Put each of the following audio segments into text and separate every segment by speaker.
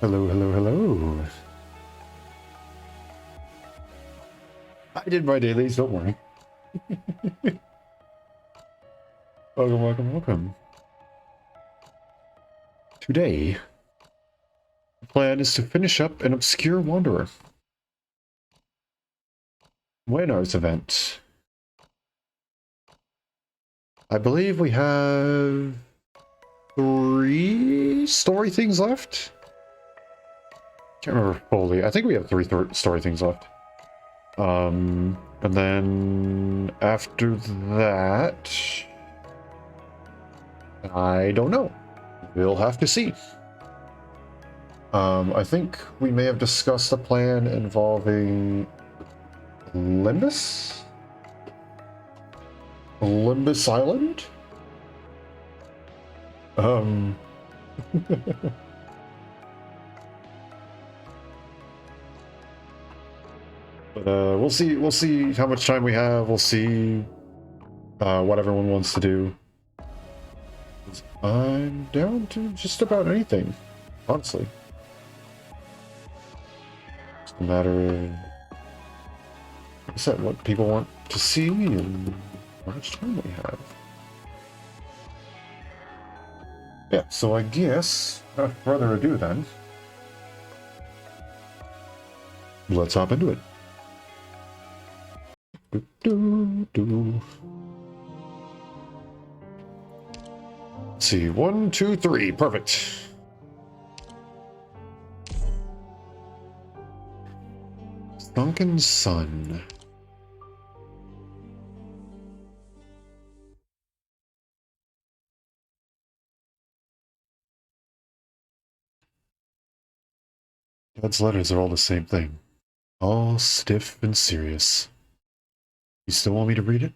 Speaker 1: Hello, hello, hello. I did my dailies, don't worry. Welcome, welcome, welcome. Today, the plan is to finish up an obscure wanderer. Waynar's event. I believe we have 3 story things left? Can't remember fully. I think we have 3 story things left. And then after that, I don't know. We'll have to see. I think we may have discussed a plan involving Limbus? Limbus Island? But we'll see how much time we have. We'll see what everyone wants to do. I'm down to just about anything, honestly. It's a matter of, like I said, what people want to see and how much time we have. Yeah, so I guess, without further ado then, let's hop into it. Let's see, 1, 2, 3, perfect. Sunken Sun. Dad's letters are all the same thing. All stiff and serious. You still want me to read it?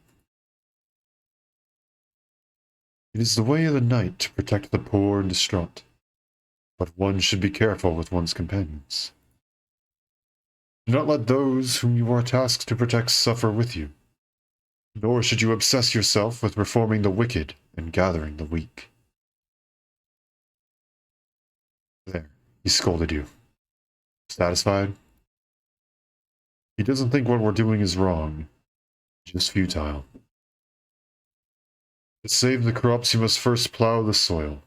Speaker 1: It is the way of the knight to protect the poor and distraught, but one should be careful with one's companions. Do not let those whom you are tasked to protect suffer with you, nor should you obsess yourself with reforming the wicked and gathering the weak. There, he scolded you. Satisfied? He doesn't think what we're doing is wrong, just futile. To save the crops, you must first plow the soil.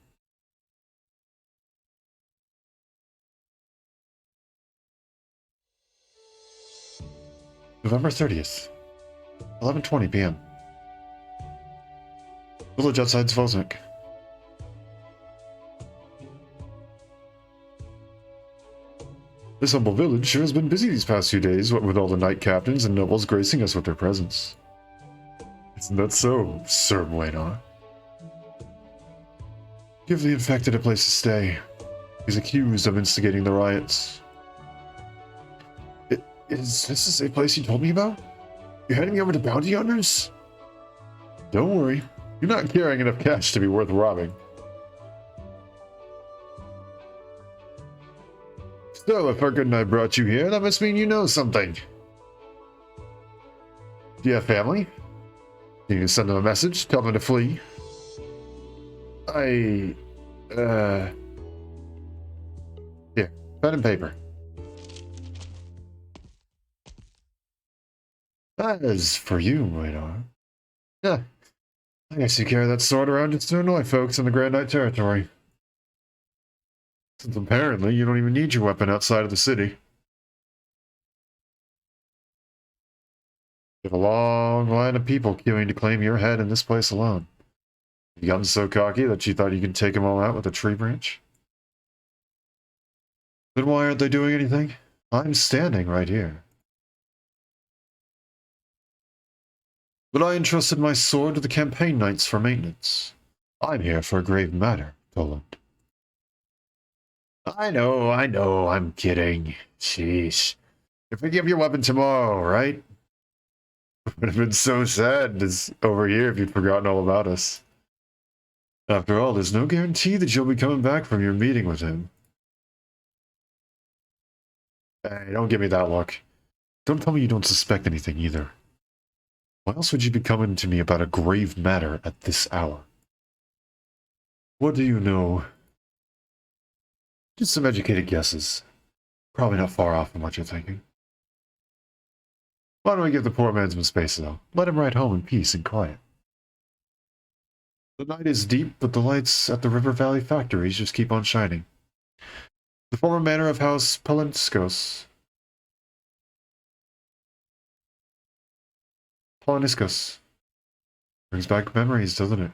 Speaker 1: November 30th, 11:20 p.m. Village outside Svolznik. This humble village sure has been busy these past few days, what with all the knight captains and nobles gracing us with their presence. Isn't that so, Sir Waynar? Give the infected a place to stay. He's accused of instigating the riots. Is this the same place you told me about? You're heading me over to bounty hunters? Don't worry. You're not carrying enough cash to be worth robbing. So, if Arknights and I brought you here, that must mean you know something. Do you have family? You can send them a message, tell them to flee. Here, pen and paper. That is for you, Radar. Yeah, I guess you carry that sword around just to annoy folks in the Grand Knight territory. Since apparently you don't even need your weapon outside of the city. You have a long line of people queuing to claim your head in this place alone. You gotten so cocky that you thought you could take them all out with a tree branch? Then why aren't they doing anything? I'm standing right here. But I entrusted my sword to the campaign knights for maintenance. I'm here for a grave matter, Toland. I know, I'm kidding. Sheesh. You pick up your weapon tomorrow, right? It would have been so sad over here if you'd forgotten all about us. After all, there's no guarantee that you'll be coming back from your meeting with him. Hey, don't give me that look. Don't tell me you don't suspect anything either. Why else would you be coming to me about a grave matter at this hour? What do you know? Just some educated guesses. Probably not far off from what you're thinking. Why don't we give the poor man some space, though? Let him ride home in peace and quiet. The night is deep, but the lights at the River Valley factories just keep on shining. The former manor of House Poloniskos brings back memories, doesn't it?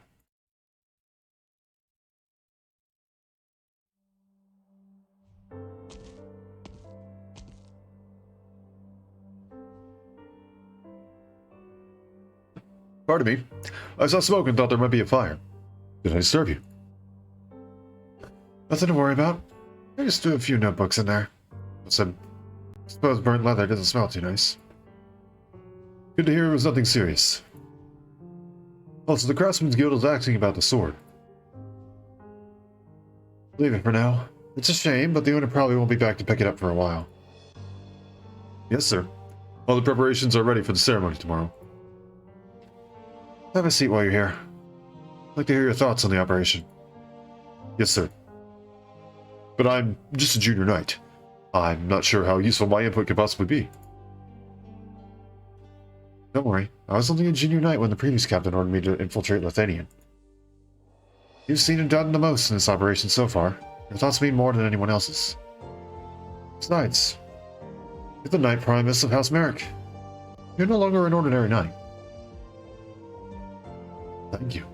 Speaker 1: Pardon me. I saw smoke and thought there might be a fire. Did I disturb you? Nothing to worry about. I just threw a few notebooks in there. I suppose burnt leather doesn't smell too nice. Good to hear it was nothing serious. Also, the Craftsman's Guild is asking about the sword. Leave it for now. It's a shame, but the owner probably won't be back to pick it up for a while. Yes, sir. All the preparations are ready for the ceremony tomorrow. Have a seat while you're here. I'd like to hear your thoughts on the operation. Yes, sir. But I'm just a junior knight. I'm not sure how useful my input could possibly be. Don't worry, I was only a junior knight when the previous captain ordered me to infiltrate Lithuania. You've seen and done the most in this operation so far. Your thoughts mean more than anyone else's. Besides, you're the Knight Primus of House Merrick. You're no longer an ordinary knight. Thank you.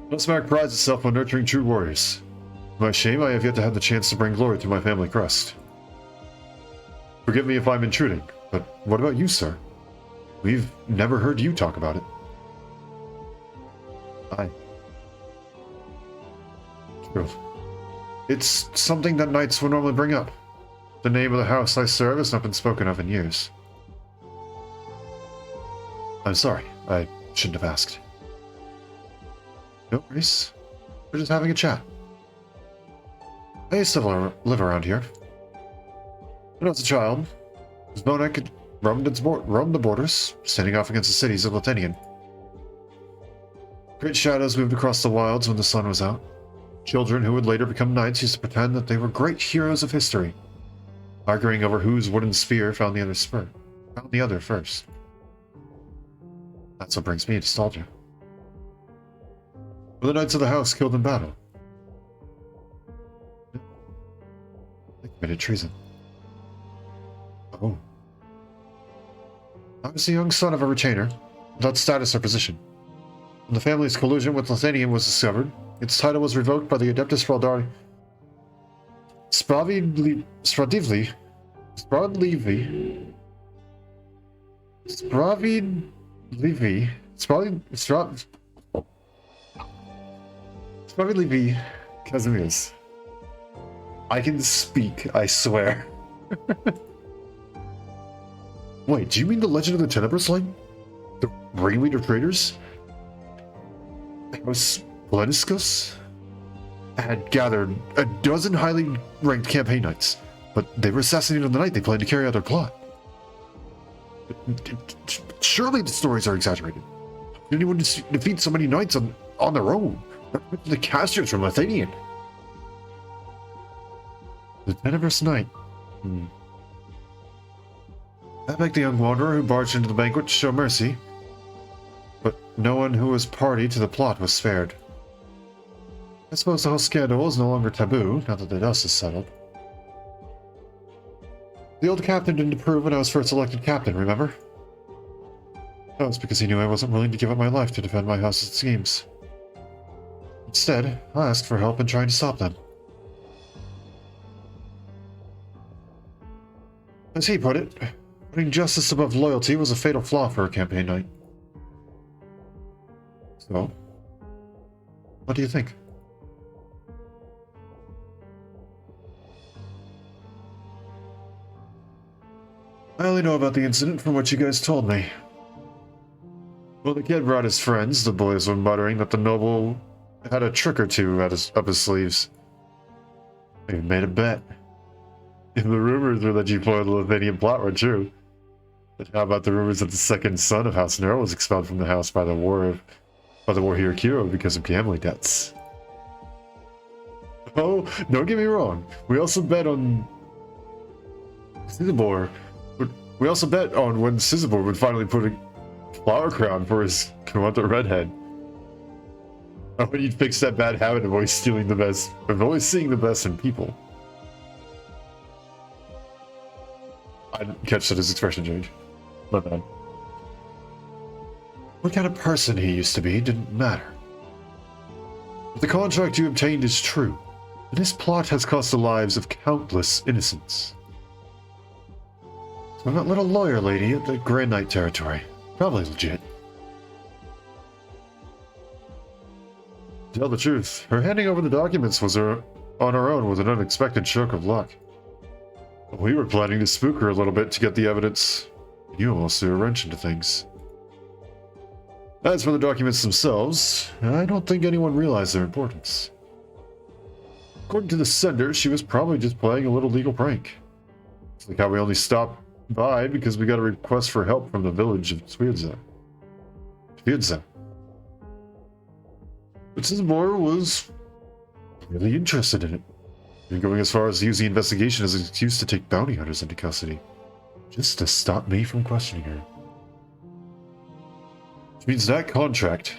Speaker 1: House Merrick prides itself on nurturing true warriors. To my shame, I have yet to have the chance to bring glory to my family crest. Forgive me if I'm intruding, but what about you, sir? We've never heard you talk about it. True. It's something that knights would normally bring up. The name of the house I serve has not been spoken of in years. I'm sorry. I shouldn't have asked. No worries. We're just having a chat. I used to live around here. When I was a child, Zmonek had roamed the borders, standing off against the cities of Lithuanian. Great shadows moved across the wilds when the sun was out. Children who would later become knights used to pretend that they were great heroes of history, arguing over whose wooden spear found the other first. That's what brings me nostalgia. Were the knights of the house killed in battle? They committed treason. Oh. I was the young son of a retainer, without status or position. When the family's collusion with Lithuanian was discovered, its title was revoked by the Adeptus Fraldari. Sprawiedliwi. Kazimierz. I can speak, I swear. Wait, do you mean the Legend of the Tenebrous Line? The ringleader of traitors? House Poloniskos had gathered a dozen highly ranked campaign knights, but they were assassinated on the night they planned to carry out their plot. Surely the stories are exaggerated. Did anyone defeat so many knights on their own? The casters from Lithuanian. The Tenebrous Knight. I begged the young wanderer who barged into the banquet to show mercy, but no one who was party to the plot was spared. I suppose the whole scandal is no longer taboo, now that the dust is settled. The old captain didn't approve when I was first elected captain, remember? That was because he knew I wasn't willing to give up my life to defend my house's schemes. Instead, I asked for help in trying to stop them. As he put it, putting justice above loyalty was a fatal flaw for a campaign knight. So, what do you think? I only know about the incident from what you guys told me. Well, the kid brought his friends. The boys were muttering that the noble had a trick or two up his sleeves. They made a bet. If the rumors were that you foiled the Lithuanian plot were true, but how about the rumors that the second son of House Nearls was expelled from the house by the war hero Kiro because of gambling debts? Oh, don't get me wrong. We also bet on Sizibor. We also bet on when Sizibor would finally put a flower crown for his Kawanta redhead. And when he'd fix that bad habit of always stealing the best, of always seeing the best in people. I didn't catch that his expression change. My bad. What kind of person he used to be didn't matter. If the contract you obtained is true, then his plot has cost the lives of countless innocents. So that little lawyer lady at the Grand Knight territory, probably legit. To tell the truth, her handing over the documents on her own was an unexpected stroke of luck. We were planning to spook her a little bit to get the evidence. You almost threw a wrench into things. As for the documents themselves, I don't think anyone realized their importance. According to the sender, she was probably just playing a little legal prank. It's like how we only stopped by because we got a request for help from the village of Twierdza. But Sizibor was really interested in it, and going as far as to use the investigation as an excuse to take bounty hunters into custody, just to stop me from questioning her. Which means that contract,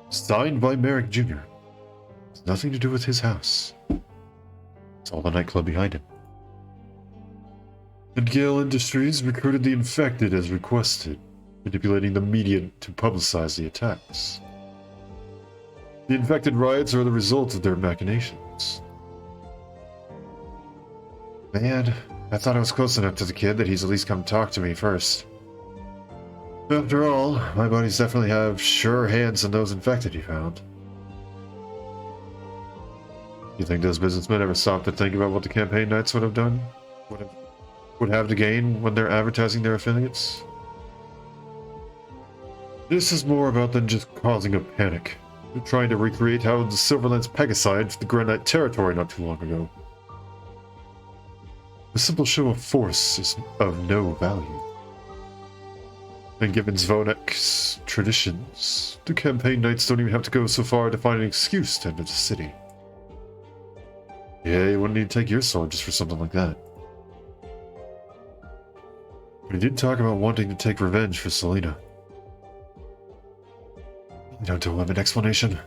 Speaker 1: signed by Merrick Jr., has nothing to do with his house. It's all the nightclub behind him. And Gale Industries recruited the infected as requested, manipulating the media to publicize the attacks. The infected riots are the result of their machinations. Man, I thought I was close enough to the kid that he's at least come talk to me first. After all, my buddies definitely have surer hands than those infected he found. You think those businessmen ever stopped to think about what the campaign knights would have done? Would have to gain when they're advertising their affiliates? This is more about than just causing a panic. They're trying to recreate how the Silverlands Pegicide to the Grand Knight territory not too long ago. A simple show of force is of no value. And given Zvonek's traditions, the campaign knights don't even have to go so far to find an excuse to enter the city. Yeah, you wouldn't need to take your sword just for something like that. But he did talk about wanting to take revenge for Selena. You don't owe him an explanation.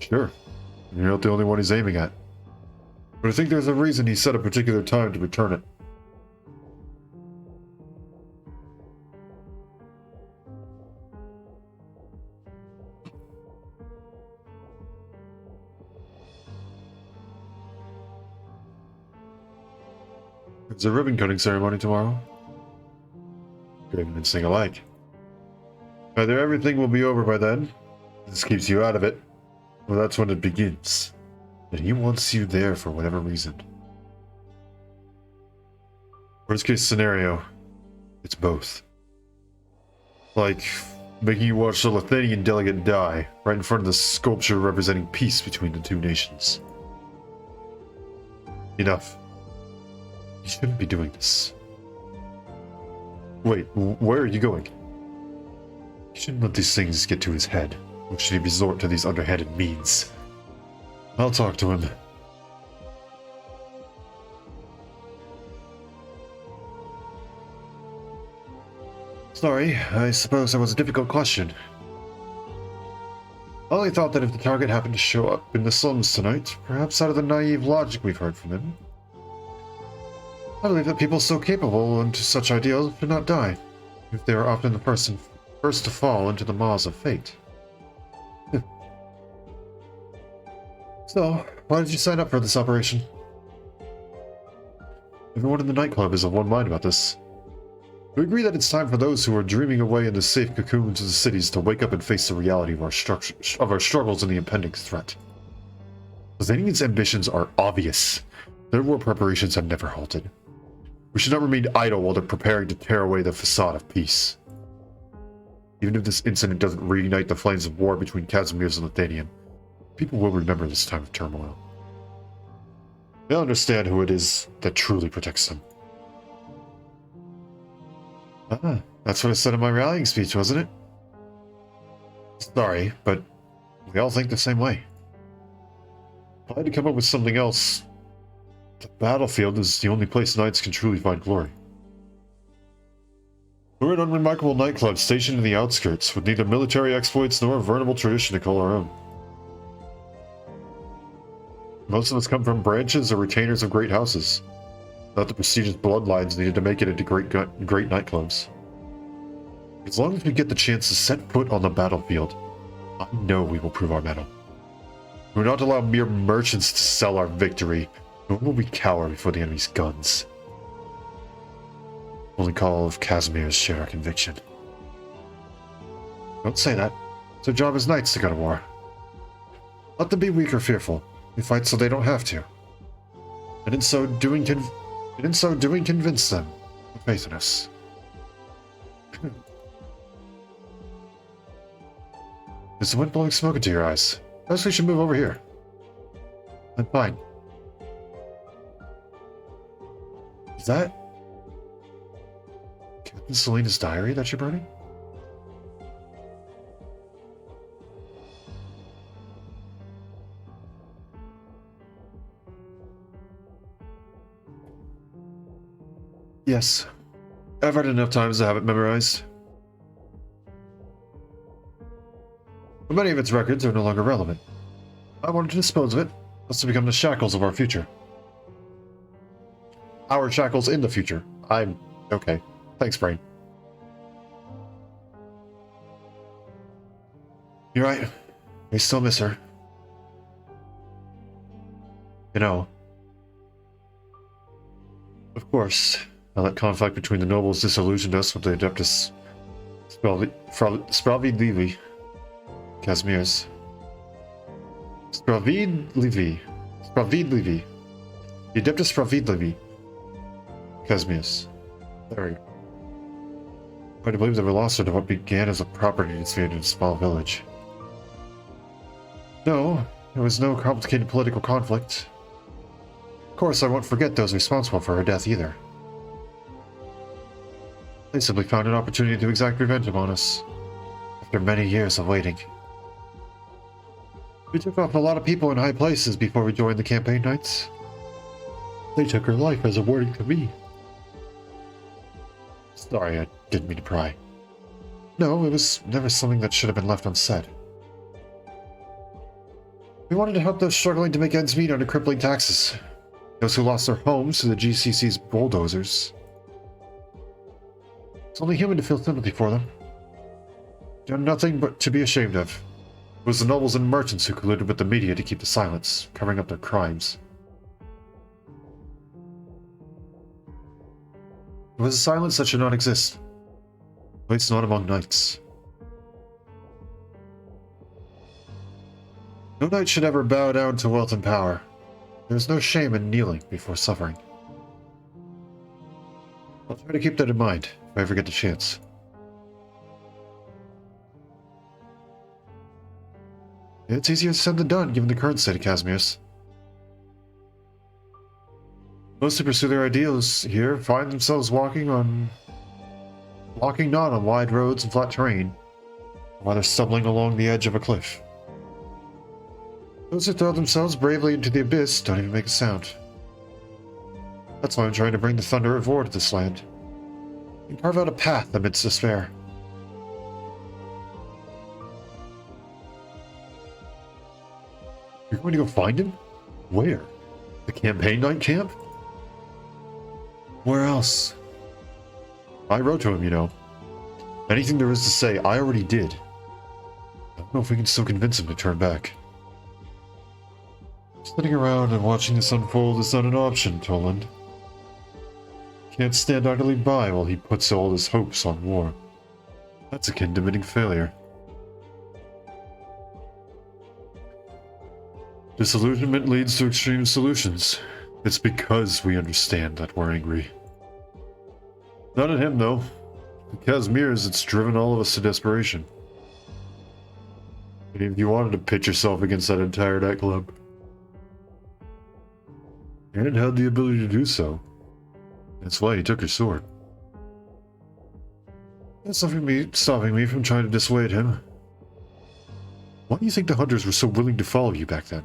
Speaker 1: Sure, you're not the only one he's aiming at. But I think there's a reason he set a particular time to return it. There's a ribbon-cutting ceremony tomorrow. Graven and sing alike. Either everything will be over by then, this keeps you out of it, or that's when it begins. And he wants you there for whatever reason. Worst case scenario, it's both. Like, making you watch the Lithanian delegate die, right in front of the sculpture representing peace between the two nations. Enough. You shouldn't be doing this. Wait, where are you going? You shouldn't let these things get to his head, nor should he resort to these underhanded means. I'll talk to him. Sorry, I suppose that was a difficult question. I only thought that if the target happened to show up in the slums tonight, perhaps out of the naive logic we've heard from him, I believe that people so capable into such ideals should not die, if they are often the person first to fall into the maws of fate. So, why did you sign up for this operation? Everyone in the nightclub is of one mind about this. We agree that it's time for those who are dreaming away in the safe cocoons of the cities to wake up and face the reality of our struggles and the impending threat. Lithanian's ambitions are obvious. Their war preparations have never halted. We should not remain idle while they're preparing to tear away the facade of peace. Even if this incident doesn't reignite the flames of war between Casimir's and Lithanian, people will remember this time of turmoil. They'll understand who it is that truly protects them. Ah, that's what I said in my rallying speech, wasn't it? Sorry, but we all think the same way. If I had to come up with something else, the battlefield is the only place knights can truly find glory. We're an unremarkable nightclub stationed in the outskirts, with neither military exploits nor a venerable tradition to call our own. Most of us come from branches or retainers of great houses, not the prestigious bloodlines needed to make it into great nightclubs. As long as we get the chance to set foot on the battlefield, I know we will prove our mettle. We will not allow mere merchants to sell our victory, nor will we cower before the enemy's guns. Only Call of Casimir's share our conviction. Don't say that. It's our job as knights to go to war. Let them be weak or fearful. We fight so they don't have to. And in so doing, convince them of faith in us. Is the wind blowing smoke into your eyes? Perhaps we should move over here. I'm fine. Is that Captain Selena's diary that you're burning? Yes. I've read it enough times to have it memorized. But many of its records are no longer relevant. I wanted to dispose of it, lest it become the shackles of our future. Our shackles in the future. I'm okay. Thanks, brain. You're right. We still miss her. You know. Of course, that conflict between the nobles disillusioned us with the Adeptus Spravidlivi. Casimir's. Spravidlivi. The Adeptus Spravidlivi. Casimir's. There we go. Hard to believe that we lost her to what began as a property dispute in a small village. No, there was no complicated political conflict. Of course, I won't forget those responsible for her death either. They simply found an opportunity to exact revenge upon us, after many years of waiting. We took off a lot of people in high places before we joined the campaign knights. They took her life as a warning to me. Sorry, I didn't mean to pry. No, it was never something that should have been left unsaid. We wanted to help those struggling to make ends meet under crippling taxes. Those who lost their homes to the GCC's bulldozers. It's only human to feel sympathy for them. Done nothing but to be ashamed of. It was the nobles and merchants who colluded with the media to keep the silence, covering up their crimes. It was a silence that should not exist. At least not among knights. No knight should ever bow down to wealth and power. There is no shame in kneeling before suffering. I'll try to keep that in mind if I ever get the chance. It's easier said than done, given the current state of Casimir's. Most who pursue their ideals here find themselves walking not on wide roads and flat terrain, but rather stumbling along the edge of a cliff. Those who throw themselves bravely into the abyss don't even make a sound. That's why I'm trying to bring the Thunder of War to this land, and carve out a path amidst despair. You're going to go find him? Where? The campaign night camp? Where else? I wrote to him, you know. Anything there is to say, I already did. I don't know if we can still convince him to turn back. Sitting around and watching this unfold is not an option, Toland. Can't stand idly by while he puts all his hopes on war. That's akin to admitting failure. Disillusionment leads to extreme solutions. It's because we understand that we're angry. Not at him, though. At Casimir's, it's driven all of us to desperation. If you wanted to pitch yourself against that entire nightclub, and had the ability to do so. That's why he took your sword. That's stopping me from trying to dissuade him. Why do you think the hunters were so willing to follow you back then?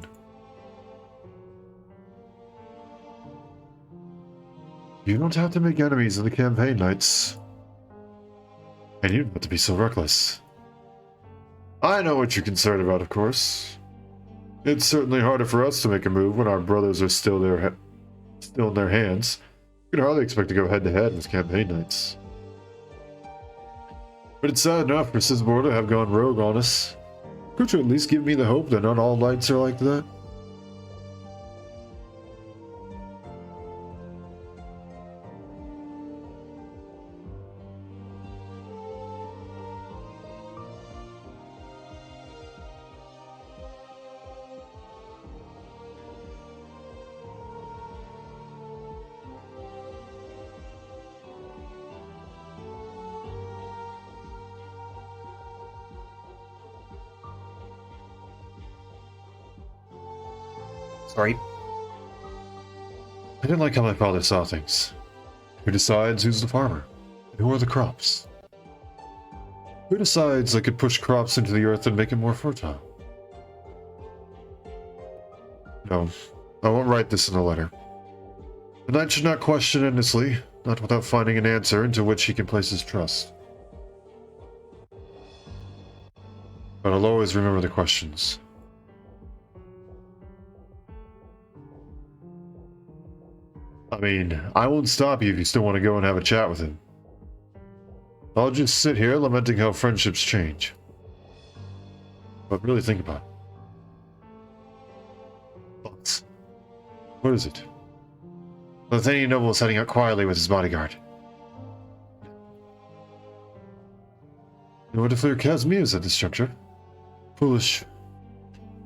Speaker 1: You don't have to make enemies of the campaign knights. And you don't have to be so reckless. I know what you're concerned about, of course. It's certainly harder for us to make a move when our brothers are still in their hands. You can hardly expect to go head-to-head with campaign knights. But it's sad enough for Sizbor to have gone rogue on us. Could you at least give me the hope that not all knights are like that?
Speaker 2: Sorry.
Speaker 1: I didn't like how my father saw things. Who decides who's the farmer? And who are the crops? Who decides I could push crops into the earth and make it more fertile? No, I won't write this in a letter. The knight should not question endlessly, not without finding an answer into which he can place his trust. But I'll always remember the questions. I mean, I won't stop you if you still want to go and have a chat with him. I'll just sit here lamenting how friendships change. But really think about it. Thoughts. What is it? The Athenian noble is heading out quietly with his bodyguard. No one to clear Casmias at this juncture. Foolish.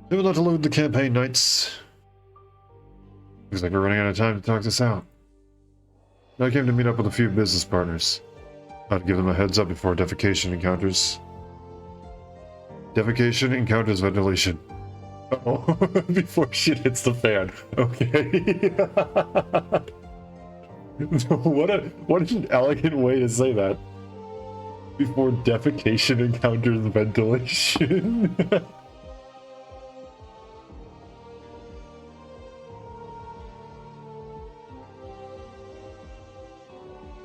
Speaker 1: They will not elude the campaign knights. Looks like we're running out of time to talk this out. I came to meet up with a few business partners. I'd give them a heads up before defecation encounters. Defecation encounters ventilation. Uh-oh. Before shit hits the fan. Okay. what an elegant way to say that. Before defecation encounters ventilation.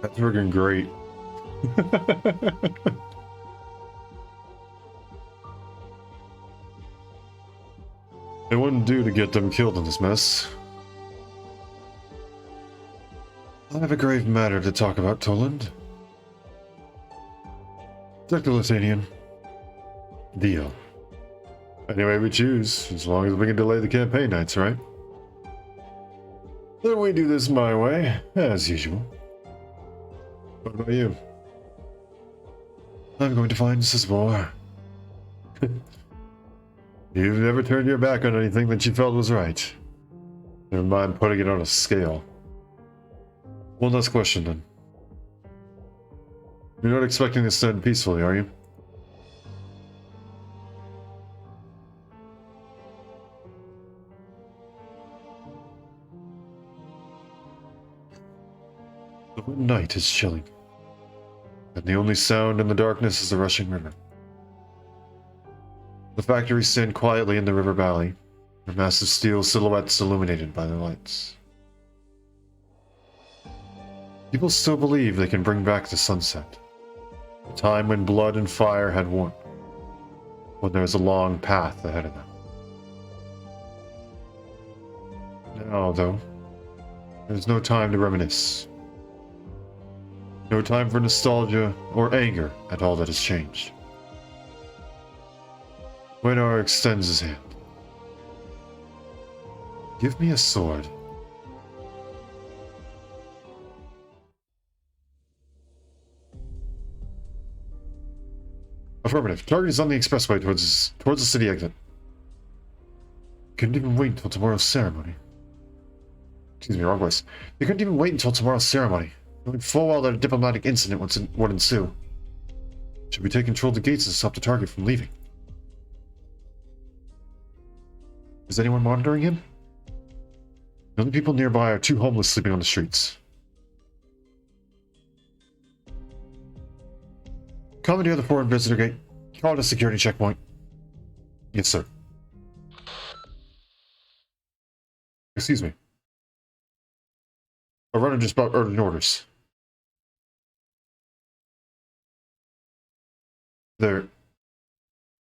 Speaker 1: That's freaking great. It wouldn't do to get them killed in this mess. I have a grave matter to talk about, Toland. Dr. Athenian. Deal. Any way we choose, as long as we can delay the campaign nights, right? Then we do this my way, as usual. What about you? I'm going to find Sizbor. You've never turned your back on anything that you felt was right. Never mind putting it on a scale. One last question, then. You're not expecting this to end peacefully, are you? The night is chilling, and the only sound in the darkness is the rushing river. The factories stand quietly in the river valley, their massive steel silhouettes illuminated by the lights. People still believe they can bring back the sunset, the time when blood and fire had won, when there is a long path ahead of them. Now, though, there's no time to reminisce. No time for nostalgia or anger at all that has changed. Waynar extends his hand. Give me a sword. Affirmative. Target is on the expressway towards the city exit. Couldn't even wait until tomorrow's ceremony. Excuse me, wrong voice. You couldn't even wait until tomorrow's ceremony, knowing full well that a diplomatic incident would ensue. Should we take control of the gates and stop the target from leaving? Is anyone monitoring him? The only people nearby are two homeless sleeping on the streets. Commandeer the foreign visitor gate. Call it a security checkpoint. Yes, sir. Excuse me. A runner just about urgent orders. They're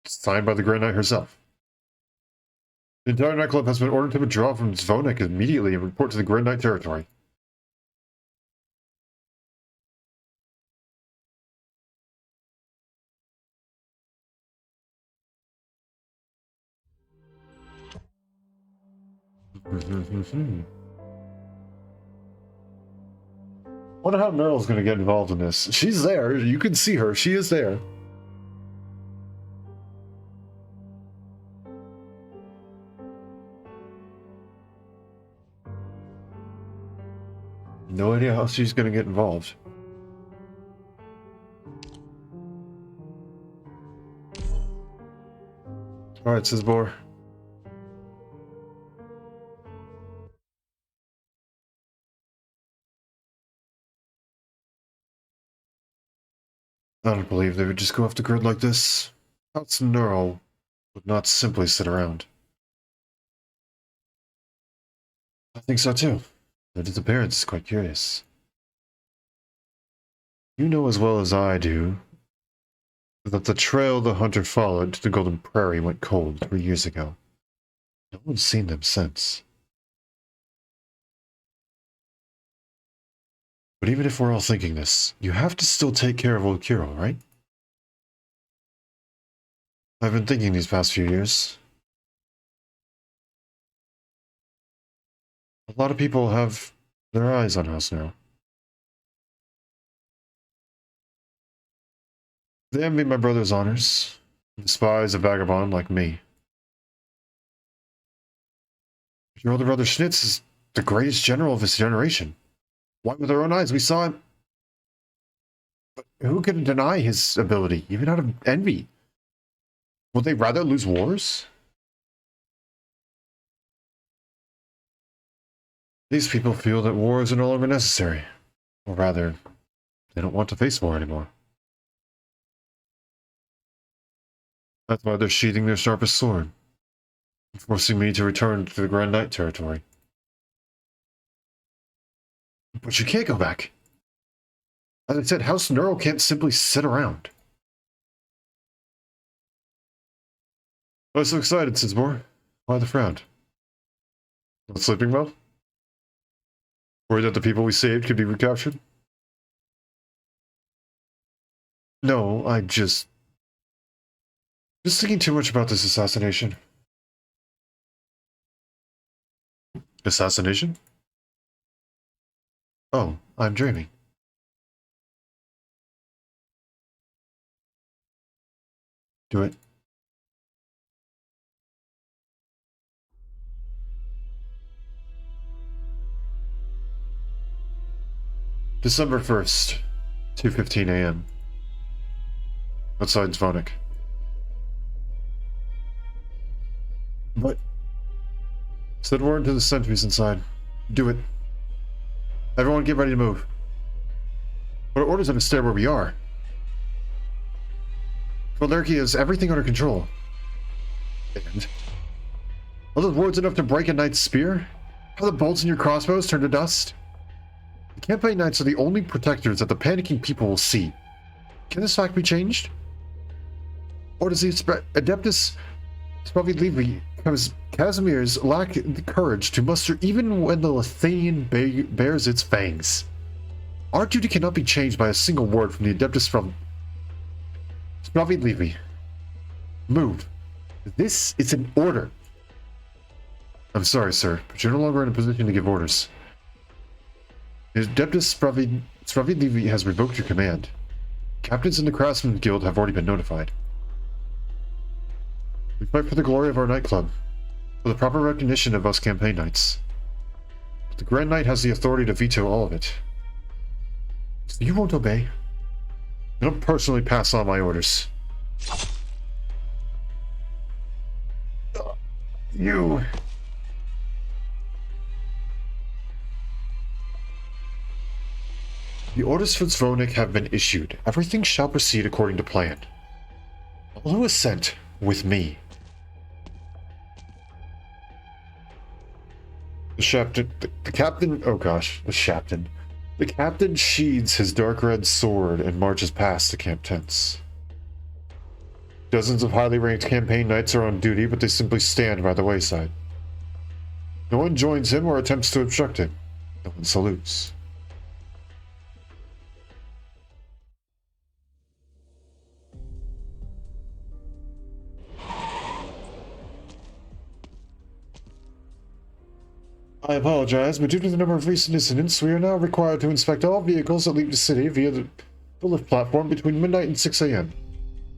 Speaker 1: signed by the Grand Knight herself. The entire nightclub has been ordered to withdraw from Zvonek immediately and report to the Grand Knight territory. Wonder how Nearls going to get involved in this. She's there. You can see her. She is there. No idea how she's going to get involved. Alright, Sizbor. I don't believe they would just go off the grid like this. House Neural would not simply sit around. I think so too. Their disappearance is quite curious. You know as well as I do that the trail the hunter followed to the Golden Prairie went cold 3 years ago. No one's seen them since. But even if we're all thinking this, you have to still take care of old Kiro, right? I've been thinking these past few years. A lot of people have their eyes on us now. They envy my brother's honors, and despise a vagabond like me. Your older brother Schnitz is the greatest general of his generation. Why, with our own eyes, we saw him. But who can deny his ability, even out of envy? Would they rather lose wars? These people feel that wars are no longer necessary. Or rather, they don't want to face war anymore. That's why they're sheathing their sharpest sword, forcing me to return to the Grand Knight territory. But you can't go back. As I said, House Neural can't simply sit around. I was so excited, Sizbor. Why the frown? Not sleeping well? Worried that the people we saved could be recaptured? No, I just thinking too much about this assassination. Assassination? Oh, I'm dreaming. Do it. December 1st, 2:15 a.m. Outside Zvonek. What? Send word to the sentries inside. Do it. Everyone get ready to move. What orders are to stay where we are? Valerki has everything under control. And? Are those words enough to break a knight's spear? How the bolts in your crossbows turn to dust? The campaign knights are the only protectors that the panicking people will see. Can this fact be changed? Or does the Adeptus Sprawiedliwi Casimir's lack the courage to muster even when the Lithuanian bears its fangs? Our duty cannot be changed by a single word from the Adeptus from Sprawiedliwi. Move. This is an order. I'm sorry, sir, but you're no longer in a position to give orders. The Adeptus Sprawiedliwi has revoked your command. Captains in the Craftsmen's Guild have already been notified. We fight for the glory of our nightclub, for the proper recognition of us campaign knights. But the Grand Knight has the authority to veto all of it. So you won't obey? I don't personally pass on my orders. You... The orders for Zvonek have been issued. Everything shall proceed according to plan. All who assent with me. The captain, oh gosh, the captain. The captain sheathes his dark red sword and marches past the camp tents. Dozens of highly ranked campaign knights are on duty, but they simply stand by the wayside. No one joins him or attempts to obstruct him. No one salutes. I apologize, but due to the number of recent incidents, we are now required to inspect all vehicles that leave the city via the lift platform between midnight and 6 a.m.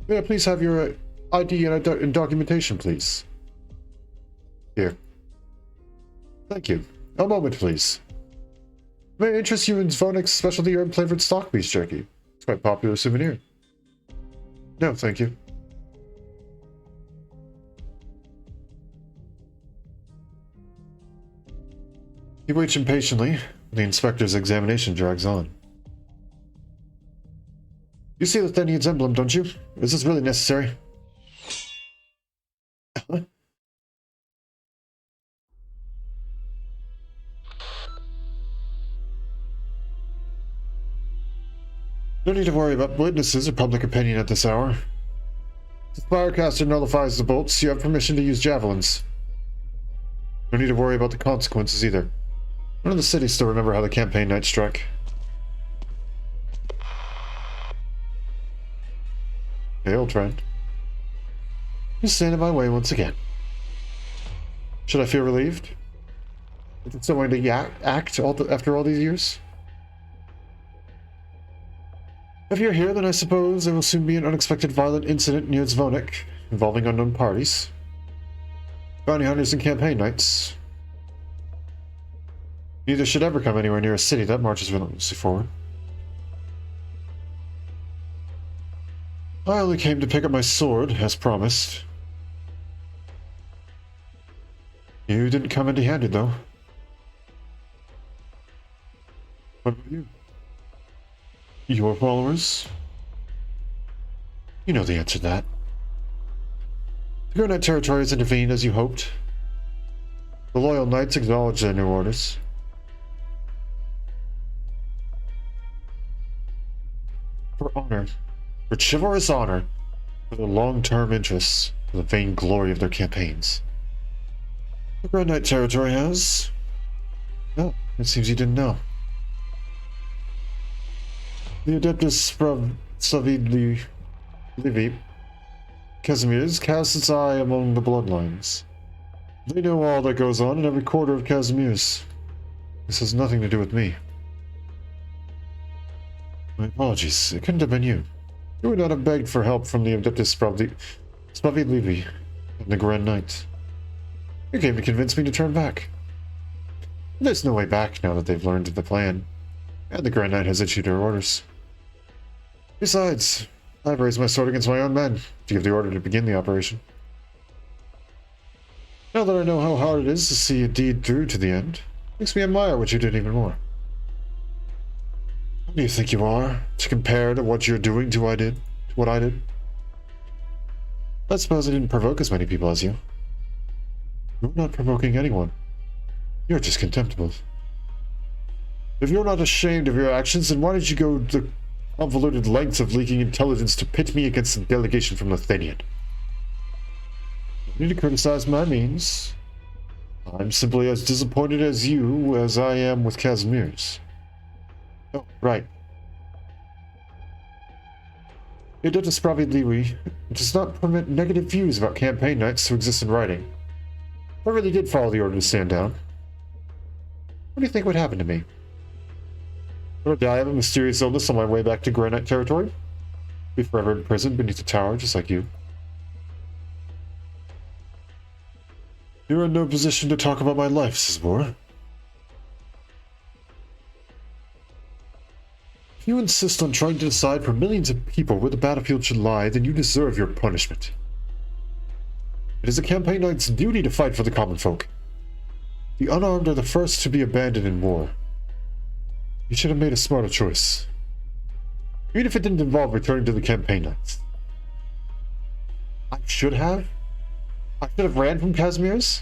Speaker 1: May I please have your ID and documentation, please? Here. Thank you. A moment, please. May I interest you in Zvonik's specialty herb-flavored stock beef jerky? It's quite a popular souvenir. No, thank you. He waits impatiently. The inspector's examination drags on. You see the Thenian's emblem, don't you? Is this really necessary? No need to worry about witnesses or public opinion at this hour. If the firecaster nullifies the bolts, you have permission to use javelins. No need to worry about the consequences either. None of the city still remember how the campaign night struck. Hey, old friend. You stand in my way once again. Should I feel relieved? Is it someone to act after all these years? If you're here, then I suppose there will soon be an unexpected violent incident near Zvonik, involving unknown parties. Bounty hunters and campaign knights. Neither should ever come anywhere near a city that marches relentlessly forward. I only came to pick up my sword, as promised. You didn't come empty-handed, though. What about you? Your followers? You know the answer to that. The Arknight territory has intervened as you hoped. The loyal knights acknowledge their new orders. For honor, for chivalrous honor, for the long-term interests, for the vain glory of their campaigns. The Arknight territory has... Oh, it seems you didn't know. The Adeptus from Savid Livy Casimir's casts its eye among the bloodlines. They know all that goes on in every quarter of Casimir's. This has nothing to do with me. My apologies. It couldn't have been you. You would not have begged for help from the Adeptus Spavid Livy and the Grand Knight. You came to convince me to turn back. There's no way back now that they've learned of the plan, and the Grand Knight has issued her orders. Besides, I've raised my sword against my own men to give the order to begin the operation. Now that I know how hard it is to see a deed through to the end, makes me admire what you did even more. Who do you think you are, to compare to what you're doing to what I did? I suppose I didn't provoke as many people as you. You're not provoking anyone. You're just contemptible. If you're not ashamed of your actions, then why did you go the convoluted lengths of leaking intelligence to pit me against a delegation from Lithanian? You need to criticize my means. I'm simply as disappointed as you as I am with Casimir's. Oh, right. Adeptus Sprawiedliwi does not permit negative views about campaign knights to exist in writing. If I really did follow the order to stand down, what do you think would happen to me? Would I die of a mysterious illness on my way back to Arknight territory? Be forever imprisoned beneath the tower, just like you. You're in no position to talk about my life, Sizbor. If you insist on trying to decide for millions of people where the battlefield should lie, then you deserve your punishment. It is a campaign knight's duty to fight for the common folk. The unarmed are the first to be abandoned in war. You should have made a smarter choice. Even if it didn't involve returning to the campaign knights. I should have? I should have ran from Casimir's?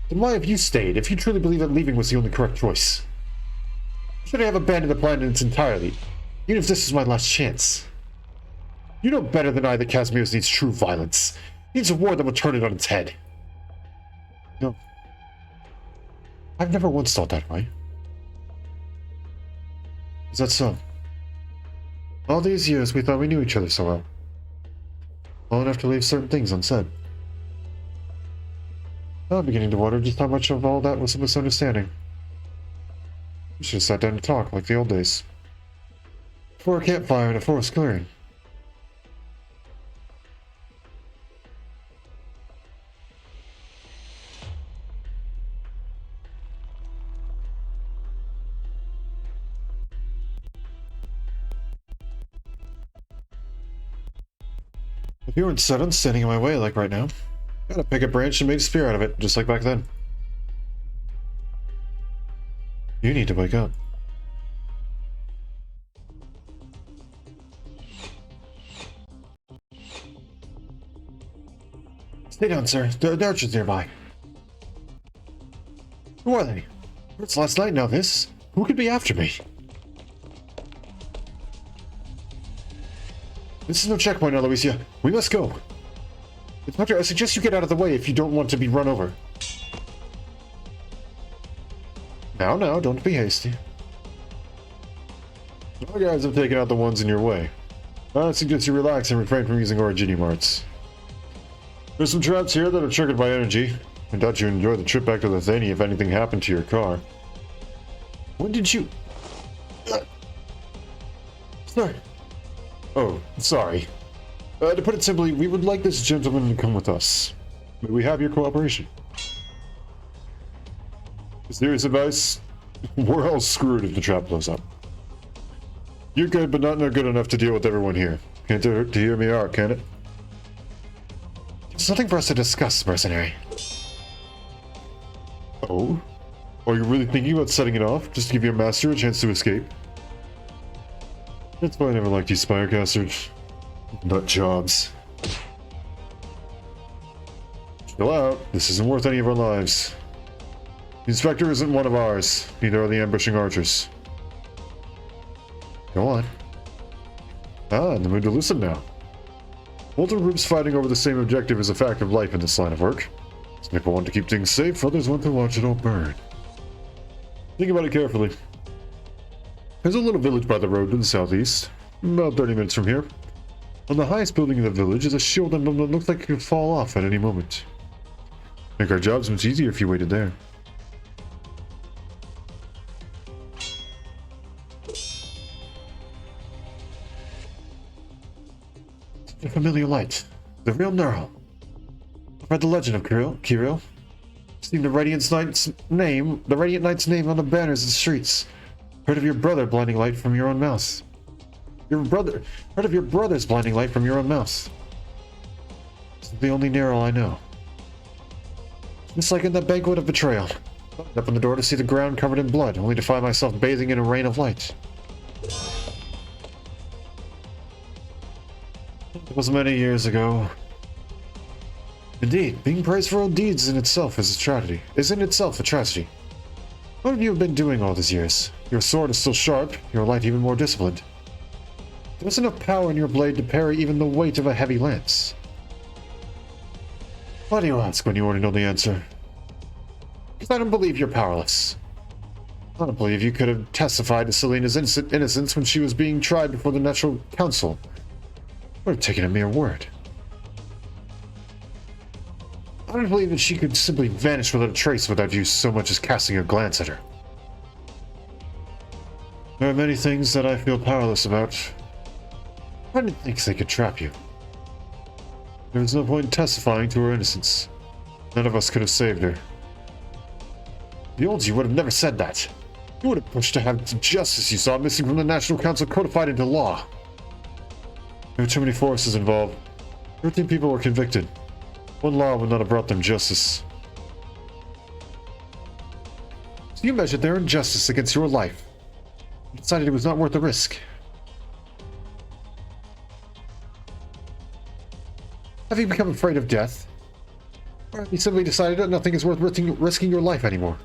Speaker 1: Then why have you stayed, if you truly believe that leaving was the only correct choice? Should I have abandoned the plan in its entirety, even if this is my last chance? You know better than I that Casimiros needs true violence. He needs a war that will turn it on its head. No. I've never once thought that way. Is that so? All these years we thought we knew each other so well. Long enough to leave certain things unsaid. Now I'm beginning to wonder just how much of all that was a misunderstanding. We should have sat down and talked like the old days. Before a campfire in a forest clearing. If you weren't sudden standing in my way like right now, gotta pick a branch and make a spear out of it, just like back then. You need to wake up. Stay down, sir. The archers nearby. Who are they? It's last night, now this. Who could be after me? This is no checkpoint, Aloysia. We must go. Inspector, I suggest you get out of the way if you don't want to be run over. Now, don't be hasty. Our guys have taken out the ones in your way. I suggest you relax and refrain from using originium arts. There's some traps here that are triggered by energy. I doubt you enjoy the trip back to the Thani if anything happened to your car. When did you... Sir. Oh, sorry. To put it simply, we would like this gentleman to come with us. May we have your cooperation? Serious advice? We're all screwed if the trap blows up. You're good, but not good enough to deal with everyone here. Can't hurt to hear me out, can it? There's nothing for us to discuss, mercenary. Oh? Are you really thinking about setting it off, just to give your master a chance to escape? That's why I never liked you, Spirecasters. Nut jobs. Chill out. This isn't worth any of our lives. The inspector isn't one of ours. Neither are the ambushing archers. Go on. In the mood to listen now. Multiple groups fighting over the same objective is a fact of life in this line of work. Some people want to keep things safe, others want to watch it all burn. Think about it carefully. There's a little village by the road to the southeast, about 30 minutes from here. On the highest building in the village is a shield emblem that looks like it could fall off at any moment. Make our jobs much easier if you waited there. A familiar light. The real Nearl. I've read the legend of Kirill. Seen the Radiant Knight's name on the banners in the streets. Heard of your brother blinding light from your own mouth. Heard of your brother's blinding light from your own mouth. This is the only Nearl I know. Just like in that banquet of betrayal. Opened up on the door to see the ground covered in blood, only to find myself bathing in a rain of light. It was many years ago. Indeed, being praised for old deeds in itself is in itself a tragedy. What have you been doing all these years? Your sword is still sharp, your light even more disciplined. There's enough power in your blade to parry even the weight of a heavy lance. Why do you ask when you already know the answer? Because I don't believe you're powerless. I don't believe you could have testified to Selena's innocence when she was being tried before the Natural Council. I would have taken a mere word. I don't believe that she could simply vanish without a trace without you so much as casting a glance at her. There are many things that I feel powerless about. I didn't think they could trap you. There was no point in testifying to her innocence. None of us could have saved her. The old you would have never said that. You would have pushed to have the justice you saw missing from the National Council codified into law. There were too many forces involved. 13 people were convicted. One law would not have brought them justice. So you measured their injustice against your life. You decided it was not worth the risk. Have you become afraid of death? Or have you simply decided that nothing is worth risking your life anymore?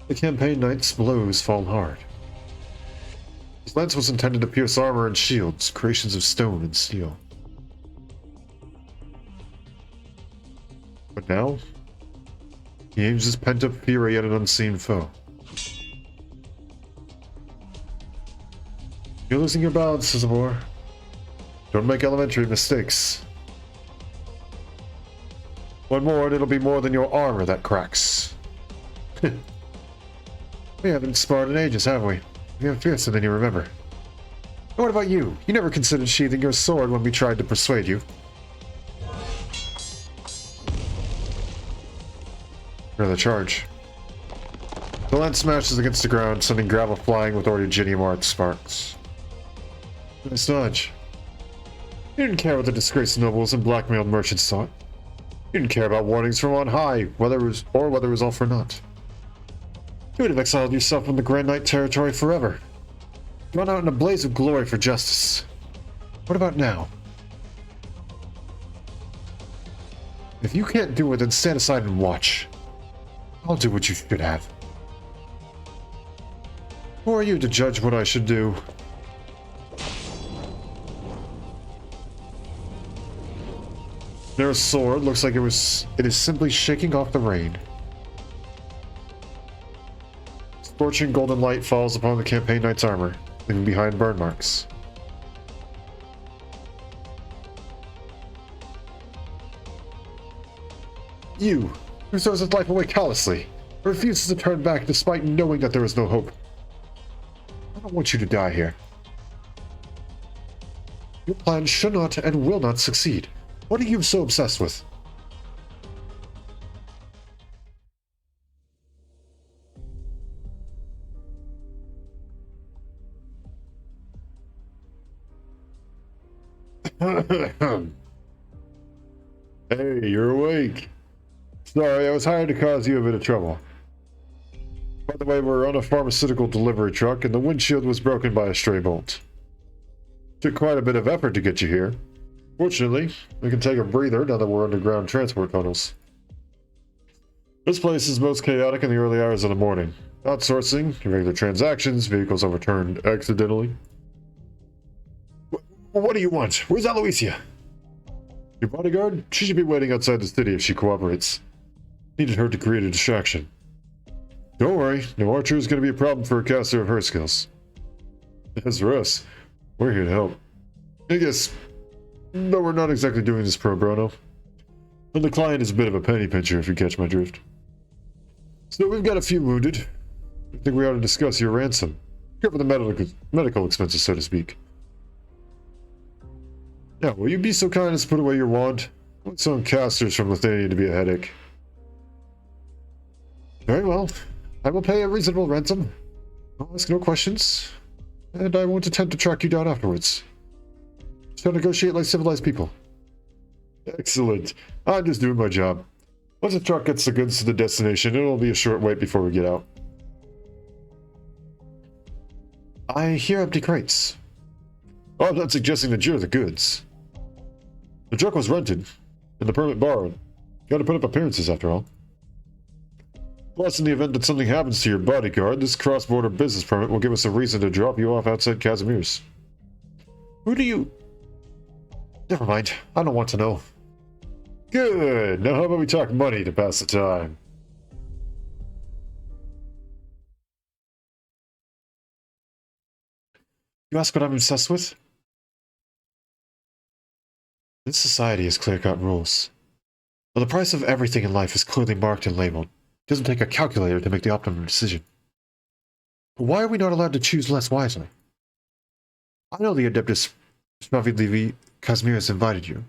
Speaker 1: The campaign knight's blows fall hard. His lance was intended to pierce armor and shields, creations of stone and steel. But now, he aims his pent-up fury at an unseen foe. You're losing your balance, Sizabor. Don't make elementary mistakes. One more and it'll be more than your armor that cracks. We haven't sparred in ages, have we? You're fiercer than you remember. And what about you? You never considered sheathing your sword when we tried to persuade you. Another charge. The lance smashes against the ground, sending gravel flying with originium art sparks. Nice dodge. You didn't care what the disgraced nobles and blackmailed merchants thought. You didn't care about warnings from on high, whether it was all for naught. You would have exiled yourself from the Grand Knight territory forever. Gone out in a blaze of glory for justice. What about now? If you can't do it, then stand aside and watch. I'll do what you should have. Who are you to judge what I should do? Nearls' sword looks like it is simply shaking off the rain. Scorching golden light falls upon the campaign knight's armor, leaving behind burn marks. You, who throws his life away callously, refuses to turn back despite knowing that there is no hope. I don't want you to die here. Your plan should not and will not succeed. What are you so obsessed with? Hey, you're awake. Sorry, I was hired to cause you a bit of trouble. By the way, we're on a pharmaceutical delivery truck, and the windshield was broken by a stray bolt. Took quite a bit of effort to get you here. Fortunately, we can take a breather now that we're underground transport tunnels. This place is most chaotic in the early hours of the morning. Outsourcing, irregular transactions, vehicles overturned accidentally. What do you want? Where's Aloysia? Your bodyguard? She should be waiting outside the city if she cooperates. Needed her to create a distraction. Don't worry, no archer is going to be a problem for a caster of her skills. As for us, we're here to help. I guess, though we're not exactly doing this pro bono. And the client is a bit of a penny pincher, if you catch my drift. So we've got a few wounded. I think we ought to discuss your ransom. Cover the medical expenses, so to speak. Now, will you be so kind as to put away your wand? I want some casters from Lithuania to be a headache. Very well. I will pay a reasonable ransom. I'll ask no questions. And I won't attempt to track you down afterwards. So negotiate like civilized people. Excellent. I'm just doing my job. Once the truck gets the goods to the destination, it'll be a short wait before we get out. I hear empty crates. Oh, I'm not suggesting that you're the goods. The truck was rented, and the permit borrowed. Gotta put up appearances after all. Plus, in the event that something happens to your bodyguard, this cross-border business permit will give us a reason to drop you off outside Casimir's. Who do you... Never mind, I don't want to know. Good, now how about we talk money to pass the time? You ask what I'm obsessed with? This society has clear-cut rules. But the price of everything in life is clearly marked and labeled. It doesn't take a calculator to make the optimum decision. But why are we not allowed to choose less wisely? I know the Adeptus Levi Casimir has invited you,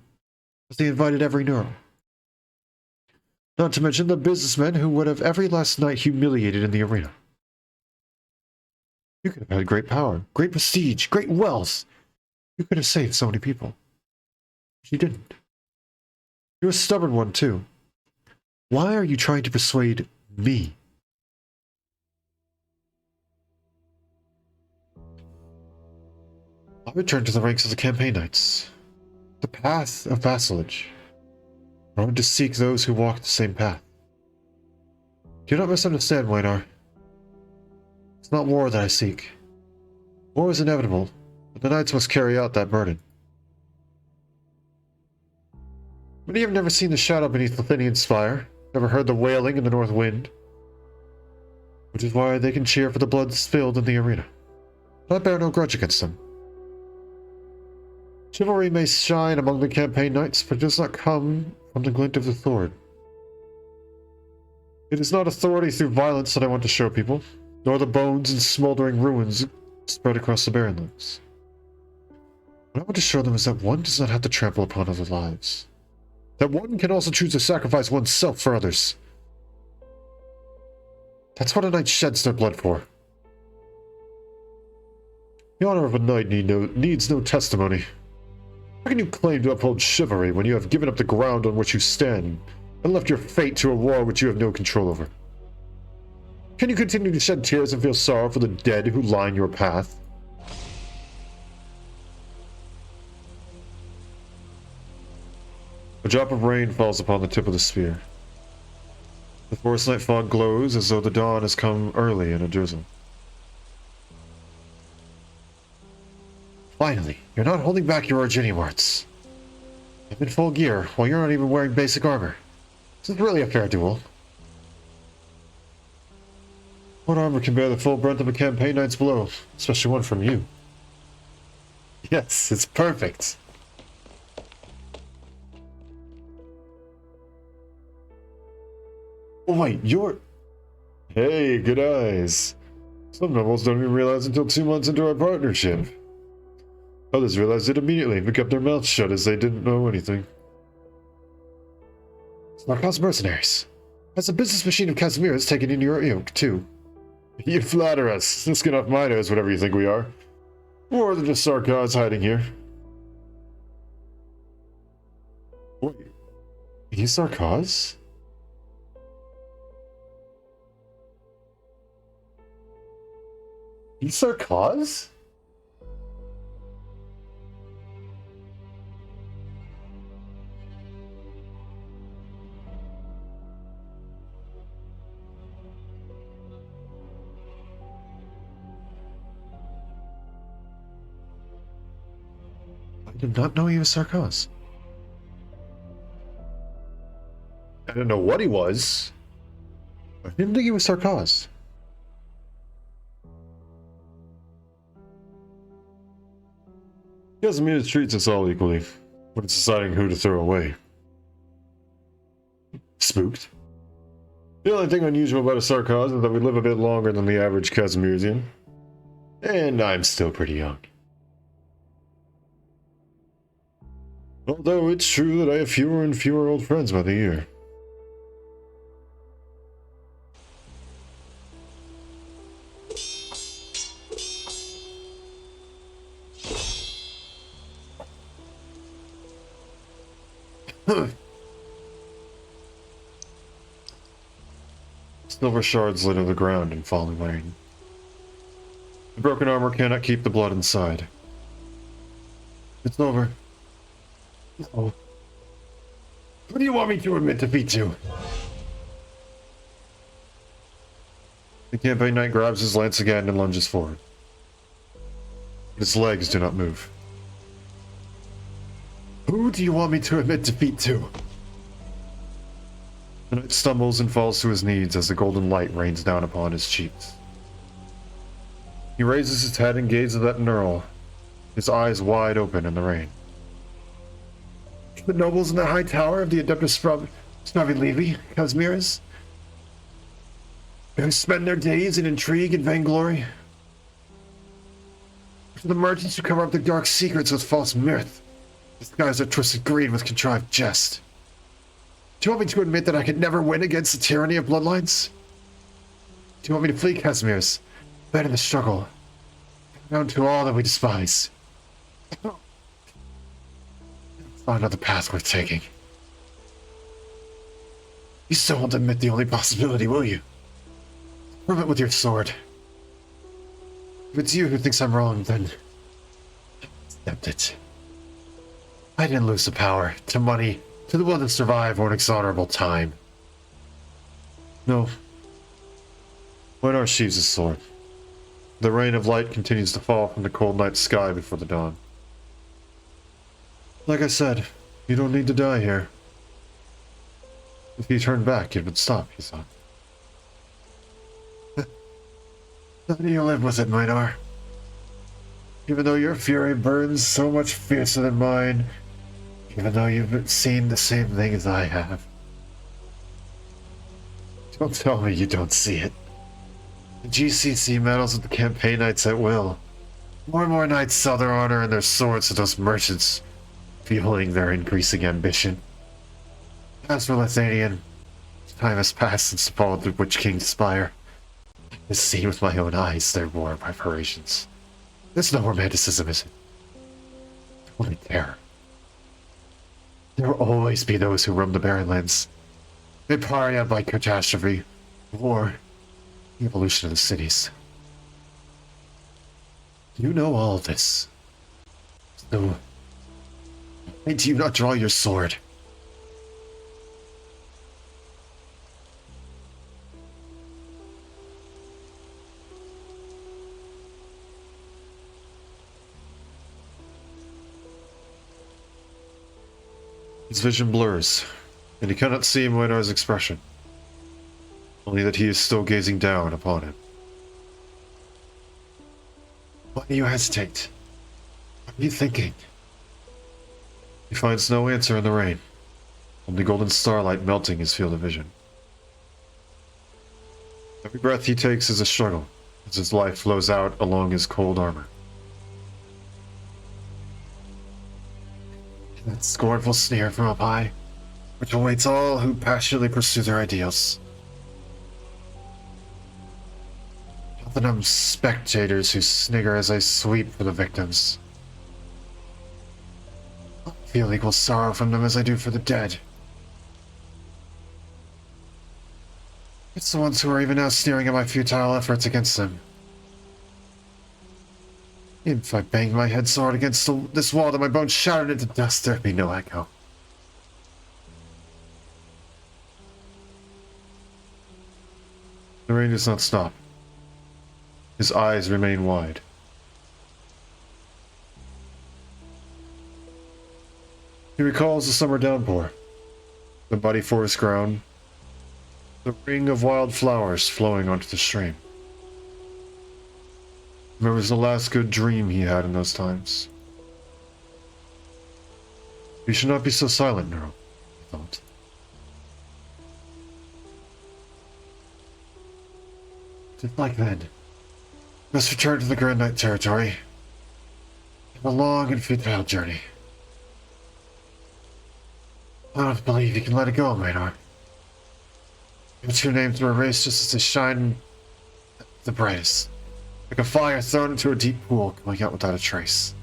Speaker 1: as they invited every Neural. Not to mention the businessmen who would have every last night humiliated in the arena. You could have had great power, great prestige, great wealth. You could have saved so many people. But you didn't. You're a stubborn one, too. Why are you trying to persuade me? I returned to the ranks of the campaign knights. The path of vassalage. I want to seek those who walk the same path. Do not misunderstand, Waynar. It's not war that I seek. War is inevitable, but the knights must carry out that burden. Many have never seen the shadow beneath Lithinian's spire, never heard the wailing in the north wind, which is why they can cheer for the blood spilled in the arena. But I bear no grudge against them. Chivalry may shine among the campaign knights, but it does not come from the glint of the sword. It is not authority through violence that I want to show people, nor the bones and smoldering ruins spread across the barren lands. What I want to show them is that one does not have to trample upon other lives. That one can also choose to sacrifice oneself for others. That's what a knight sheds their blood for. The honor of a knight needs no testimony. How can you claim to uphold chivalry when you have given up the ground on which you stand and left your fate to a war which you have no control over? Can you continue to shed tears and feel sorrow for the dead who line your path? A drop of rain falls upon the tip of the spear. The forest night fog glows as though the dawn has come early in a drizzle. Finally, you're not holding back your Arginian arts. I'm in full gear, while you're not even wearing basic armor. This is really a fair duel. What armor can bear the full brunt of a campaign knight's blow, especially one from you? Yes, it's perfect. Oh wait, you're... Hey, good eyes. Some nobles don't even realize until 2 months into our partnership. Others realized it immediately and kept their mouths shut as they didn't know anything. Snarkos mercenaries. Has the business machine of Casimirs taken into your yoke, too? You flatter us. Let's get off my nose, whatever you think we are. More than just Sarkaz hiding here. Wait. He's Sarkaz? He's Sarkaz? I did not know he was Sarkaz. I didn't know what he was. I didn't think he was Sarkaz. Casimir treats us all equally, when it's deciding who to throw away. Spooked. The only thing unusual about a Sarkaz is that we live a bit longer than the average Casimirsian. And I'm still pretty young. Although it's true that I have fewer and fewer old friends by the year. Silver shards litter the ground in falling rain. The broken armor cannot keep the blood inside. It's over. No. What do you want me to admit defeat to? The campaign knight grabs his lance again and lunges forward. His legs do not move. Who do you want me to admit defeat to? The knight stumbles and falls to his knees as the golden light rains down upon his cheeks. He raises his head and gazes at Nearl, his eyes wide open in the rain. The nobles in the high tower of the Adeptus Spravilevi, Casimirs, who spend their days in intrigue and vainglory. To the merchants who cover up their dark secrets with false mirth, disguise their twisted greed with contrived jest. Do you want me to admit that I could never win against the tyranny of bloodlines? Do you want me to flee, Casimirs, abandon the struggle, down to all that we despise? It's not another path worth taking. You still won't admit the only possibility, will you? Prove it with your sword. If it's you who thinks I'm wrong, then accept it. I didn't lose the power, to money, to the will to survive, or an exonerable time. No. Wynard sheathes his sword. The rain of light continues to fall from the cold night sky before the dawn. Like I said, you don't need to die here. If you turned back, it would stop, he thought. How do you live with it, Minar? Even though your fury burns so much fiercer than mine, even though you've seen the same thing as I have. Don't tell me you don't see it. The GCC meddles with the campaign knights at will. More and more knights sell their honor and their swords to those merchants, fueling their increasing ambition. As for Lithanian, time has passed since the fall of the Witch King's spire. I've seen with my own eyes their war preparations. There's no romanticism, is it? Only terror. There will always be those who roam the barren lands. They pariah by catastrophe, war, the evolution of the cities. You know all of this. So, why do you not draw your sword? His vision blurs, and he cannot see Moinar's expression, only that he is still gazing down upon him. Why do you hesitate? What are you thinking? He finds no answer in the rain, only golden starlight melting his field of vision. Every breath he takes is a struggle, as his life flows out along his cold armor. That scornful sneer from up high, which awaits all who passionately pursue their ideals. Not the numb spectators who snigger as I sweep for the victims. I feel equal sorrow from them as I do for the dead. It's the ones who are even now sneering at my futile efforts against them. Even if I banged my head sword against this wall that my bones shattered into dust, there'd be no echo. The rain does not stop. His eyes remain wide. He recalls the summer downpour, the muddy forest ground, the ring of wild flowers flowing onto the stream. Remembers the last good dream he had in those times. You should not be so silent, Nearl, he thought. Just like then, let's return to the Grand Knight territory. A long and futile journey. I don't believe you can let it go, Maynard. Your two names were erased just as they shine the brightest. Like a fire thrown into a deep pool, coming out without a trace.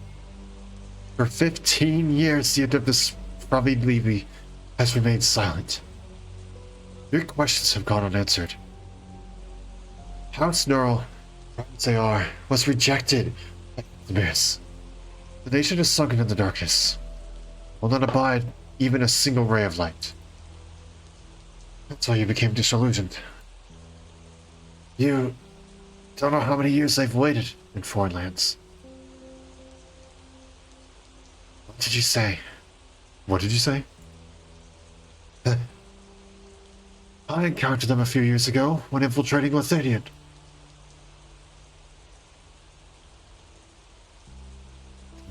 Speaker 1: For 15 years, the Oedipus probably has remained silent. Your questions have gone unanswered. House Nearl, as they are, was rejected by the bears. The nation is sunken in the darkness, will not abide even a single ray of light. That's why you became disillusioned. You don't know how many years they've waited in foreign lands. What did you say? What did you say? I encountered them a few years ago when infiltrating Lithanian.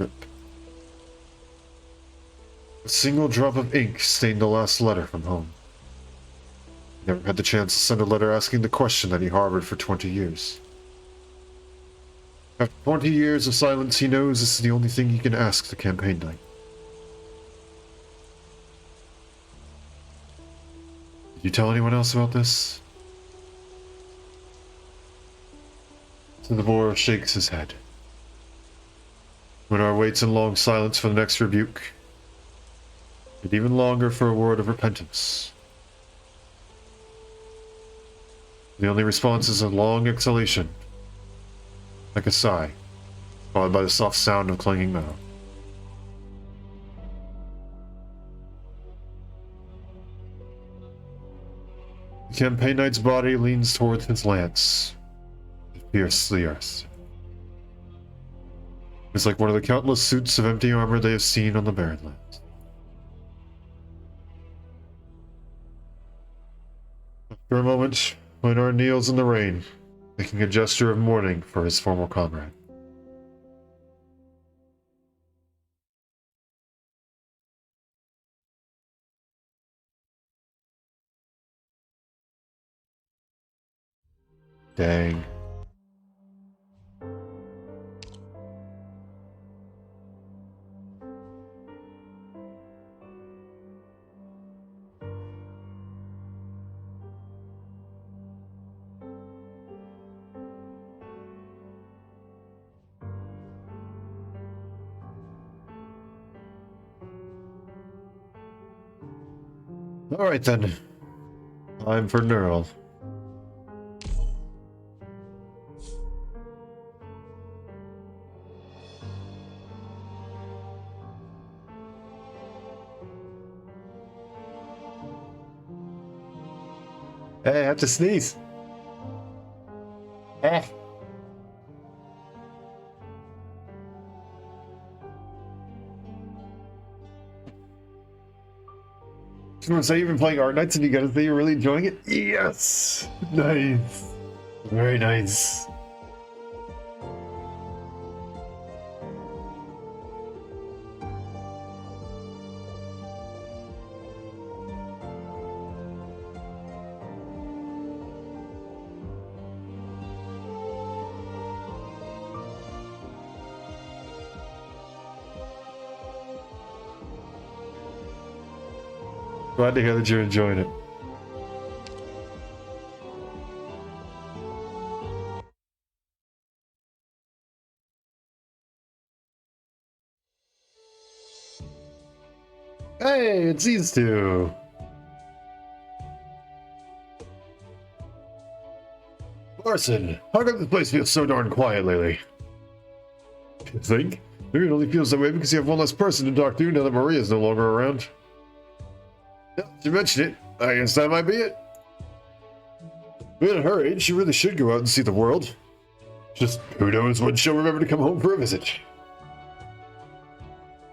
Speaker 1: A single drop of ink stained the last letter from home. He never had the chance to send a letter asking the question that he harbored for 20 years. After 20 years of silence, he knows this is the only thing he can ask the campaign knight. Did you tell anyone else about this? So the boar shakes his head. Minar waits in long silence for the next rebuke, and even longer for a word of repentance. The only response is a long exhalation, like a sigh, followed by the soft sound of clanging metal. campaign knight's body leans towards his lance. It pierces the earth. It's like one of the countless suits of empty armor they have seen on the barren lands. For a moment, Minar kneels in the rain, making a gesture of mourning for his former comrade. Dang. Alright then. Time for Nearl. Hey, I have to sneeze. Eh. So you've been playing Arknights and you gotta say you're really enjoying it? Yes! Nice. Very nice. Glad to hear that you're enjoying it. Hey, it's these two. Larson, how come this place feels so darn quiet lately? You think? Maybe it only feels that way because you have one less person to talk to now that Maria's no longer around. Now that you mention it, I guess that might be it. But at her age, she really should go out and see the world. Just who knows when she'll remember to come home for a visit.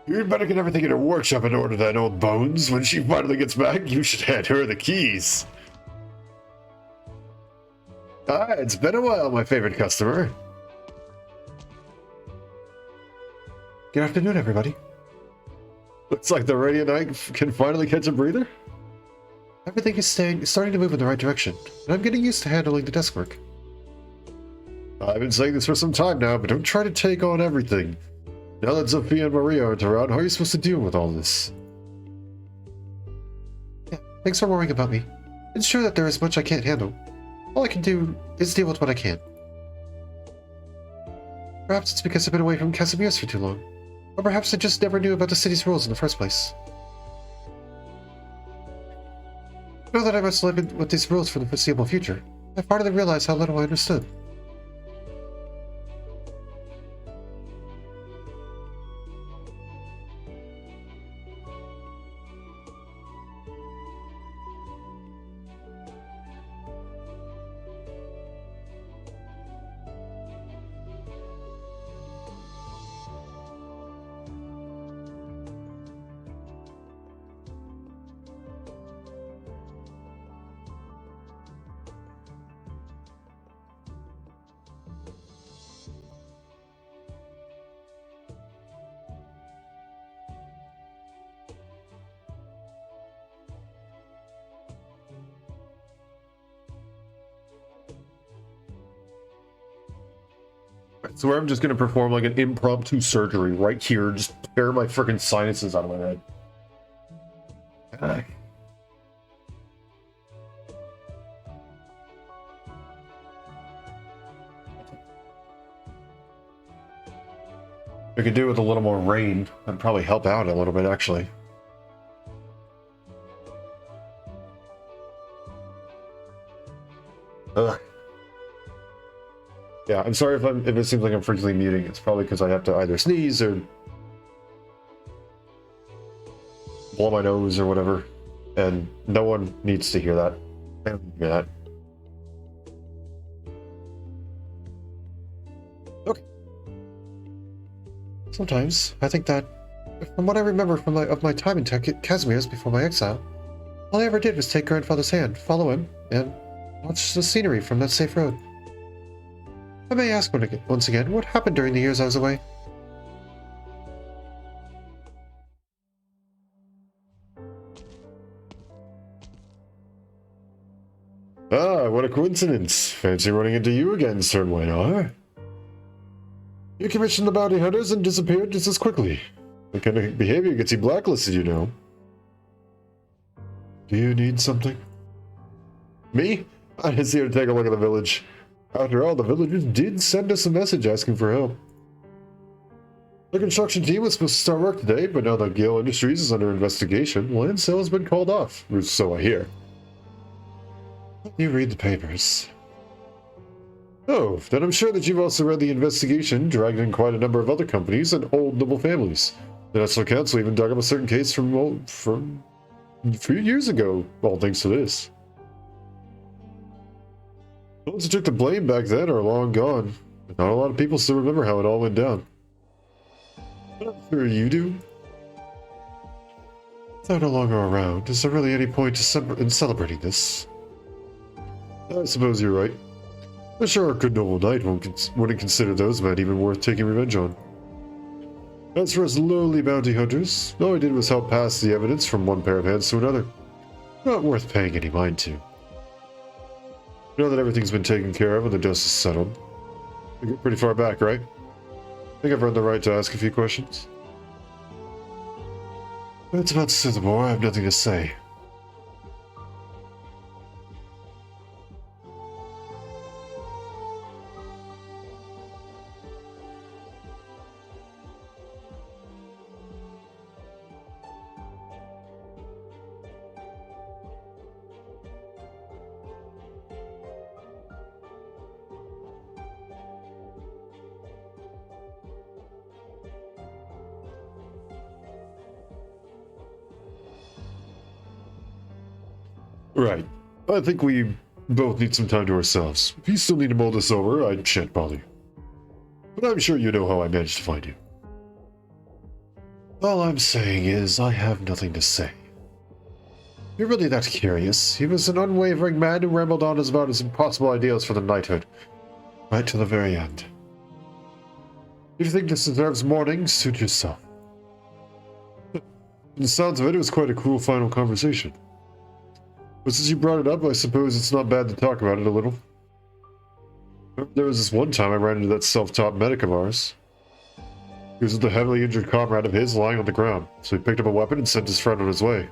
Speaker 1: You'd better get everything in her workshop in order, that old bones. When she finally gets back, you should hand her the keys. Ah, it's been a while, my favorite customer. Good afternoon, everybody. Looks like the Radiant Knight can finally catch a breather. Everything is starting to move in the right direction, and I'm getting used to handling the desk work. I've been saying this for some time now, but don't try to take on everything. Now that Zofia and Maria aren't around, how are you supposed to deal with all this? Yeah, thanks for worrying about me. It's true that there is much I can't handle. All I can do is deal with what I can. Perhaps it's because I've been away from Casimir's for too long. Or perhaps I just never knew about the city's rules in the first place. Now that I must live with these rules for the foreseeable future, I finally realized how little I understood. So I'm just gonna perform like an impromptu surgery right here, just tear my freaking sinuses out of my head. I could do with a little more rain. That'd probably help out a little bit, actually. Ugh. Yeah, I'm sorry if it seems like I'm frequently muting. It's probably because I have to either sneeze or blow my nose or whatever, and no one needs to hear that. I don't hear that. Okay. Sometimes I think that, from what I remember from my time in Casimir's before my exile, all I ever did was take grandfather's hand, follow him, and watch the scenery from that safe road. I may ask once again, what happened during the years I was away? Ah, what a coincidence. Fancy running into you again, Sir Waynar. You commissioned the bounty hunters and disappeared just as quickly. That kind of behavior gets you blacklisted, you know. Do you need something? Me? I'm just here to take a look at the village. After all, the villagers did send us a message asking for help. The construction team was supposed to start work today, but now that Gale Industries is under investigation, land sale has been called off, or so I hear. You read the papers. Oh, then I'm sure that you've also read the investigation dragged in quite a number of other companies and old noble families. The National Council even dug up a certain case from a few years ago, all thanks to this. The ones who took the blame back then are long gone, but not a lot of people still remember how it all went down. But I'm sure you do. If they're no longer around, is there really any point in celebrating this? I suppose you're right. I'm sure a good noble knight wouldn't consider those men even worth taking revenge on. As for us lowly bounty hunters, all I did was help pass the evidence from one pair of hands to another. Not worth paying any mind to. Now that everything's been taken care of and the dust is settled, we get pretty far back, right? I think I've earned the right to ask a few questions. That's about Sithimore. I have nothing to say. Right. I think we both need some time to ourselves. If you still need to mull this over, I shan't bother you. But I'm sure you know how I managed to find you. All I'm saying is, I have nothing to say. If you're really that curious, he was an unwavering man who rambled on about his impossible ideals for the knighthood, right to the very end. If you think this deserves mourning, suit yourself. From the sounds of it, it was quite a cool final conversation. But since you brought it up, I suppose it's not bad to talk about it a little. Remember, there was this one time I ran into that self-taught medic of ours. He was with a heavily injured comrade of his lying on the ground, so he picked up a weapon and sent his friend on his way.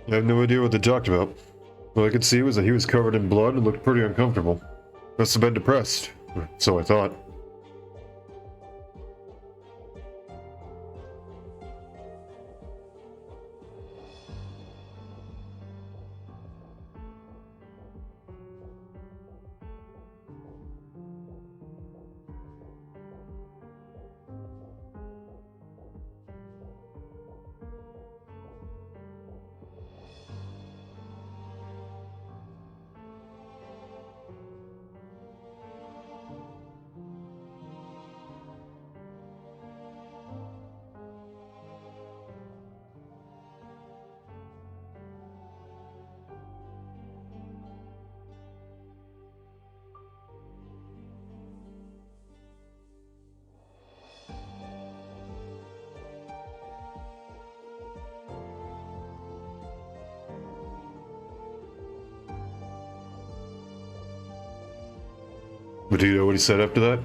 Speaker 1: I have no idea what they talked about. All I could see was that he was covered in blood and looked pretty uncomfortable. Must have been depressed, or so I thought. But do you know what he said after that?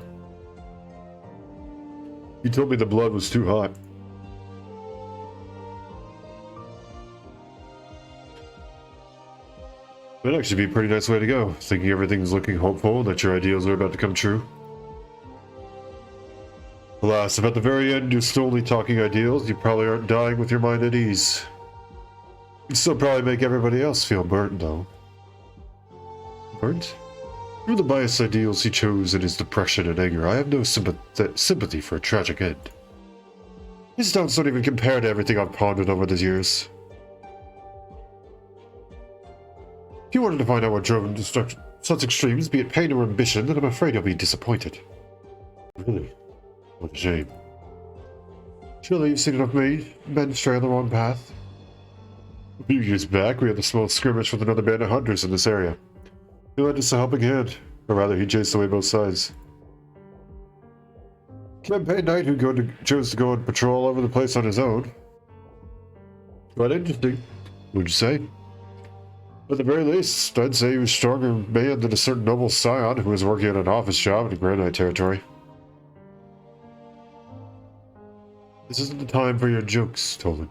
Speaker 1: He told me the blood was too hot. That'd actually be a pretty nice way to go, thinking everything's looking hopeful, that your ideals are about to come true. Alas, if at the very end you're still only talking ideals, you probably aren't dying with your mind at ease. You'd still probably make everybody else feel burnt, though. Burnt? Through the biased ideals he chose in his depression and anger, I have no sympathy for a tragic end. His doubts don't even compare to everything I've pondered over the years. If you wanted to find out what drove him to such extremes, be it pain or ambition, then I'm afraid you'll be disappointed. Really? What a shame. Surely you've seen enough men stray on the wrong path. A few years back, we had a small skirmish with another band of hunters in this area. He lent us a helping hand, or rather, he chased away both sides. Campaign Knight, who chose to go on patrol over the place on his own. Quite interesting, would you say? At the very least, I'd say he was a stronger man than a certain noble scion who was working on an office job in the Arknight territory. This isn't the time for your jokes, Toland.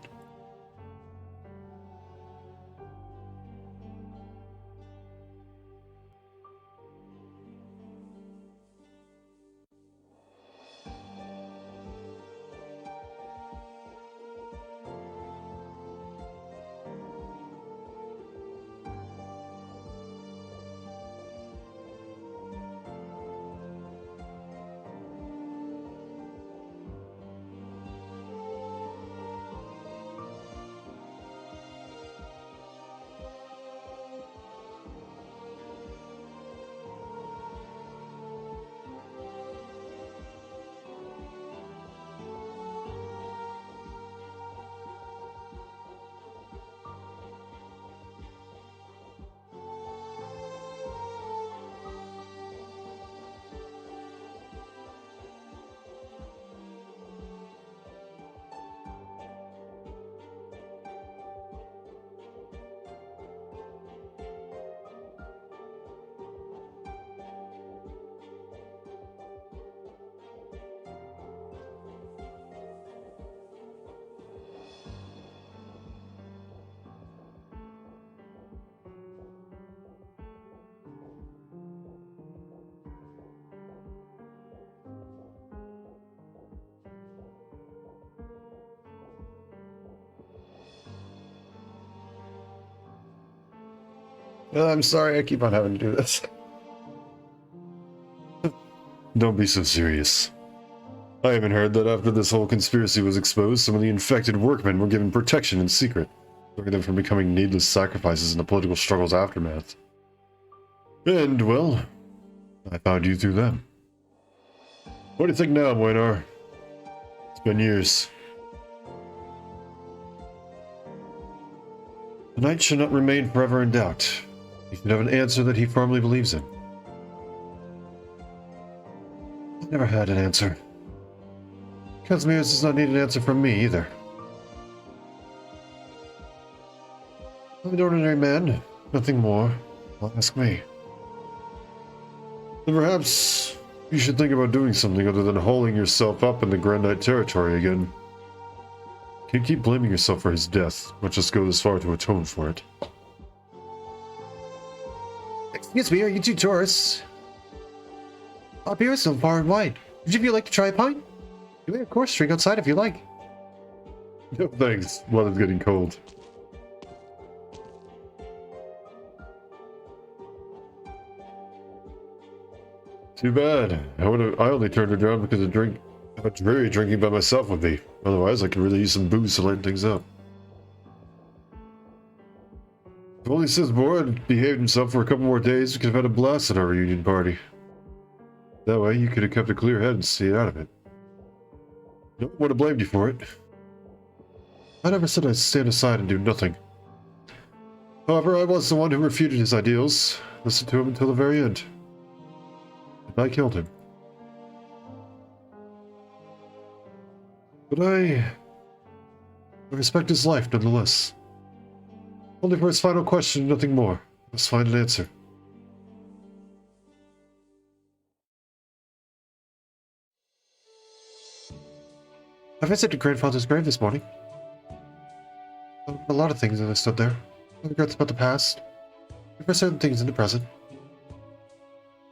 Speaker 1: I'm sorry, I keep on having to do this. Don't be so serious. I even heard that after this whole conspiracy was exposed, some of the infected workmen were given protection in secret, stopping them from becoming needless sacrifices in the political struggle's aftermath. And, well, I found you through them. What do you think now, Moinar? It's been years. The knight should not remain forever in doubt. He should have an answer that he firmly believes in. I never had an answer. Kazimirs does not need an answer from me either. I'm an ordinary man, nothing more. Well, ask me. Then perhaps you should think about doing something other than holding yourself up in the Arknight territory again. You can't keep blaming yourself for his death, much less go this far to atone for it.
Speaker 2: Excuse me, are you two tourists? Our beer is so far and wide. Would you like to try a pint? You may of course drink outside if you like.
Speaker 1: No thanks, weather's getting cold. Too bad. I only turned her down because of how dreary drinking by myself would be. Otherwise, I could really use some booze to lighten things up. If only Sizbor had behaved himself for a couple more days, we could have had a blast at our reunion party. That way, you could have kept a clear head and stayed out of it. No one would have blamed you for it. I never said I'd stand aside and do nothing. However, I was the one who refuted his ideals, listened to him until the very end. And I killed him. But I respect his life nonetheless. Only for his final question, nothing more. Let's find an answer.
Speaker 2: I visited grandfather's grave this morning. A lot of things as I stood there. Regrets about the past. And for certain things in the present. I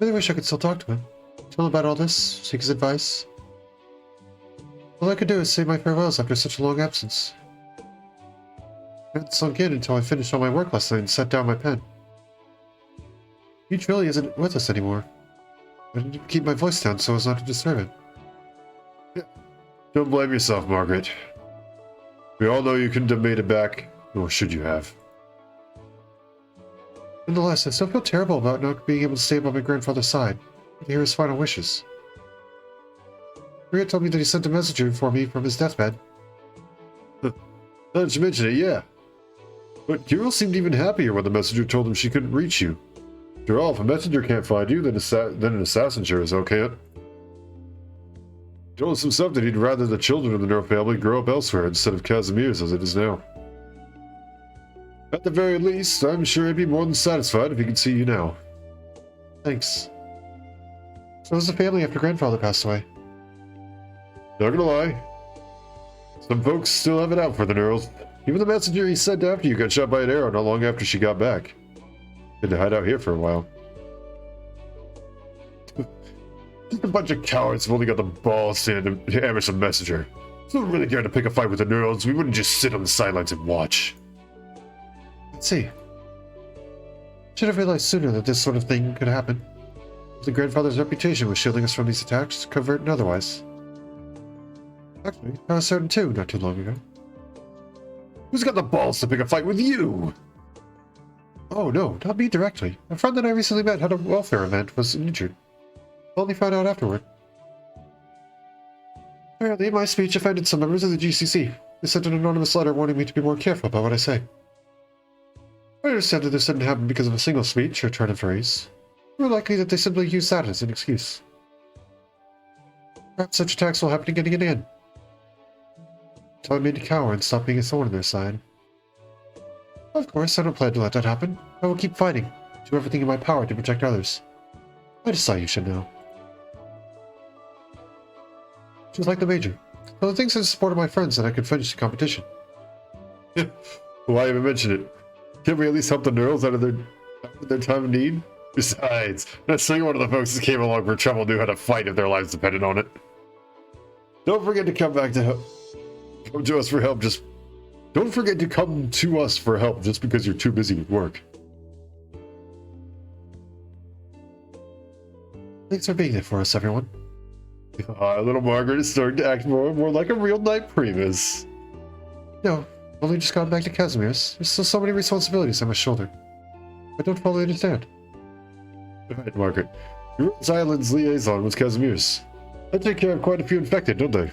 Speaker 2: really wish I could still talk to him. Tell him about all this, seek his advice. All I could do is say my farewells after such a long absence. I hadn't sunk in until I finished all my work last night and set down my pen. He truly isn't with us anymore. I need to keep my voice down so as not to disturb it.
Speaker 1: Don't blame yourself, Margaret. We all know you couldn't have made it back, nor should you have.
Speaker 2: Nonetheless, I still feel terrible about not being able to stay by my grandfather's side to hear his final wishes. Maria told me that he sent a messenger for me from his deathbed.
Speaker 1: Now that you mention it, yeah. But Nearls seemed even happier when the messenger told him she couldn't reach you. After all, if a messenger can't find you, then an assassin sure as hell can't. He told us himself that he'd rather the children of the Nearl family grow up elsewhere instead of Casimir's as it is now. At the very least, I'm sure he'd be more than satisfied if he could see you now.
Speaker 2: Thanks. So was the family after grandfather passed away?
Speaker 1: Not gonna lie. Some folks still have it out for the Nearls. Even the messenger he sent after you got shot by an arrow not long after she got back. Had to hide out here for a while. Just a bunch of cowards who've only got the balls to ambush a messenger. If we really cared to pick a fight with the Nearls, we wouldn't just sit on the sidelines and watch.
Speaker 2: Let's see. Should have realized sooner that this sort of thing could happen. The grandfather's reputation was shielding us from these attacks, covert and otherwise. Actually, I was certain too, not too long ago.
Speaker 1: Who's got the balls to pick a fight with you?
Speaker 2: Oh no, not me directly. A friend that I recently met had a welfare event, was injured. Only found out afterward. Apparently, my speech offended some members of the GCC. They sent an anonymous letter warning me to be more careful about what I say. I understand that this didn't happen because of a single speech or turn of phrase. More likely that they simply used that as an excuse. Perhaps such attacks will happen again and again. Telling me to cower and stop being a thorn in their side. Of course, I don't plan to let that happen. I will keep fighting, do everything in my power to protect others. I just thought you should know. Just like the Major. Well, the things in support of my friends that I could finish the competition.
Speaker 1: Why even mention it? Can't we at least help the Nearls out of their time of need? Besides, not single one of the folks that came along for trouble knew how to fight if their lives depended on it. Don't forget to come to us for help. Don't forget to come to us for help just because you're too busy with work.
Speaker 2: Thanks for being there for us, everyone.
Speaker 1: Little Margaret is starting to act more and more like a real knight primus.
Speaker 2: No, I've only just gotten back to Casimir's. There's still so many responsibilities on my shoulder. I don't fully understand.
Speaker 1: Right, Margaret. Limbus Island's liaison was Casimir's. They take care of quite a few infected, don't they?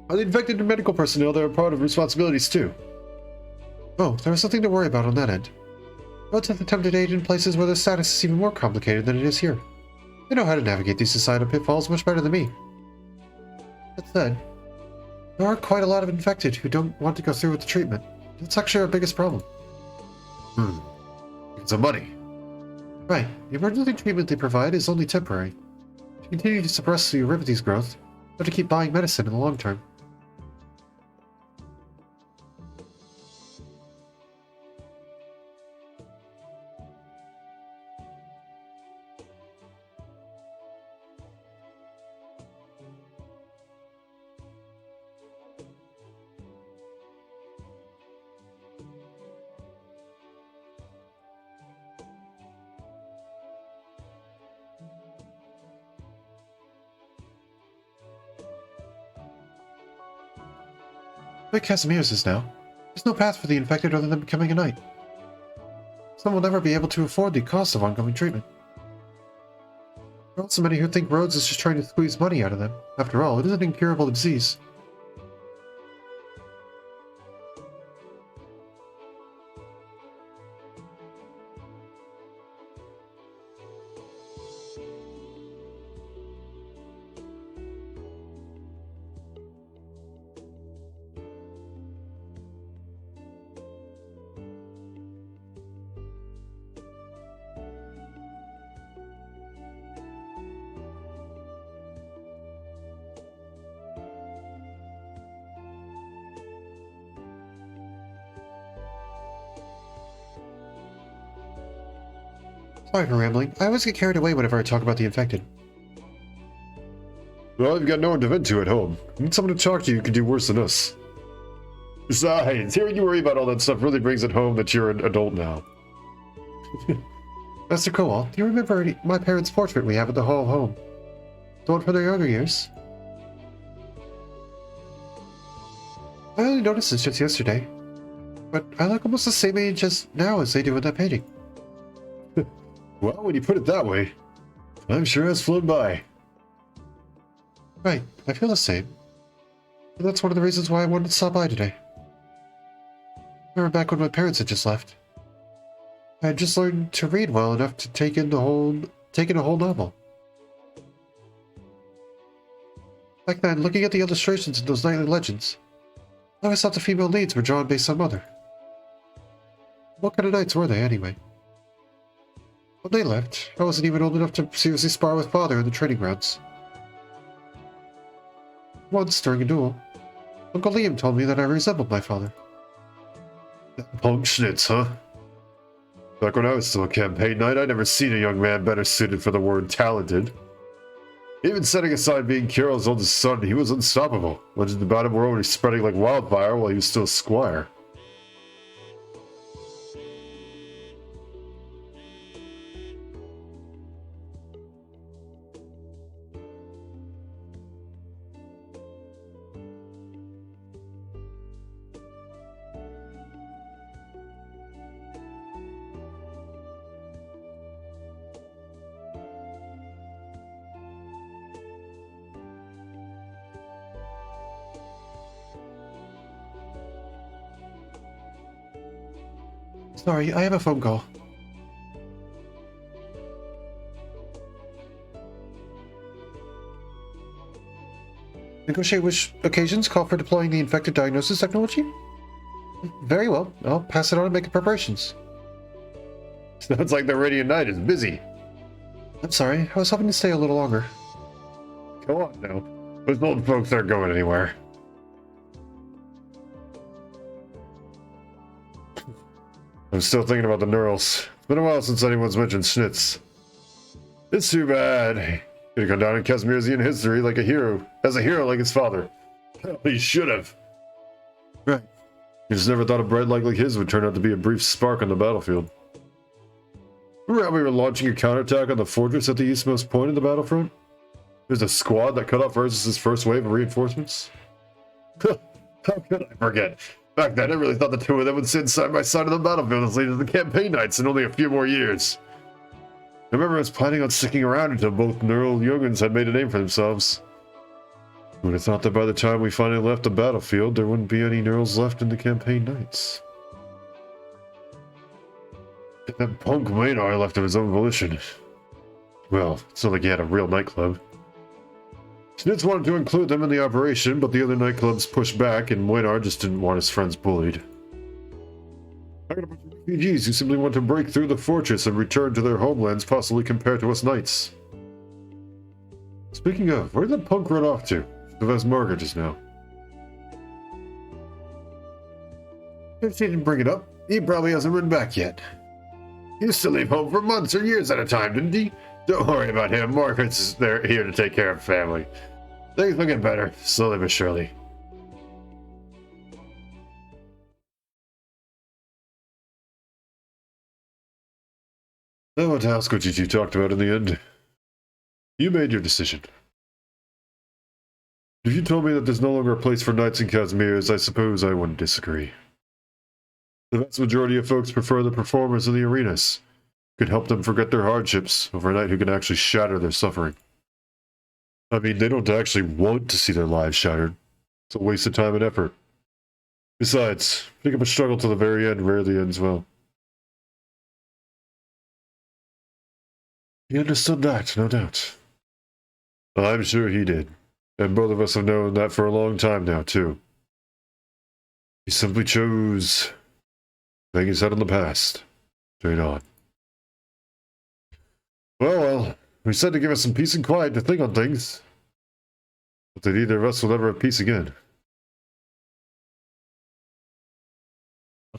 Speaker 1: Are the infected and medical personnel that are part of responsibilities too?
Speaker 2: Oh, there was nothing to worry about on that end. Roads have attempted aid in places where their status is even more complicated than it is here. They know how to navigate these societal pitfalls much better than me. That said, there are quite a lot of infected who don't want to go through with the treatment. That's actually our biggest problem.
Speaker 1: It's the money.
Speaker 2: Right. The emergency treatment they provide is only temporary. To continue to suppress the Euripides growth, you have to keep buying medicine in the long term. Where Casimir's is now, there's no path for the infected other than becoming a knight. Some will never be able to afford the cost of ongoing treatment. There are also many who think Rhodes is just trying to squeeze money out of them. After all, it is an incurable disease. Sorry for rambling. I always get carried away whenever I talk about the infected.
Speaker 1: Well, you've got no one to vent to at home. You need someone to talk to you who can do worse than us. Besides, hearing you worry about all that stuff really brings it home that you're an adult now.
Speaker 2: Master Kowal, do you remember my parents' portrait we have at the Hall of Home? The one from their younger years? I only noticed this just yesterday, but I look almost the same age as now as they do in that painting.
Speaker 1: Well, when you put it that way, time sure has flown by.
Speaker 2: Right, I feel the same. And that's one of the reasons why I wanted to stop by today. I remember back when my parents had just left. I had just learned to read well enough to take in a whole novel. Back then, looking at the illustrations in those nightly legends, I always thought the female leads were drawn based on mother. What kind of knights were they, anyway? When they left, I wasn't even old enough to seriously spar with father in the training grounds. Once, during a duel, Uncle Liam told me that I resembled my father.
Speaker 1: Punk schnitz, huh? Back when I was still a campaign knight, I'd never seen a young man better suited for the word talented. Even setting aside being Carol's oldest son, he was unstoppable. Legends about him were already spreading like wildfire while he was still a squire.
Speaker 2: Sorry, I have a phone call. Negotiate which occasions call for deploying the infected diagnosis technology? Very well. I'll pass it on and make the preparations.
Speaker 1: Sounds like the Radiant Knight is busy.
Speaker 2: I'm sorry, I was hoping to stay a little longer.
Speaker 1: Go on now. Those old folks aren't going anywhere. I'm still thinking about the Nearls. It's been a while since anyone's mentioned Schnitz. It's too bad. Could have gone down in Casimir's history like a hero, as a hero like his father. Hell, he should have.
Speaker 2: Right.
Speaker 1: He just never thought a bright light like his would turn out to be a brief spark on the battlefield. Remember how we were launching a counterattack on the fortress at the eastmost point of the battlefront? There's a squad that cut off Ursus's first wave of reinforcements. How could I forget? Back then, I really thought the two of them would sit side by side on the battlefield as leaders of the campaign knights in only a few more years. I remember I was planning on sticking around until both Nearl Jurgens had made a name for themselves. I would have thought that by the time we finally left the battlefield, there wouldn't be any Nearls left in the campaign knights. That punk Maynard left of his own volition. Well, it's not like he had a real nightclub. Schnitz wanted to include them in the operation, but the other nightclubs pushed back, and Maynard just didn't want his friends bullied. I got a bunch of refugees who simply want to break through the fortress and return to their homelands, possibly compared to us knights. Speaking of, where did that punk run off to? Sylvester Margaret just now. If she didn't bring it up, he probably hasn't run back yet. He used to leave home for months or years at a time, didn't he? Don't worry about him. Margaret's here to take care of family. Things will get better, slowly but surely. I want to ask what you two talked about in the end. You made your decision. If you told me that there's no longer a place for knights in Casimirs, I suppose I wouldn't disagree. The vast majority of folks prefer the performers in the arenas. Could help them forget their hardships over a knight who can actually shatter their suffering. I mean, they don't actually want to see their lives shattered. It's a waste of time and effort. Besides, picking up a struggle to the very end rarely ends well. He understood that, no doubt. I'm sure he did. And both of us have known that for a long time now, too. He simply chose to hang his head on the past. Straight on. Well, we said to give us some peace and quiet to think on things. But that neither of us will ever have peace again.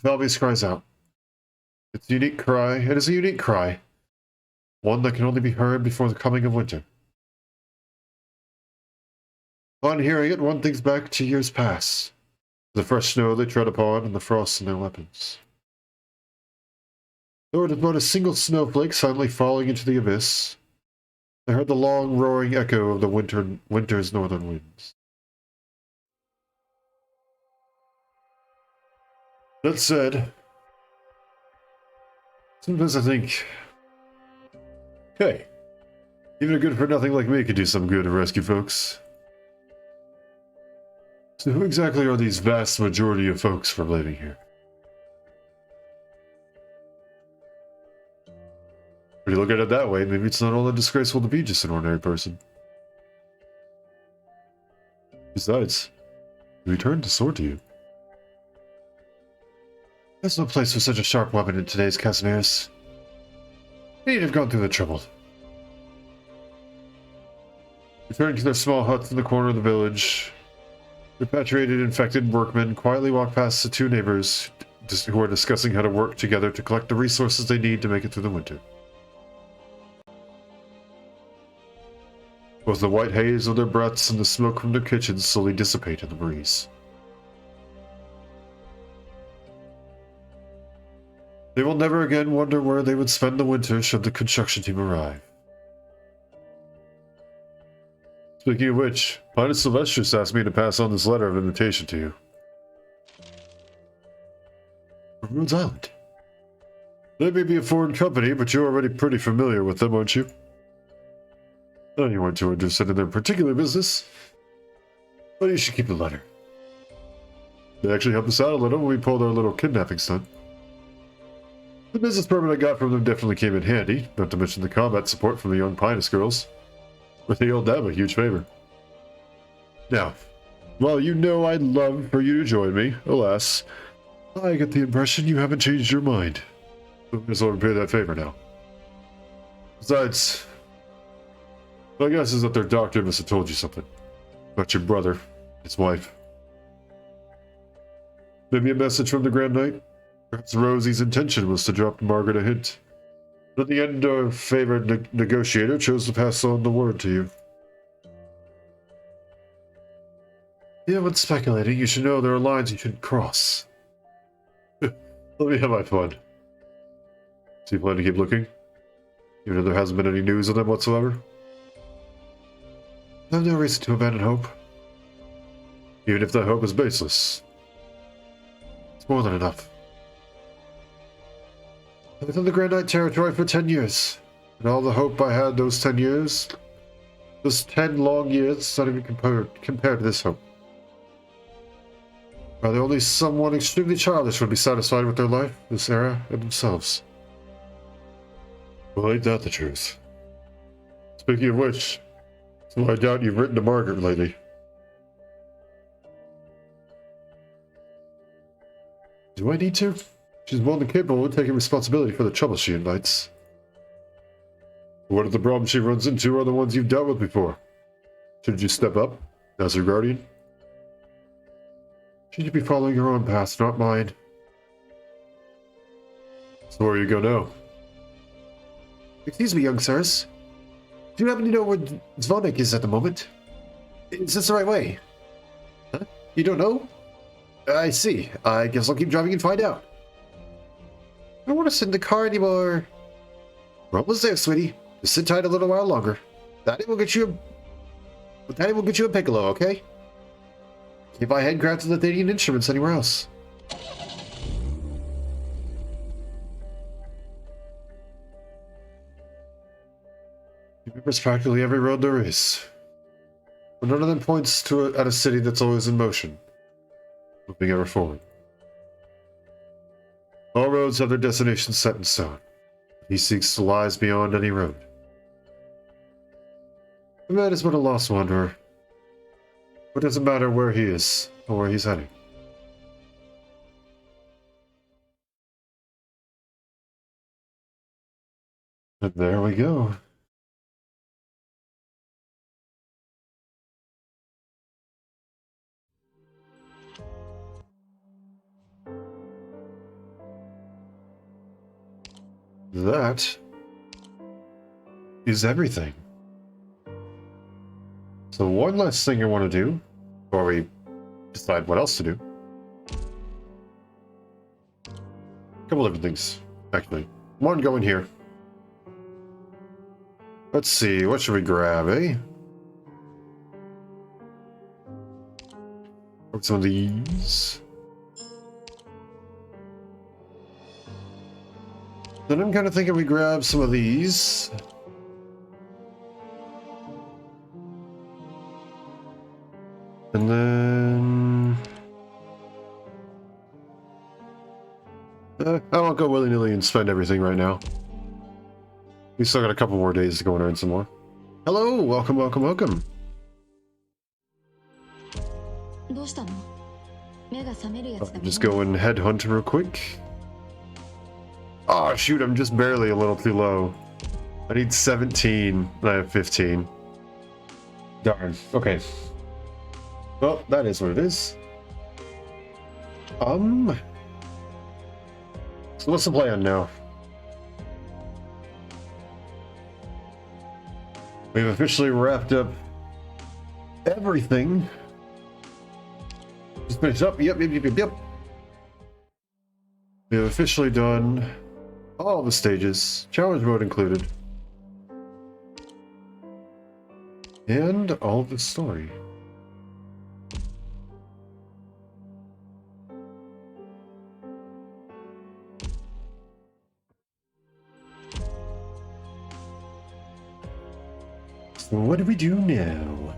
Speaker 1: Valvius cries out. It's a unique cry. It is a unique cry. one that can only be heard before the coming of winter. On hearing it, one thinks back to years past, the fresh snow they tread upon and the frost in their weapons. Though it is but a single snowflake silently falling into the abyss, I heard the long roaring echo of the winter's northern winds. That said, sometimes I think, hey, even a good-for-nothing like me could do some good to rescue folks. So who exactly are these vast majority of folks from living here? If you look at it that way, maybe it's not all that disgraceful to be just an ordinary person. Besides, he returned the sword to you. There's no place for such a sharp weapon in today's Casimirs. They need to have gone through the trouble. Returning to their small huts in the corner of the village, repatriated infected workmen quietly walk past the two neighbors who are discussing how to work together to collect the resources they need to make it through the winter. Both the white haze of their breaths and the smoke from their kitchens slowly dissipate in the breeze. They will never again wonder where they would spend the winter should the construction team arrive. Speaking of which, Pinus Sylvestrus asked me to pass on this letter of invitation to you. From Rhodes Island. They may be a foreign company, but you're already pretty familiar with them, aren't you? No, you weren't too interested in their particular business, but you should keep the letter. They actually helped us out a little when we pulled our little kidnapping stunt. The business permit I got from them definitely came in handy, not to mention the combat support from the young Pinus girls. But they owed them a huge favor. Now, while you know I'd love for you to join me, alas, I get the impression you haven't changed your mind. So I guess I'll repay that favor now. Besides, my guess is that their doctor must have told you something. About your brother, his wife. Maybe a message from the Grand Knight? Perhaps Rosie's intention was to drop Margaret a hint. But in the end, our favored negotiator chose to pass on the word to you. Yeah, when speculating, you should know there are lines you shouldn't cross. Let me have my fun. So you plan to keep looking? Even if there hasn't been any news of them whatsoever? I have no reason to abandon hope. Even if that hope is baseless. It's more than enough. I've been in the Grand Knight territory for 10 years. And all the hope I had those 10 years, those 10 long years, not even compared to this hope. Rather, only someone extremely childish would be satisfied with their life, this era, and themselves. Well, ain't that the truth? Speaking of which, so I doubt you've written to Margaret lately. Do I need to? She's more than capable of taking responsibility for the trouble she invites. What if the problems she runs into are the ones you've dealt with before? Should you step up, as her guardian? She should be following her own path, not mine. So where you go now?
Speaker 2: Excuse me, young sirs. Do you happen to know where Zvonek is at the moment? Is this the right way? Huh? You don't know? I see. I guess I'll keep driving and find out. I don't want to sit in the car anymore. We're almost there, sweetie. Just sit tight a little while longer. Daddy will get you a piccolo, okay? If I handcrafted the Thadian instruments anywhere else.
Speaker 1: He remembers practically every road there is. But none of them points at a city that's always in motion, moving ever forward. All roads have their destinations set in stone. He seeks the lies beyond any road. The man is but a lost wanderer. It doesn't matter where he is or where he's heading. And there we go. That is everything. So one last thing I want to do before we decide what else to do. A couple different things, actually. One going here. Let's see, what should we grab, eh? Grab some of these. Then I'm kind of thinking we grab some of these. And then... I won't go willy-nilly and spend everything right now. We still got a couple more days to go and earn some more. Hello! Welcome, welcome, welcome! Just go and headhunt real quick. Oh shoot, I'm just barely a little too low. I need 17, and I have 15. Darn. Okay. Well, that is what it is. So what's the plan now? We've officially wrapped up everything. Just finished up. Yep. We've officially done all the stages, challenge mode included, and all of the story. So what do we do now?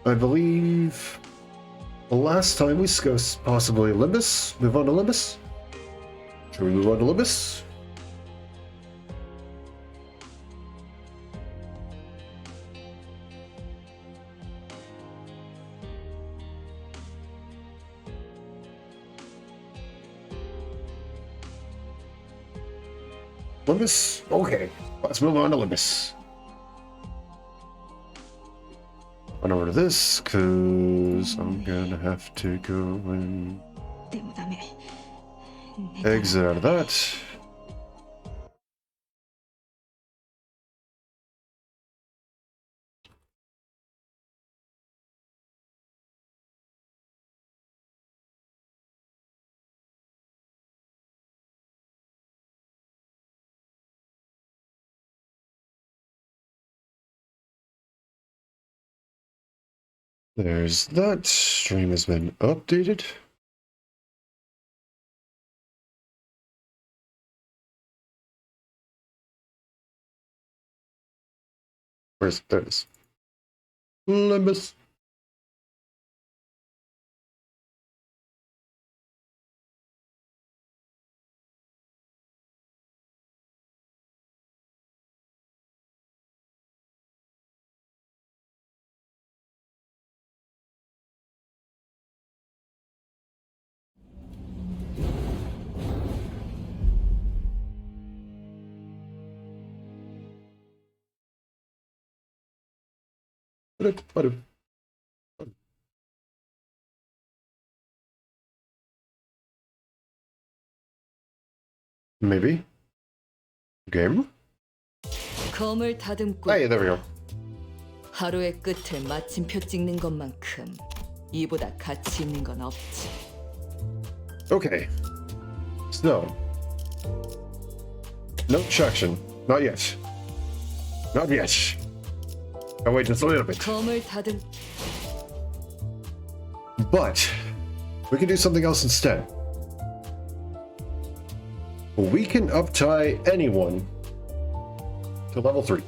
Speaker 1: I believe the last time we discussed possibly Limbus. Move on to Limbus? Should we move on to Limbus? Limbus? Okay, let's move on to Limbus. Run over to this, because I'm gonna have to go and exit out of that. There's that. Stream has been updated. Where's it? There it is. Limbus. Maybe. Game?
Speaker 3: 검을 다듬고
Speaker 1: Hey, there we go.
Speaker 3: 하루의 끝을 마침표 찍는 것만큼 이보다 가치 있는 건 없지.
Speaker 1: Okay. So. No traction. Not yet. Not yet. I'll wait just a little bit.
Speaker 3: 검을 다듬.
Speaker 1: But we can do something else instead. We can uptie anyone to level 3.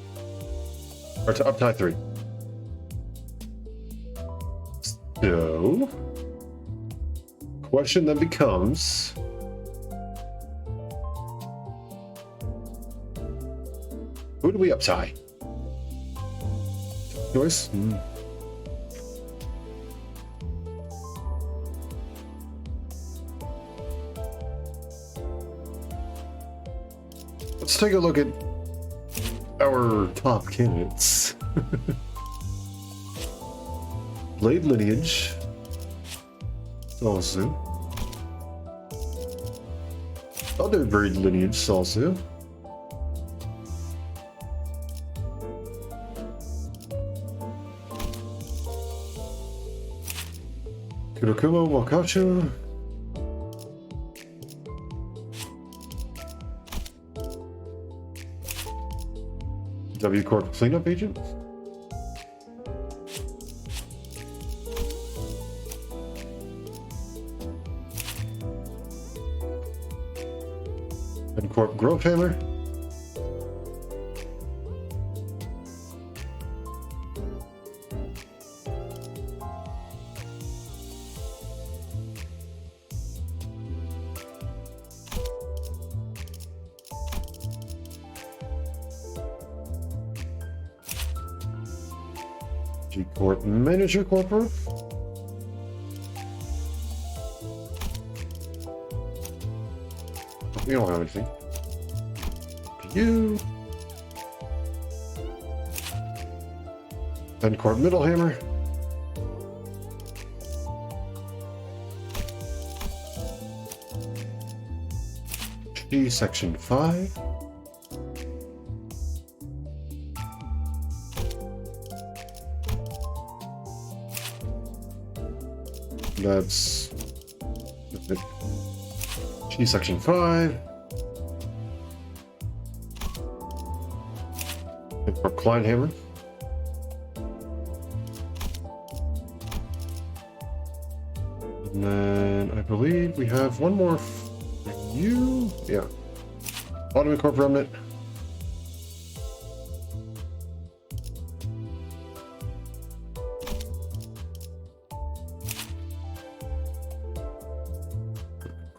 Speaker 1: Or to uptie 3. So, question then becomes, who do we uptie? Joyce?
Speaker 2: Let's take a look at our top candidates. Blade lineage. Salsu. Other Blade lineage, Salsu. Kurokumo Wakacho. W Corp cleanup agent. N Corp growth hammer. G Corp Manager Corporate. We don't have anything. You. N Corp Middle Hammer. G Section 5. That's G Section 5. And for Klein Hammer. And then I believe we have one more for you. Yeah. Ottoman Corp Remnant.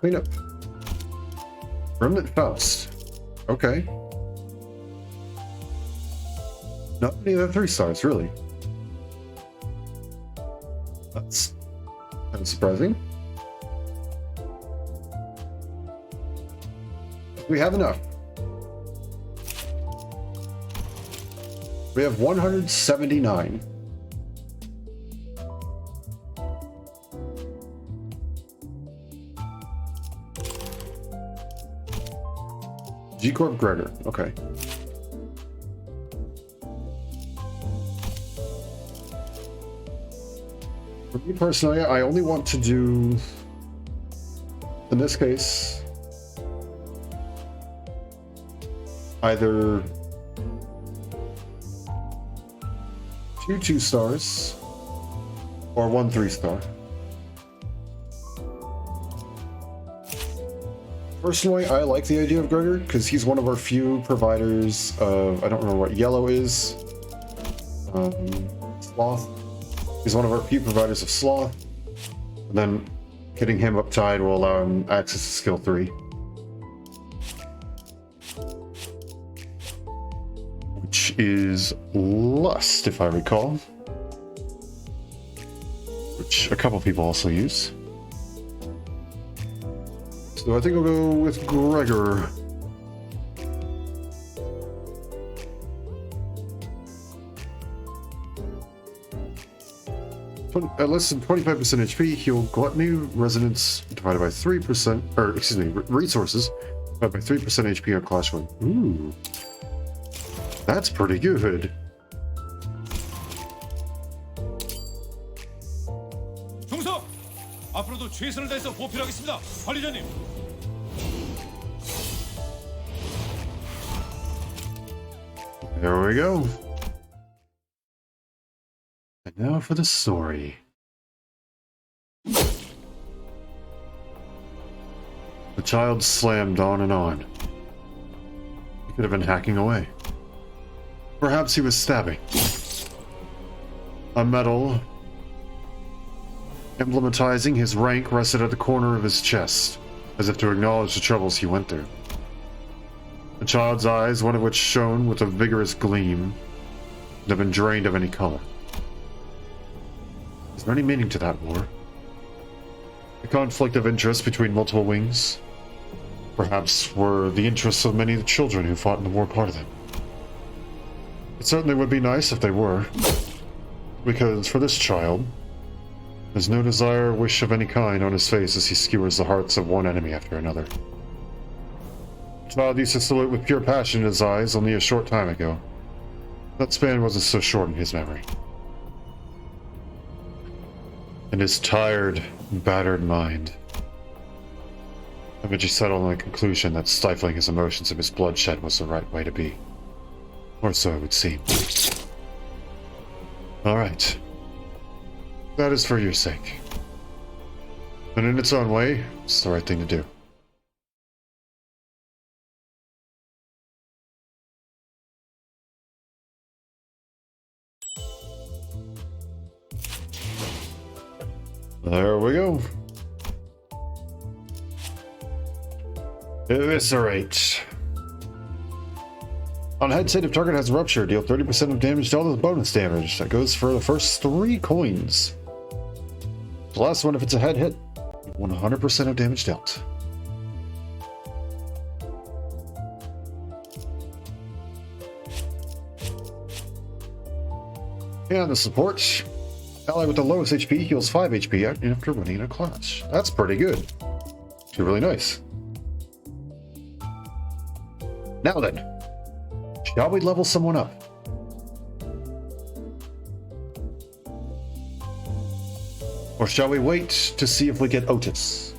Speaker 2: Cleanup. Remnant Faust. Okay. Not any of the 3 stars, really. That's kind of surprising. We have enough. We have 179. G Corp Gregor, okay. For me personally, I only want to do, in this case, either 2 2-stars or 1 3-star. Personally, I like the idea of Gregor because he's one of our few providers of, I don't remember what yellow is, sloth. He's one of our few providers of sloth, and then getting him uptied will allow him access to skill 3. Which is lust, if I recall. Which a couple people also use. So I think I'll go with Gregor. At less than 25% HP, heal Gluttony, Resonance divided by 3%, or excuse me, resources divided by 3% HP on Clash 1. Ooh. That's pretty good.
Speaker 4: 중서! 앞으로도 최선을 다해서 보필하겠습니다. 관리자님.
Speaker 2: There we go. And now for the story. The child slammed on and on. He could have been hacking away. Perhaps he was stabbing. A medal emblematizing his rank rested at the corner of his chest, as if to acknowledge the troubles he went through. The child's eyes, one of which shone with a vigorous gleam, had been drained of any color. Is there any meaning to that war? The conflict of interest between multiple wings?
Speaker 1: perhaps were the interests of many of the children who fought in the war part of them. It certainly would be nice if they were, because for this child, there's no desire or wish of any kind on his face as he skewers the hearts of one enemy after another. The child used to salute with pure passion in his eyes only a short time ago. That span wasn't so short in his memory. In his tired, battered mind, eventually settled on the conclusion that stifling his emotions amidst bloodshed was the right way to be. Or so it would seem. Alright. That is for your sake. And in its own way, it's the right thing to do. There we go. Eviscerate. On head state, if target has rupture, deal 30% of damage dealt as bonus damage. That goes for the first 3 coins. The last one, if it's a head hit, 100% of damage dealt. And the support. Ally with the lowest HP heals 5 HP after winning a clash. That's pretty good. Actually, really nice. Now then, shall we level someone up? Or shall we wait to see if we get Otis?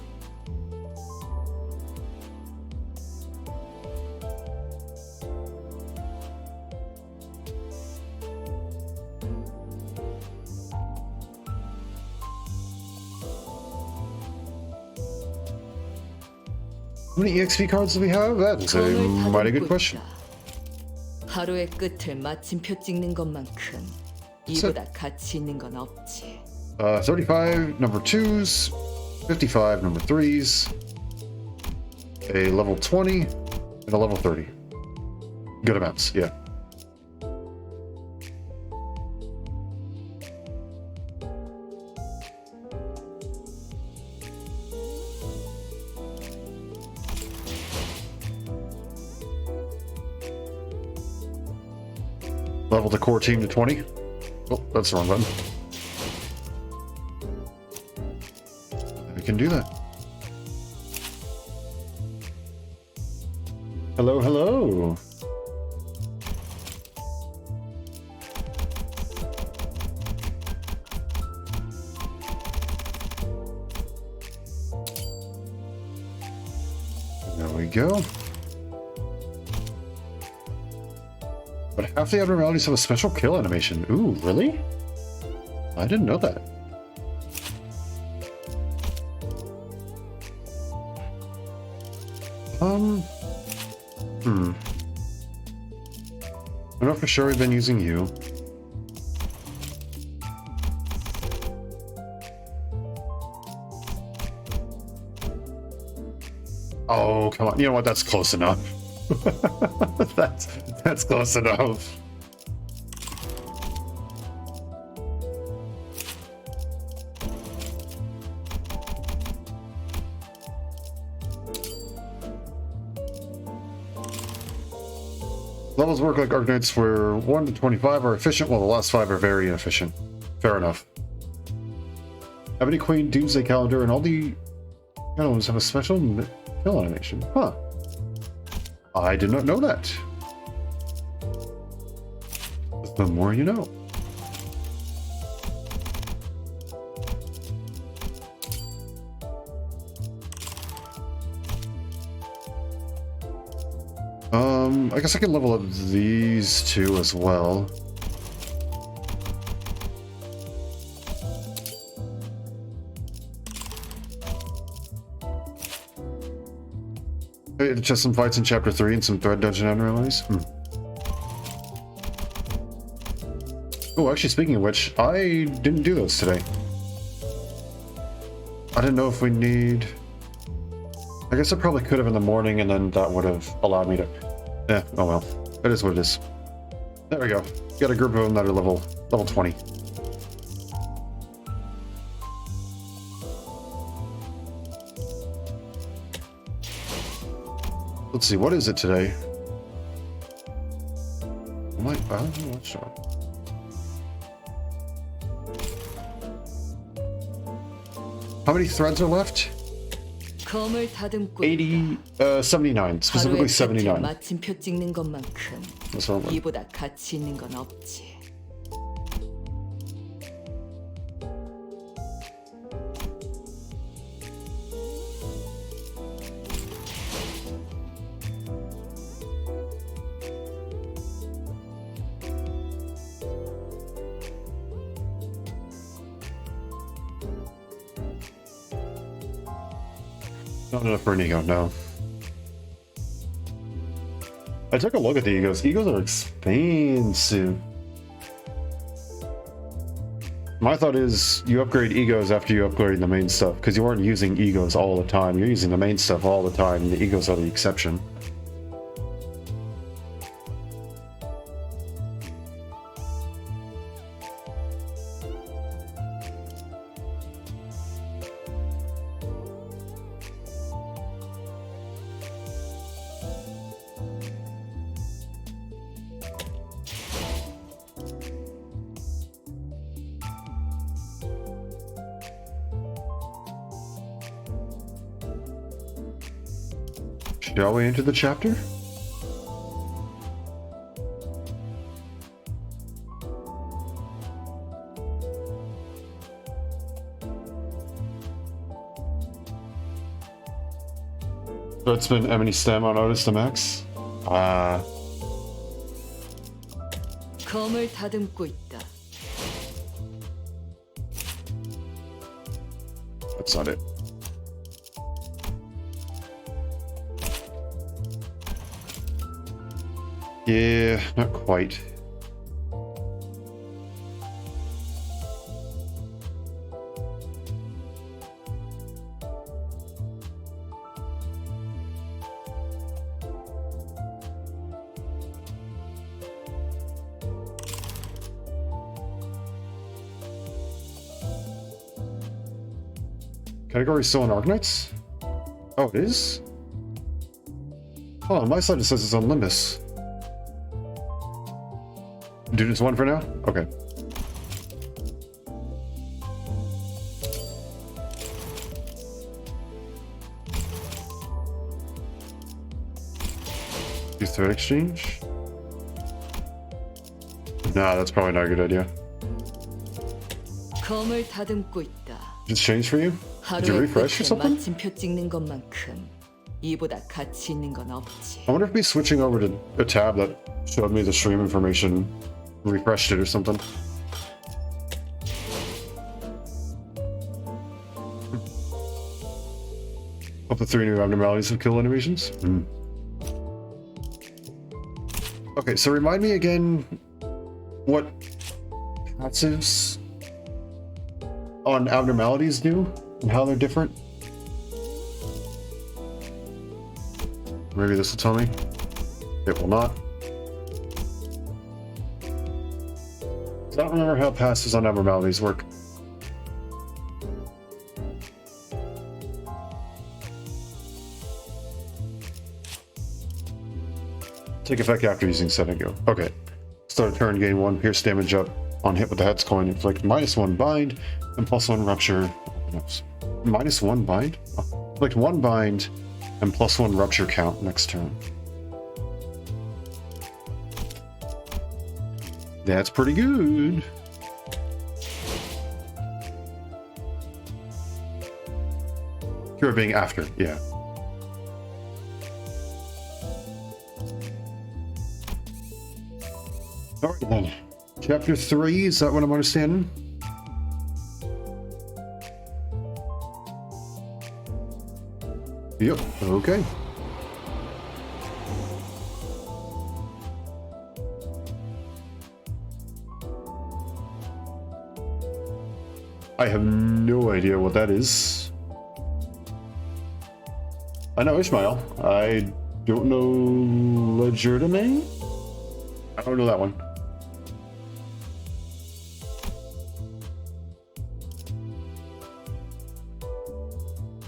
Speaker 1: How many EXP cards do we have? That is a
Speaker 3: 검을
Speaker 1: mighty
Speaker 3: 다듬고
Speaker 1: good question.
Speaker 3: 있다. 하루의 끝을 마침표 찍는 것만큼 이보다 가치 있는 건 없지.
Speaker 1: 35 number 2s, 55 number 3s, a level 20, and a level 30. Good amounts, yeah. Level the core team to 20. Oh, that's the wrong button. We can do that. Hello, hello. There we go. But half the abnormalities have a special kill animation. Ooh, really? I didn't know that. I know for sure we've been using you. Oh, come on. You know what? That's close enough. That's close enough. Levels work like Arknights, where 1 to 25 are efficient, while the last 5 are very inefficient. Fair enough. Ebony Queen, Doomsday Calendar, and all the items have a special kill animation. Huh. I did not know that. The more you know. I guess I can level up these two as well. Just some fights in Chapter 3 and some Thread Dungeon abnormalities. Oh, actually, speaking of which, I didn't do those today. I didn't know if we need... I guess I probably could have in the morning, and then that would have allowed me to... Eh, oh well. That is what it is. There we go. Got a group of them that are level 20. Let's see, what is it today? I don't know what's wrong. How many threads are left?
Speaker 3: 검을 다듬고
Speaker 1: 80, 79, specifically
Speaker 3: 하루의 끝을
Speaker 1: 79.
Speaker 3: 마침표 찍는 것만큼
Speaker 1: That's what I'm like.
Speaker 3: 이보다 가치 있는 건 없지.
Speaker 1: Not enough for an ego, no. I took a look at the egos. Egos are expensive. My thought is you upgrade egos after you upgrade the main stuff, because you aren't using egos all the time. You're using the main stuff all the time, and the egos are the exception. Shall we enter the chapter? So it's been Emily Stem on Otis to Max.
Speaker 3: 검을 다듬고 있다.
Speaker 1: That's not it. Yeah, not quite. Category still on Arknights? Oh, it is? Oh, on my side it says it's on Limbus. Do this one for now? Okay. Do thread exchange? Nah, that's probably not a good idea.
Speaker 3: 검을 다듬고 있다.
Speaker 1: Just change for you? Did you
Speaker 3: 하루의
Speaker 1: refresh or
Speaker 3: 끝을
Speaker 1: something?
Speaker 3: 마침표 찍는 것만큼 이보다 가치 있는 건 없지.
Speaker 1: I wonder if me switching over to a tab that showed me the stream information refreshed it or something. Hope the 3 new abnormalities of kill animations. Okay, so remind me again what passives on abnormalities do and how they're different. Maybe this will tell me. It will not. I don't remember how passives on abnormalities work. Take effect after using setting go. Okay. Start a turn, gain 1 pierce damage up on hit with the heads coin. Inflict -1 bind and +1 rupture. -1 bind? Inflict 1 bind and +1 rupture count next turn. That's pretty good. Cure being after, yeah. Alright then. Chapter 3, is that what I'm understanding? Yep, okay. I have no idea what that is. I know Ishmael. I don't know Legerdemain? I don't know that one.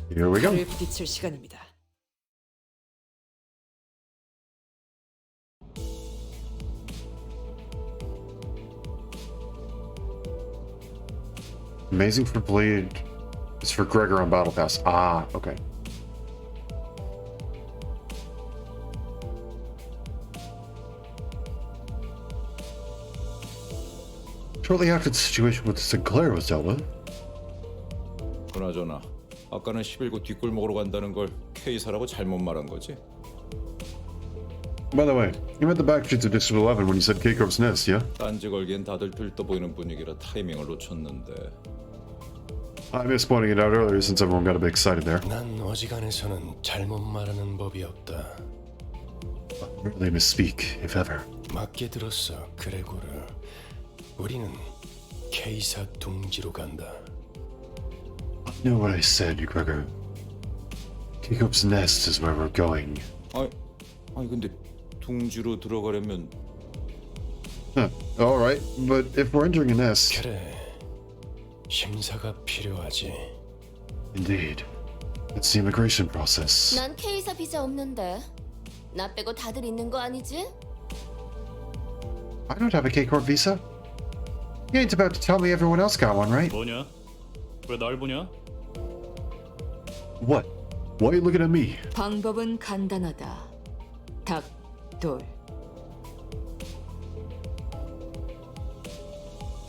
Speaker 1: Here we go.
Speaker 3: 발을 부딪힐 시간입니다.
Speaker 1: Amazing for Blade. It's for Gregor on Battle Pass. Ah, okay.
Speaker 2: Shortly after the situation with Sinclair was dealt with,
Speaker 4: 그나저나 아까는 11구 뒷골목으로 간다는 걸 K사라고 잘못 말한 거지?
Speaker 1: By the way, you meant the back streets of District 11 when you said K-Corp's Nest, yeah?
Speaker 4: 딴지 걸기엔 다들 들떠 보이는 분위기라 타이밍을 놓쳤는데.
Speaker 1: I missed pointing it out earlier since everyone got a bit excited there.
Speaker 5: 난 어지간해서는 잘못 말하는 법이 없다.
Speaker 1: Rarely misspeak, if ever.
Speaker 5: 맞게 들었어, 그레고르. 우리는 K사 둥지로 간다.
Speaker 1: I know what I said, Gregor. K-Corp's Nest is where we're going.
Speaker 4: 아니 근데 둥지로 들어가려면
Speaker 1: Huh. Alright, but if we're entering a nest...
Speaker 5: 그래, 심사가 필요하지.
Speaker 1: Indeed. It's the immigration process.
Speaker 6: 난 K사 비자 없는데. 나 빼고 다들 있는 거 아니지?
Speaker 2: I don't have a K-Corp visa. You ain't about to tell me everyone else got one, right?
Speaker 7: 뭐냐? 왜 날 보냐?
Speaker 1: What? Why are you looking at me?
Speaker 3: 방법은 간단하다. 닭, 돌.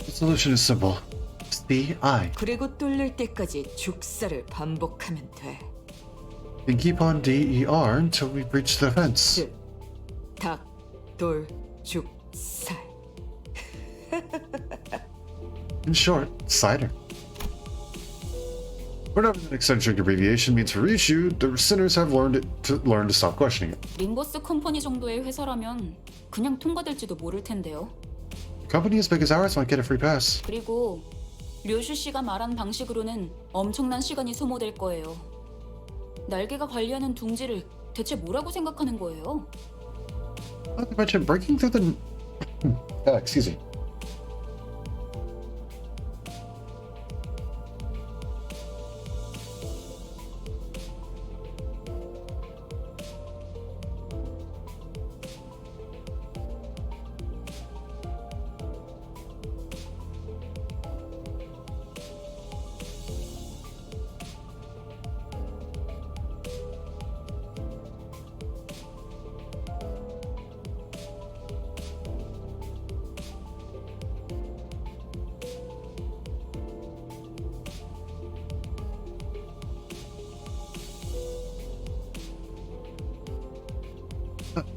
Speaker 2: The solution is simple. C-I.
Speaker 3: 그리고 뚫릴 때까지 죽살을 반복하면 돼.
Speaker 2: Then keep on D-E-R until we reach the fence.
Speaker 3: 즉, 닭, 돌, 죽, 살.
Speaker 2: In short, cider.
Speaker 1: Whatever the eccentric abbreviation means for reissue, the sinners have learned to stop questioning it.
Speaker 8: 림버스 컴퍼니 정도의 회사라면 그냥 통과될지도 모를 텐데요.
Speaker 2: A company as big as ours might get a free pass.
Speaker 8: 그리고 류슈 씨가 말한 방식으로는 엄청난 시간이 소모될 거예요. 날개가 관리하는 둥지를 대체 뭐라고 생각하는 거예요?
Speaker 2: Not to mention breaking through the... excuse me.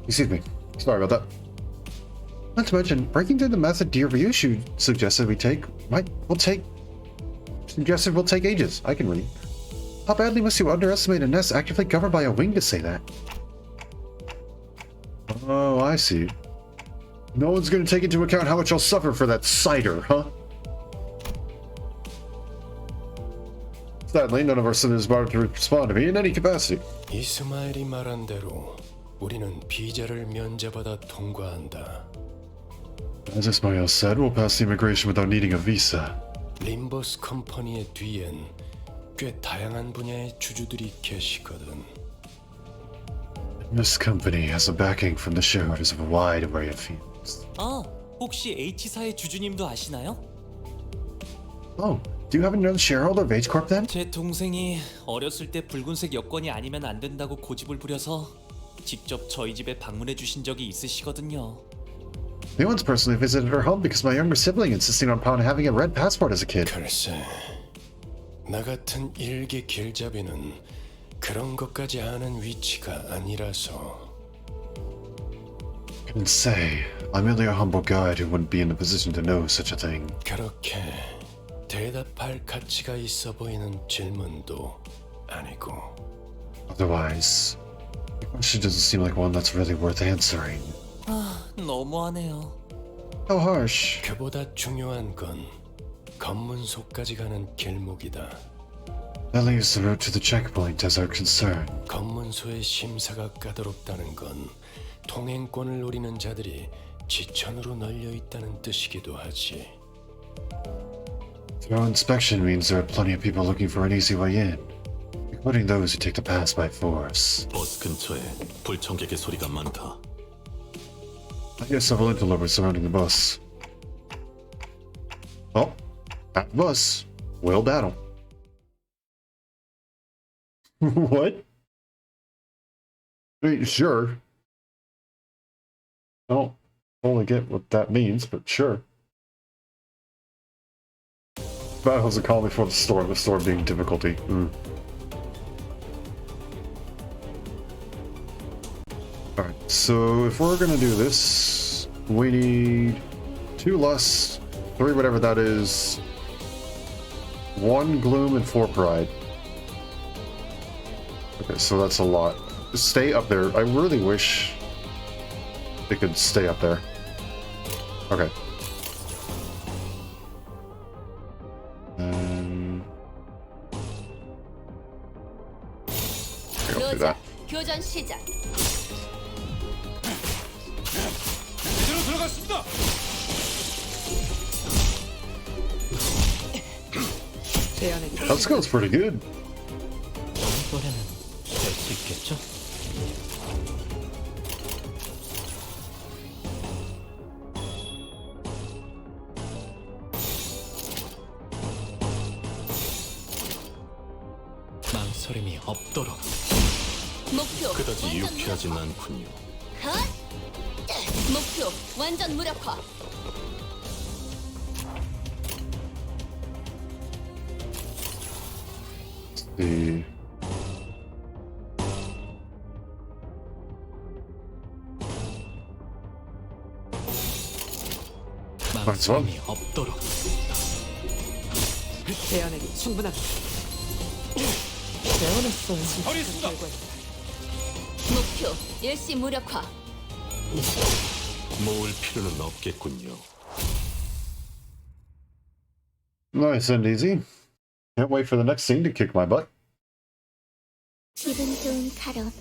Speaker 1: Excuse me. Sorry about that.
Speaker 2: Not to mention, breaking through the method dear reissue suggested we'll take ages. I can read. How badly must you underestimate a nest actively governed by a wing to say that?
Speaker 1: Oh, I see. No one's gonna take into account how much I'll suffer for that cider, huh? Sadly, none of our sinners bothered to respond to me in any capacity.
Speaker 5: 이스마엘이 말한 대로 우리는 비자를 면제받아 통과한다.
Speaker 1: As Ismail said, we'll pass the immigration without needing a visa.
Speaker 5: 림버스 컴퍼니의 뒤엔 꽤 다양한 분야의 주주들이 계시거든.
Speaker 1: This company has a backing from the shareholders of a wide array of fields.
Speaker 9: 아, 혹시 H사의 주주님도 아시나요?
Speaker 2: Oh, do you happen to know the shareholder of H Corp then?
Speaker 9: 제 동생이 어렸을 때 붉은색 여권이 아니면 안 된다고 고집을 부려서 직접 저희 집에 방문해 주신 적이 있으시거든요.
Speaker 2: They once personally visited her home because my younger sibling insisted upon having a red passport as a kid.
Speaker 5: 글쎄, 나 같은 일개 길잡이는 그런 것까지 아는 위치가 아니라서.
Speaker 1: Couldn't say. I'm merely a humble guide who wouldn't be in a position to know such a thing.
Speaker 5: 그렇게 대답할 가치가 있어 보이는 질문도 아니고.
Speaker 1: Otherwise, the question doesn't seem like one that's really worth answering.
Speaker 9: 아, 너무하네요.
Speaker 2: How harsh.
Speaker 5: 그보다 중요한 건 검문소까지 가는 길목이다.
Speaker 1: That leaves the route to the checkpoint as our concern.
Speaker 5: 검문소의 심사가 까다롭다는 건 통행권을 노리는 자들이 지천으로 널려 있다는 뜻이기도 하지.
Speaker 1: Thorough inspection means there are plenty of people looking for an easy way in, including those who take the pass by force.
Speaker 7: 버스 근처에 불청객의 소리가 많다.
Speaker 1: I hear several interlopers surrounding the bus. Oh, at the bus. Will battle. What? I mean, sure. I don't totally get what that means, but sure. Battle's a call before the storm being difficulty. Alright, so if we're gonna do this, we need 2 lust, 3 whatever that is, 1 gloom, and 4 pride. Okay, so that's a lot. Stay up there. I really wish they could stay up there. Okay. I'll do that.
Speaker 6: 교전 시작.
Speaker 3: 제안해줘.
Speaker 1: That skill's pretty good.
Speaker 9: 이번에는 될 수 있겠죠? 망설임이 없도록.
Speaker 6: 목표
Speaker 7: 그다지
Speaker 6: 완전
Speaker 7: 유쾌하진
Speaker 6: 무력화.
Speaker 7: 않군요.
Speaker 6: 컷! 목표 완전 무력화.
Speaker 1: The
Speaker 9: 망설임이 없도록.
Speaker 3: 제안에게 충분하다. 재원했어야지. 허리수다.
Speaker 6: 목표 일시 무력화.
Speaker 7: 모을 필요는 없겠군요.
Speaker 1: nice and easy. Can't wait for the next scene to kick my butt.
Speaker 10: 기분 좋은 카롯,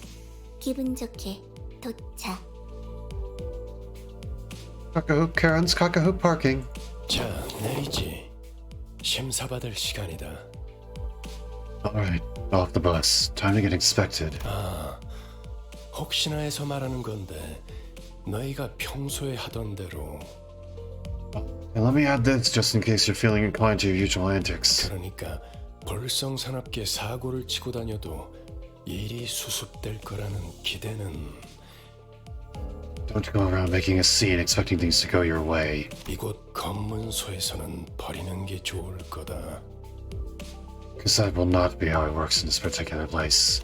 Speaker 10: 기분 좋게 도착.
Speaker 2: Kakahoop Karen's Kakahoop Parking.
Speaker 5: 자, 내리지. 심사받을 시간이다.
Speaker 1: Alright, off the bus. Time to get inspected.
Speaker 5: 아, 혹시나 해서 말하는 건데 너희가 평소에 하던 대로
Speaker 1: And let me add this just in case you're feeling inclined to your usual antics.
Speaker 5: 그러니까 볼썽사납게 사고를 치고 다녀도 일이 수습될 거라는 기대는
Speaker 1: Don't go around making a scene expecting things to go your way.
Speaker 5: 이곳 검문소에서는 버리는 게 좋을 거다.
Speaker 1: Because that will not be how it works in this particular place.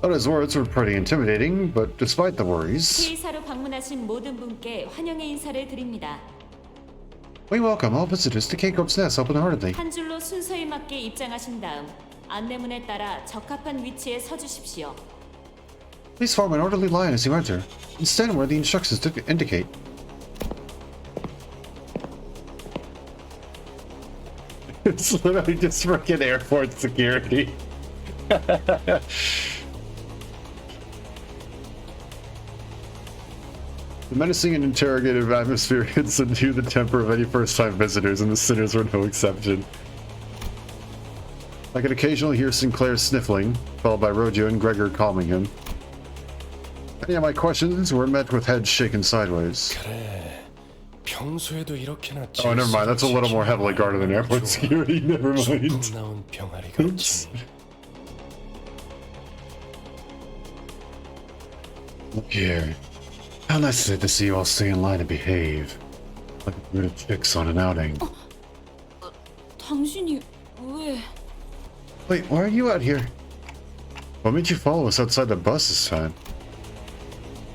Speaker 1: But his words were pretty intimidating, but despite the worries,
Speaker 8: 회의사로 방문하신 모든 분께 환영의 인사를 드립니다.
Speaker 1: we welcome all visitors to K-Corp's Nest open-heartedly.
Speaker 8: 한 줄로 순서에 맞게 입장하신 다음 안내문에 따라 적합한 위치에 서주십시오.
Speaker 1: Please form an orderly line as you enter, and stand where the instructions indicate. It's literally just freaking airport security. The menacing and interrogative atmosphere can subdue the temper of any first-time visitors, and the sinners were no exception. I could occasionally hear Sinclair sniffling, followed by Rojo and Gregor calming him. Any of my questions were met with heads shaken sideways.
Speaker 5: 그래, 평소에도 이렇게나
Speaker 1: Oh, never mind. That's a little more heavily guarded than airport security. Never mind.
Speaker 5: 나온 병아리 같이.
Speaker 1: Look here. How nice is it to see you all stay in line and behave. Like a brood of chicks on an outing.
Speaker 8: 당신이 왜...
Speaker 1: Wait, why are you out here? What made you follow us outside the bus this time?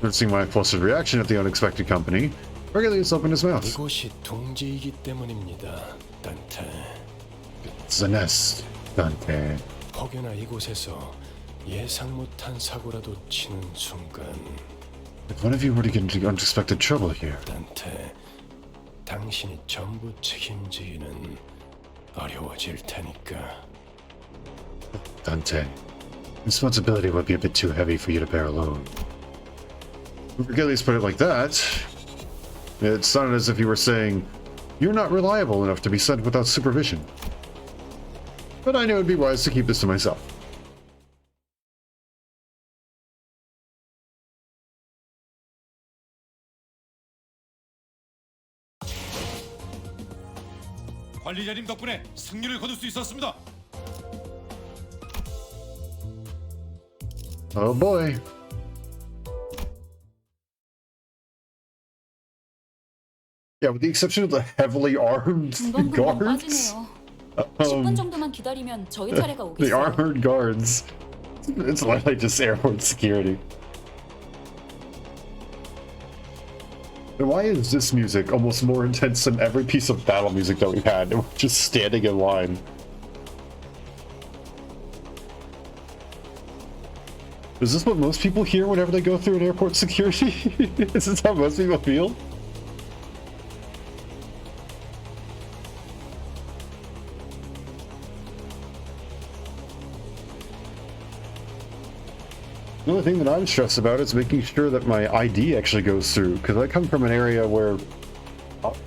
Speaker 1: Noticing my impulsive reaction at the unexpected company, Regulus opened his mouth.
Speaker 5: 이곳이 둥지이기 때문입니다, 단테.
Speaker 1: It's a nest, Dante.
Speaker 5: 혹여나 이곳에서 예상 못한 사고라도 치는 순간,
Speaker 1: If one of you were to get into unexpected trouble here,
Speaker 5: 단테, 당신이 전부 책임지기는 어려워질 테니까.
Speaker 1: Dante, responsibility would be a bit too heavy for you to bear alone. If Regulus put it like that, it sounded as if you were saying, you're not reliable enough to be sent without supervision. But I knew it'd be wise to keep this to myself.
Speaker 11: 관리자님 덕분에 승리를 거둘 수 있었습니다.
Speaker 1: Oh boy. Yeah, with the exception of the heavily armed
Speaker 8: 금방금방
Speaker 1: guards.
Speaker 8: 빠지네요. 10분 정도만 기다리면 저희 차례가
Speaker 1: The
Speaker 8: 오겠어요.
Speaker 1: armored guards. It's literally just airport security. And why is this music almost more intense than every piece of battle music that we've had? We're just standing in line. Is this what most people hear whenever they go through an airport security? Is this how most people feel? The only thing that I'm stressed about is making sure that my ID actually goes through, because I come from an area where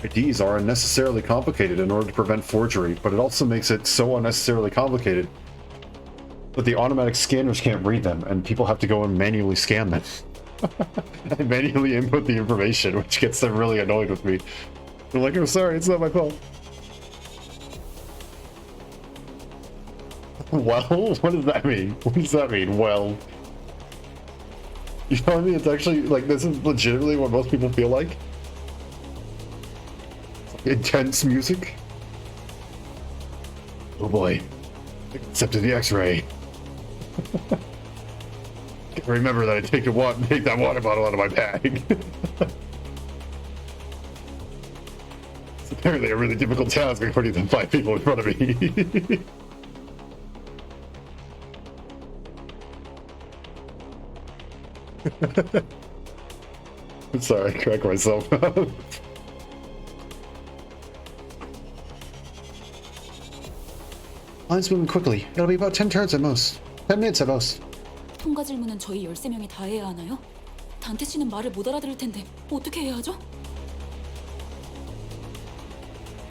Speaker 1: IDs are unnecessarily complicated in order to prevent forgery, but it also makes it so unnecessarily complicated that the automatic scanners can't read them, and people have to go and manually scan them. And manually input the information, which gets them really annoyed with me. They're like, oh, sorry, it's not my fault. Well, what does that mean? What does that mean, well? You telling me it's actually, like, this is legitimately what most people feel like? Intense music? Oh boy. Except in the X-ray. Remember that I take that water bottle out of my bag. It's apparently a really difficult task according to 5 people in front of me. I'm sorry, I cracked myself up.
Speaker 2: Line's moving quickly. It'll be about 10 turns at most. 10 minutes at most.
Speaker 8: 통과 질문은 저희 13명이 다 해야 하나요? 단테 씨는 말을 못 알아들을 텐데 어떻게 해야 하죠?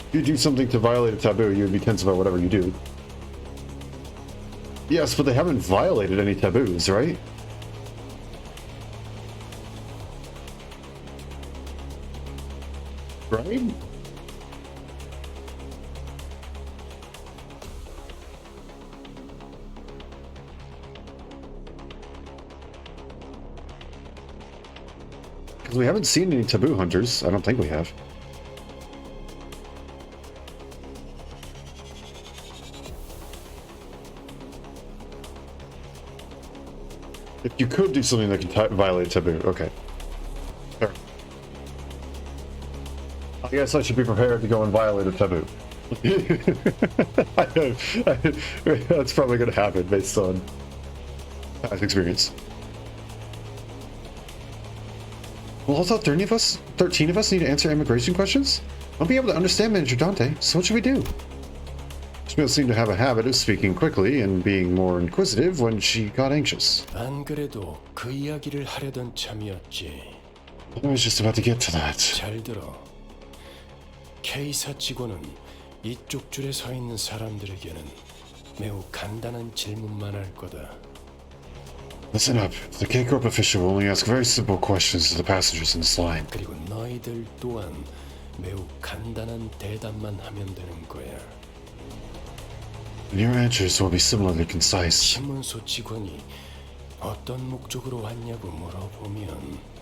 Speaker 1: If you do something to violate a taboo, you would be tense about whatever you do. Yes, but they haven't violated any taboos, right? Right? Because we haven't seen any taboo hunters. I don't think we have. If you could do something that can violate taboo, okay. Fair. I guess I should be prepared to go and violate a taboo. That's probably going to happen based on past experience.
Speaker 2: Well, also 13 of us need to answer immigration questions? I'll be able to understand Manager Dante, so what should we do?
Speaker 1: She seemed to have a habit of speaking quickly and being more inquisitive when she got anxious.
Speaker 5: 안 그래도 그 이야기를 하려던 참이었지.
Speaker 1: I was just about to get to that.
Speaker 5: 잘 들어. K사 직원은 이쪽 줄에 서 있는 사람들에게는 매우 간단한 질문만 할 거다.
Speaker 1: Listen up. The K-Corp official will only ask very simple questions to the passengers in this line.
Speaker 5: 그리고 너희들 또한 매우 간단한 대답만 하면 되는 거야.
Speaker 1: And your answers will be similarly concise.
Speaker 5: 신문소 직원이 어떤 목적으로 왔냐고 물어보면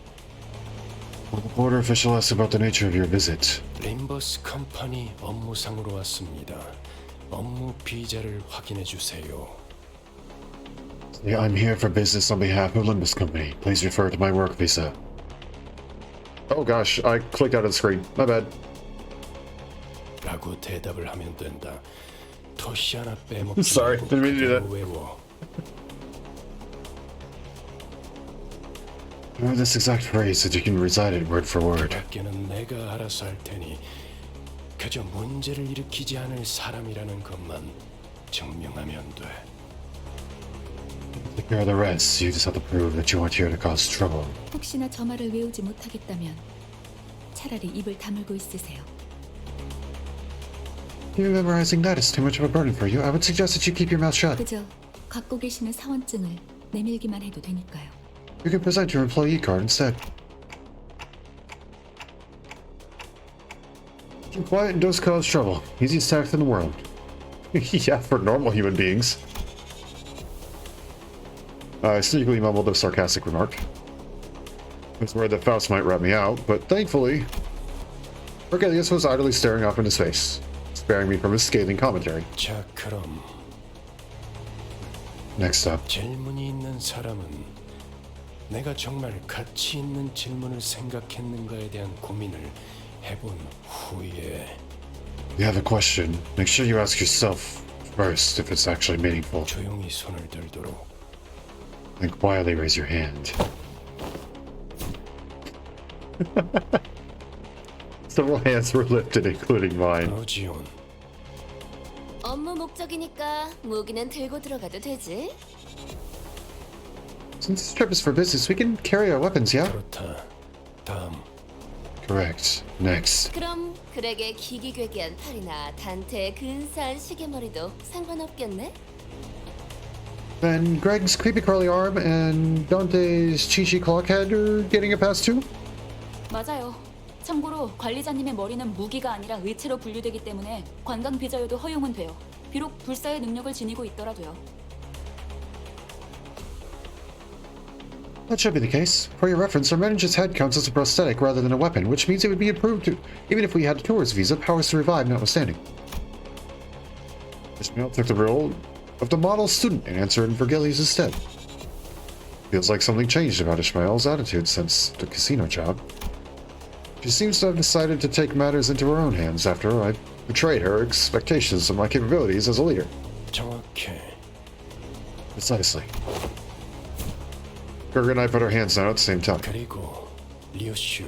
Speaker 1: When the border official asks about the nature of your visit,
Speaker 5: 림버스 컴퍼니 업무상으로 왔습니다. 업무 비자를 확인해 주세요.
Speaker 1: say, I'm here for business on behalf of Limbus Company. Please refer to my work visa. Oh gosh, I clicked out of the screen. My bad.
Speaker 5: 라고 대답을 하면 된다. 토시 하나 빼먹지
Speaker 1: Sorry,
Speaker 5: 말고
Speaker 1: didn't mean to do
Speaker 5: 그대로
Speaker 1: that.
Speaker 5: 외워.
Speaker 1: Know this exact phrase that you can recite it word for word.
Speaker 5: 밖에는 내가 알아서 할 테니 그저 문제를 일으키지 않을 사람이라는 것만 증명하면 돼.
Speaker 1: Take care of the rest. You just have to prove that you aren't here to cause trouble.
Speaker 12: 혹시나 저 말을 외우지 못하겠다면 차라리 입을 다물고 있으세요.
Speaker 2: Even memorizing that is too much of a burden for you. I would suggest that you keep your mouth shut.
Speaker 12: 그저 갖고 계시는 사원증을 내밀기만 해도 되니까요.
Speaker 2: You can present your employee card instead.
Speaker 1: Keep quiet and don't cause trouble. Easiest task in the world. Yeah, for normal human beings. I sneakily mumbled a sarcastic remark. I was worried that Faust might rat me out, but thankfully, Vergilius was idly staring off into space, sparing me from his scathing commentary.
Speaker 5: 자, 그럼
Speaker 1: Next up.
Speaker 5: 질문이 있는 사람은 내가 정말 가치 있는 질문을 생각했는가에 대한 고민을 해본 후에
Speaker 1: You have a question. Make sure you ask yourself first if it's actually meaningful.
Speaker 5: 조용히 손을 들도록.
Speaker 1: Then quietly raise your hand. Several hands were lifted, including mine.
Speaker 5: 오지온.
Speaker 6: 업무 목적이니까 무기는 들고 들어가도 되지?
Speaker 1: Since this trip is for business, we can carry our weapons, yeah?
Speaker 5: 그렇다. 다음.
Speaker 1: Correct. Next.
Speaker 6: 그럼 그렉의 기기괴기한 팔이나 단테의 근사한 시계머리도 상관없겠네?
Speaker 1: Then Greg's creepy curly arm and Dante's cheesy clock head are getting a pass too?
Speaker 8: 맞아요. 참고로 관리자님의 머리는 무기가 아니라 의체로 분류되기 때문에 관광 비자여도 허용은 돼요. 비록 불사의 능력을 지니고 있더라도요.
Speaker 1: That should be the case. For your reference, our manager's head counts as a prosthetic rather than a weapon, which means it would be approved even if we had a tourist visa, powers to revive notwithstanding. Ishmael took the role of the model student and answered in Vergilius' stead. Feels like something changed about Ishmael's attitude since the casino job. She seems to have decided to take matters into her own hands after I betrayed her expectations of my capabilities as a leader.
Speaker 5: 정확해.
Speaker 1: Precisely. Gerger and I put our hands down at the same time.
Speaker 5: 그리고 리오슈,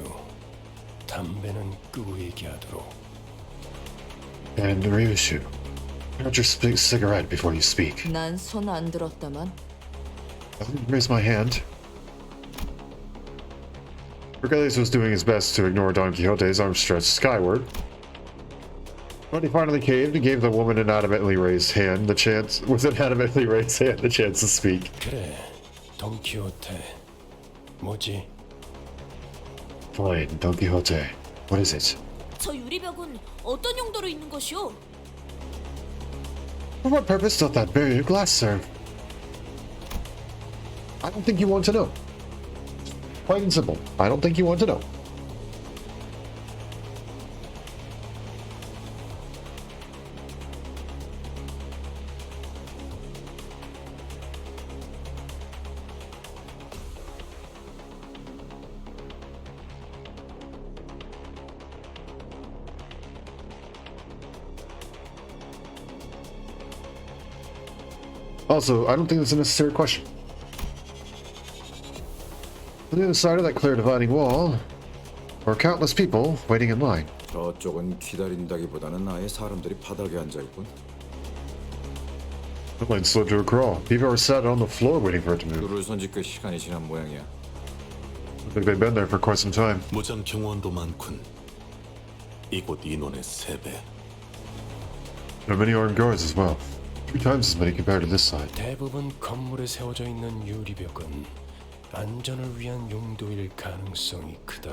Speaker 5: 담배는 끄고 얘기하도록.
Speaker 1: And Ryushu, put out your cigarette before you speak.
Speaker 3: 난 손 안 들었다만.
Speaker 1: I didn't raise my hand. Vergilius was doing his best to ignore Don Quixote's arm stretched skyward. But he finally caved and gave the woman with an adamantly raised hand the chance to speak.
Speaker 5: 그래, 돈키호테. 뭐지?
Speaker 1: Fine, Don Quixote. What is it?
Speaker 6: 저 유리벽은 어떤 용도로 있는 것이오?
Speaker 1: For what purpose doth that barrier of glass serve? I don't think you want to know. Plain and simple. I don't think you want to know. Also, I don't think that's a necessary question. On the other side of that clear dividing wall are countless people waiting in line.
Speaker 4: 저쪽은 기다린다기보다는 아예 사람들이 바닥에 앉아 있군.
Speaker 1: The line slowed to a crawl. People are sat on the floor waiting for it to move.
Speaker 4: 줄을 선지 꽤 시간이 지난 모양이야.
Speaker 1: Looks like they've been there for quite some time.
Speaker 7: 무장 경호원도 많군. 이곳 인원의 3배.
Speaker 1: There are many armed guards as well. 3 times as many compared to this side.
Speaker 5: 대부분 건물에 세워져 있는 유리벽은 안전을 위한 용도일 가능성이 크다.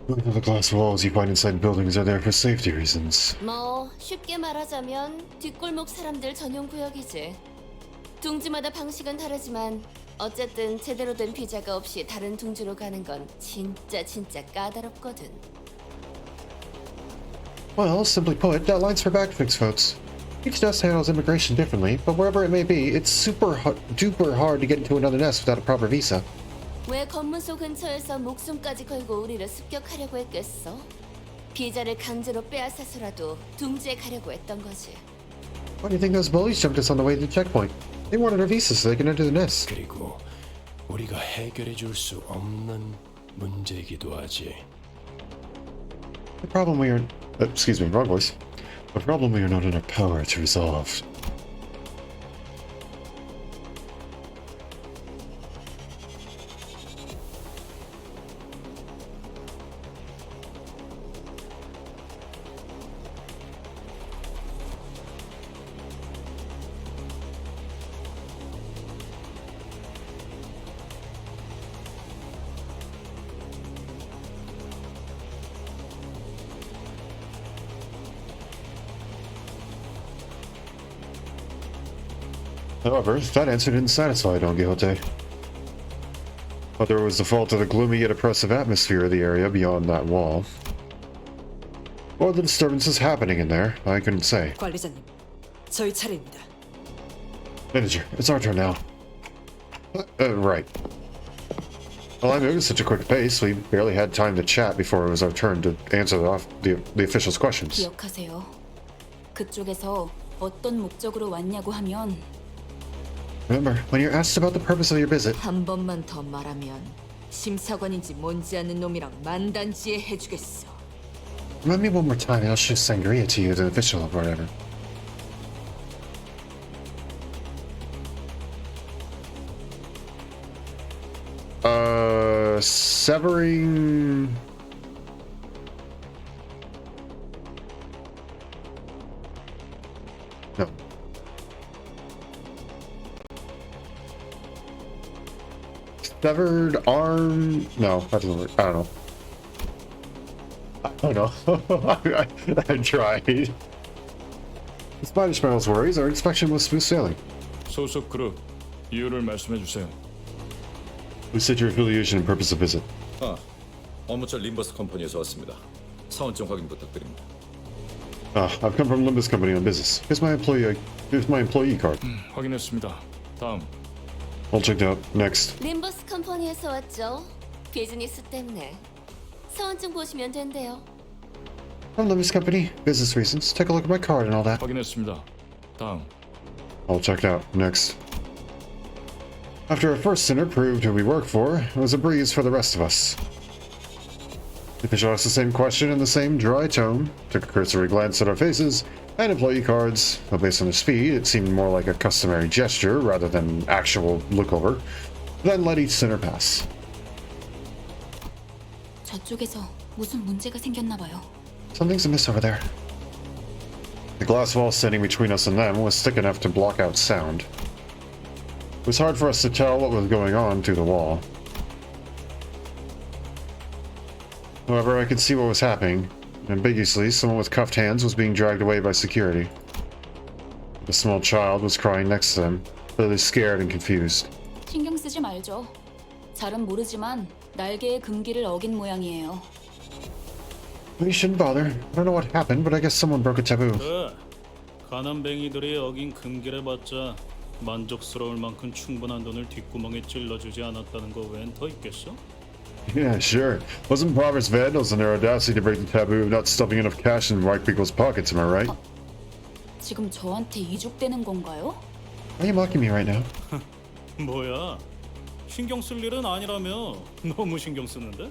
Speaker 1: Most of the glass walls you find inside buildings are there for safety reasons.
Speaker 6: 뭐 쉽게 말하자면 뒷골목 사람들 전용 구역이지. 둥지마다 방식은 다르지만 어쨌든 제대로 된 비자가 없이 다른 둥지로 가는 건 진짜 까다롭거든.
Speaker 1: Well, simply put, that line's for backfix folks. Each nest handles immigration differently, but wherever it may be, it's duper hard to get into another nest without a proper visa.
Speaker 6: 왜 검문소 근처에서 목숨까지 걸고 우리를 습격하려고 했겠어? 비자를 강제로 빼앗아서라도 둥지에 가려고 했던 거지.
Speaker 1: Why do you think those bullies jumped us on the way to the checkpoint? They wanted our visa so they could enter the nest.
Speaker 5: 그리고 우리가 해결해 줄 수 없는 문제이기도 하지.
Speaker 1: The problem we are... excuse me, wrong voice. The problem we are not in our power to resolve. However, that answer didn't satisfy Don Quixote. Whether it was the fault of the gloomy yet oppressive atmosphere of the area beyond that wall, or the disturbances happening in there, I couldn't say.
Speaker 3: 관리자님, 저희 차례입니다.
Speaker 1: Manager, it's our turn now. Right. Well, I moved at such a quick pace, we barely had time to chat before it was our turn to answer the officials' questions.
Speaker 8: 기억하세요. 그쪽에서 어떤 목적으로 왔냐고 하면
Speaker 1: Remember, when you're asked about the purpose of your visit,
Speaker 3: 한 번만 더 말하면 심사관인지 뭔지 아는 놈이랑 만단지에 해주겠어.
Speaker 1: remind me one more time and I'll show sangria to you, the official or whatever. Severing... No. Severed arm... No, that doesn't work. I don't know. I don't know. I tried. Despite Ishmael's worries, our inspection was smooth sailing.
Speaker 11: 소속 그룹 이유를 말씀해 주세요.
Speaker 1: We said your affiliation and purpose of visit.
Speaker 4: 업무처 림버스 컴퍼니에서 왔습니다. 사원증 확인 부탁드립니다.
Speaker 1: I've come from Limbus Company on business. Here's my employee card.
Speaker 11: 확인했습니다. 다음.
Speaker 1: All checked out. Next.
Speaker 6: 림버스 컴퍼니에서 왔죠. 비즈니스 때문에. 사원증 보시면 된대요.
Speaker 1: From Limbus Company, business reasons. Take a look at my card and all that.
Speaker 11: 확인했습니다. 다음.
Speaker 1: All checked out. Next. After our first sinner proved who we work for, it was a breeze for the rest of us. The official asked the same question in the same dry tone, took a cursory glance at our faces and employee cards, though based on the speed, it seemed more like a customary gesture rather than actual lookover, then let each sinner pass.
Speaker 8: 저쪽에서 무슨 문제가 생겼나 봐요.
Speaker 1: Something's amiss over there. The glass wall standing between us and them was thick enough to block out sound. It was hard for us to tell what was going on through the wall. However, I could see what was happening. Ambiguously, someone with cuffed hands was being dragged away by security. A small child was crying next to them, clearly scared and confused.
Speaker 8: 신경 쓰지 말죠. 잘은 모르지만 날개의 금기를 어긴 모양이에요.
Speaker 1: We shouldn't bother. I don't know what happened, but I guess someone broke a taboo.
Speaker 13: 가난뱅이들이 어긴 금기를 받자 만족스러울 만큼 충분한 돈을 뒷구멍에 찔러주지 않았다는 거 외엔 더 있겠어?
Speaker 1: Yeah, sure. Wasn't impoverished vandals in their audacity to break the taboo of not stuffing enough cash in white people's pockets, am I right?
Speaker 8: 지금 저한테 이죽되는 건가요?
Speaker 1: Are you mocking me right now?
Speaker 13: 뭐야? 신경 쓸 일은 아니라며 너무 신경 쓰는데?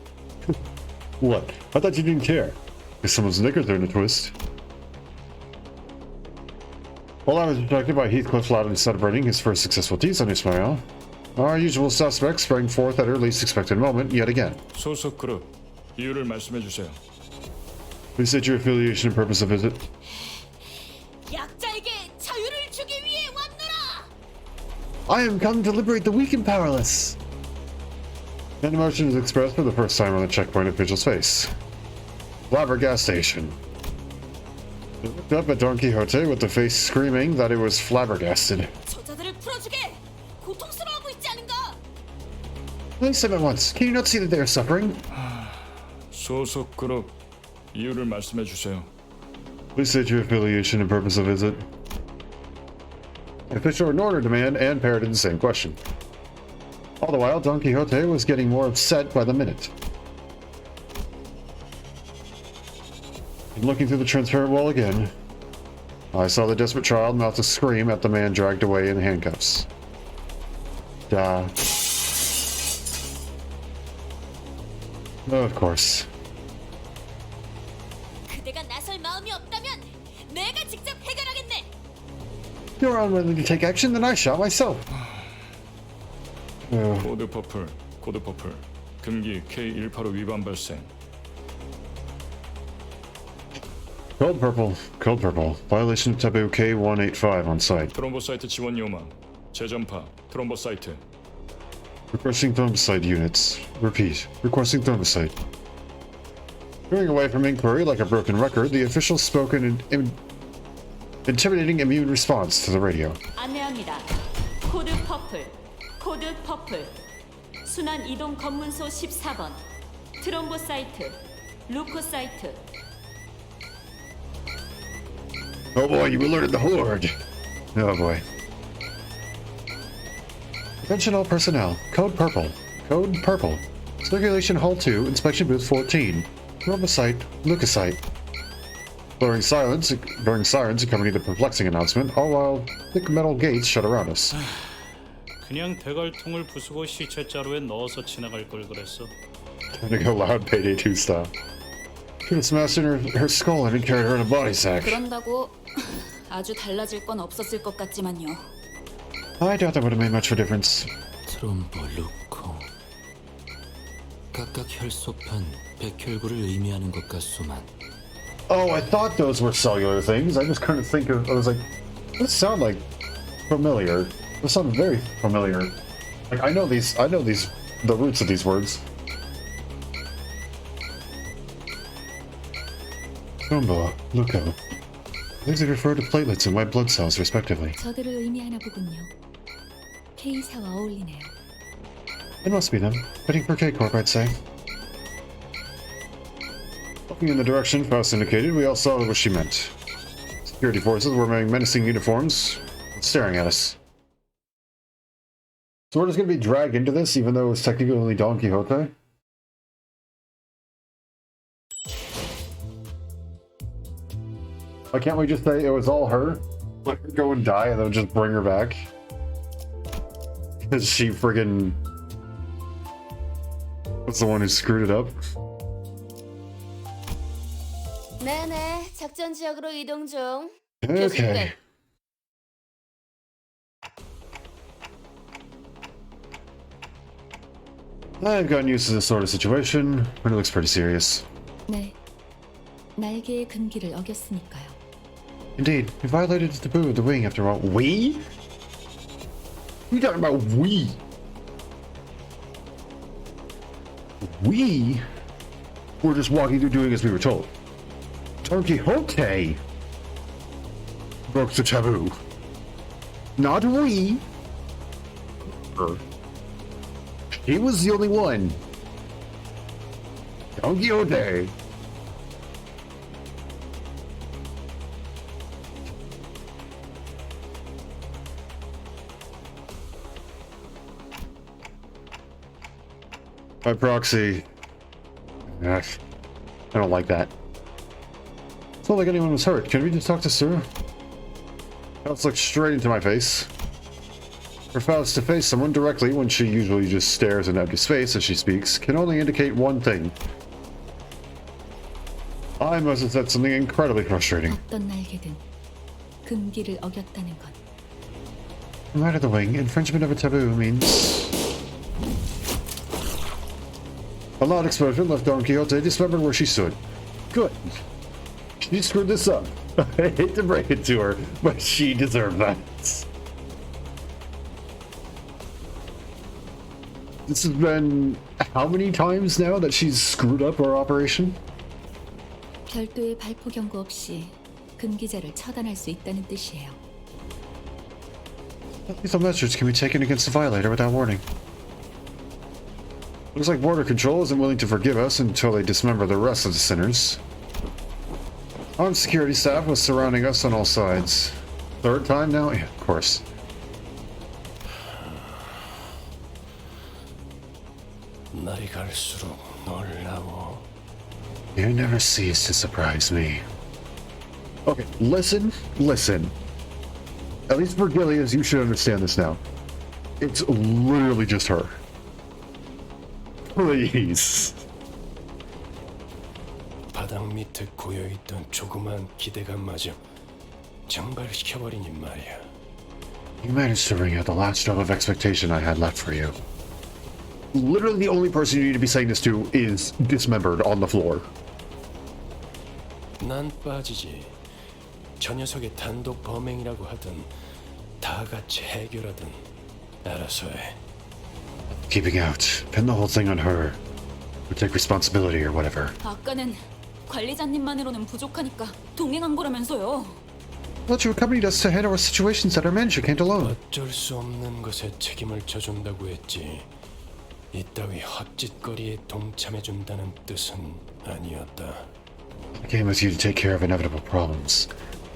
Speaker 1: What? I thought you didn't care. Guess someone's knickers are in a twist. While I was distracted by Heathcliff loudly celebrating his first successful tease on Ismail, our usual suspects sprang forth at her least expected moment yet again.
Speaker 11: 소속 그룹 이유를 말씀해 주세요.
Speaker 1: Please state your affiliation and purpose of visit.
Speaker 6: 약자에게 자유를 주기 위해 왔노라.
Speaker 1: I am come to liberate the weak and powerless. An emotion is expressed for the first time on the checkpoint official's face. Flabbergastation. He looked up at Don Quixote with the face screaming that it was flabbergasted.
Speaker 6: 저자들을 풀어주게. 고통스러워하고 있지 않은가?
Speaker 1: Please stop at once. Can you not see that they are suffering?
Speaker 11: 소속 그룹 이유를 말씀해 주세요.
Speaker 1: Please state your affiliation and purpose of visit. The official ignored her demand and parroted the same question. All the while, Don Quixote was getting more upset by the minute. And looking through the transparent wall again, I saw the desperate child mouth a scream at the man dragged away in handcuffs. Duh. Of course.
Speaker 6: 그대가 나설 마음이 없다면 내가 직접 해결하겠네.
Speaker 1: You're unwilling to take action, then I shall myself.
Speaker 11: 코드 퍼플, 금기 K185 위반 발생.
Speaker 1: Cold purple. Violation of taboo K185 on site.
Speaker 11: 트롬보사이트 지원 요망. 재전파, 트롬보사이트.
Speaker 1: Requesting thrombocyte units. Repeat. Requesting thrombocyte. Turning away from inquiry like a broken record, the official spoke in an intimidating immune response to the radio.
Speaker 8: 안내합니다. 코드 퍼플, 코드 퍼플. 순환 이동 검문소 14번. 트롬보사이트, 루코사이트.
Speaker 1: Oh boy, you alerted the Horde. Oh boy. Attention all personnel. Code purple. Code purple. Circulation Hall 2, Inspection Booth 14. Robosite, leukocyte. Blurring sirens accompany the perplexing announcement, all while thick metal gates shut around us.
Speaker 13: 그냥 대갈통을 부수고 시체 자루에 넣어서 지나갈 걸 그랬어.
Speaker 1: Time to go loud Payday 2 style. Should have smashed in her skull and carried her in a body sack.
Speaker 8: 그런다고 아주 달라질 건 없었을 것 같지만요.
Speaker 1: I doubt that would have made much of a difference.
Speaker 7: 트롬보 루코. 각각 혈소판, 백혈구를 의미하는 것 같소만.
Speaker 1: Oh, I thought those were cellular things. I just couldn't think of. I was like, those sound like familiar. Those sound very familiar. Like I know these. The roots of these words. Trombo, Luco. These refer to platelets and white blood cells, respectively.
Speaker 12: 저들을 의미하나 보군요. K사와 어울리네요.
Speaker 1: It must be them. Heading for K-Corp, I'd say. Looking in the direction Faust indicated, we all saw what she meant. Security forces were wearing menacing uniforms, staring at us. So we're just going to be dragged into this, even though it's technically only Don Quixote? Why can't we just say it was all her? Let her go and die and then just bring her back? Because she friggin' was the one who screwed it up?
Speaker 6: 네네, 작전 지역으로 이동 중.
Speaker 1: Okay. I've gotten used to this sort of situation, but it looks pretty serious.
Speaker 12: 네. 날개의 금기를 어겼으니까요.
Speaker 1: Indeed, we violated the taboo of the wing after all. We? What are you talking about, we? We were just walking through doing as we were told. Don Quixote broke the taboo. Not we. Her. He was the only one. Don Quixote. By proxy. Ugh, I don't like that. It's not like anyone was hurt. Can we just talk to Sue? Faust looked straight into my face. For Faust to face someone directly when she usually just stares into empty space as she speaks can only indicate one thing. I must have said something incredibly frustrating.
Speaker 12: 어떤 날개든 금기를 어겼다는 건.
Speaker 1: Right of the wing, infringement of a taboo means... A loud explosion left Don Quixote dismembered where she stood. Good. She screwed this up. I hate to break it to her, but she deserved that. This has been how many times now that she's screwed up our operation?
Speaker 12: 별도의 발포 경고 없이 금기자를 처단할 수 있다는 뜻이에요.
Speaker 1: Lethal measures can be taken against the violator without warning. Looks like border control isn't willing to forgive us until they dismember the rest of the sinners. Armed security staff was surrounding us on all sides. Third time now? Yeah, of course.
Speaker 5: 날이 갈수록 놀라워.
Speaker 1: You never cease to surprise me. Okay, listen. At least for Gileas, you should understand this now. It's literally just her. Please.
Speaker 5: 바닥 밑에 고여있던 조그만 기대감마저 증발시켜버리니 말이야.
Speaker 1: You managed to wring out the last drop of expectation I had left for you. Literally the only person you need to be saying this to is dismembered on the floor.
Speaker 5: 난 빠지지. 저 녀석의 단독 범행이라고 하든 다 같이 해결하든 알아서 해.
Speaker 1: Keeping out. Pin the whole thing on her. Or take responsibility or whatever.
Speaker 8: 아까는 관리자님만으로는 부족하니까 동행한 거라면서요.
Speaker 2: thought you accompanied us to handle our situations that our manager can't alone.
Speaker 5: 어쩔 수 없는 것에 책임을 져준다고 했지. 이따위 헛짓거리에 동참해준다는 뜻은 아니었다.
Speaker 2: I came with you to take care of inevitable problems,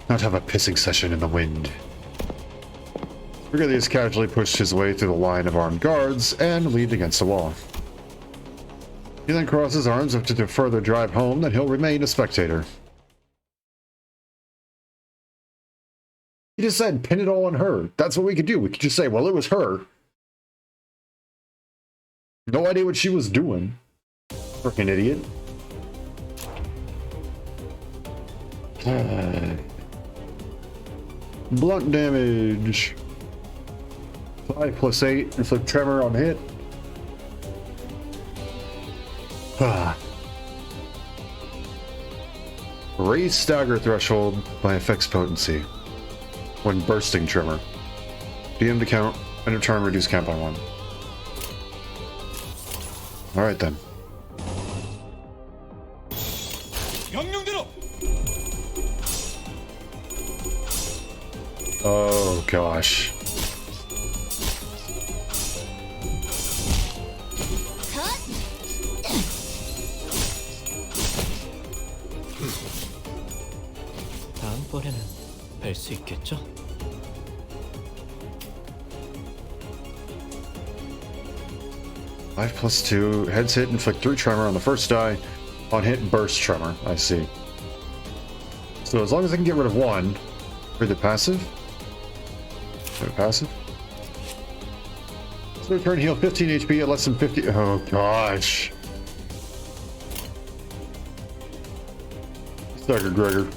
Speaker 2: not have a pissing session in the wind.
Speaker 1: Brigadier casually pushed his way through the line of armed guards and leaned against the wall. He then crossed his arms up to further drive home that he'll remain a spectator.
Speaker 2: He just said, pin it all on her. That's what we could do. We could just say, well, it was her. No idea what she was doing. Freaking idiot.
Speaker 1: Blunt damage. 5 plus 8. Inflict tremor on hit. Raise stagger threshold by effects potency when bursting tremor. DM to count, and a turn reduce count by 1. Alright then. Oh gosh.
Speaker 9: 다음번에는 뵐 수 있겠죠?
Speaker 1: Five plus 2. Heads hit, inflict 3 tremor on the first die. On hit, burst tremor. I see. So as long as I can get rid of 1. For the passive? Passive? So turn heal 15 HP at less than 50. Oh gosh. Stagger Gregor.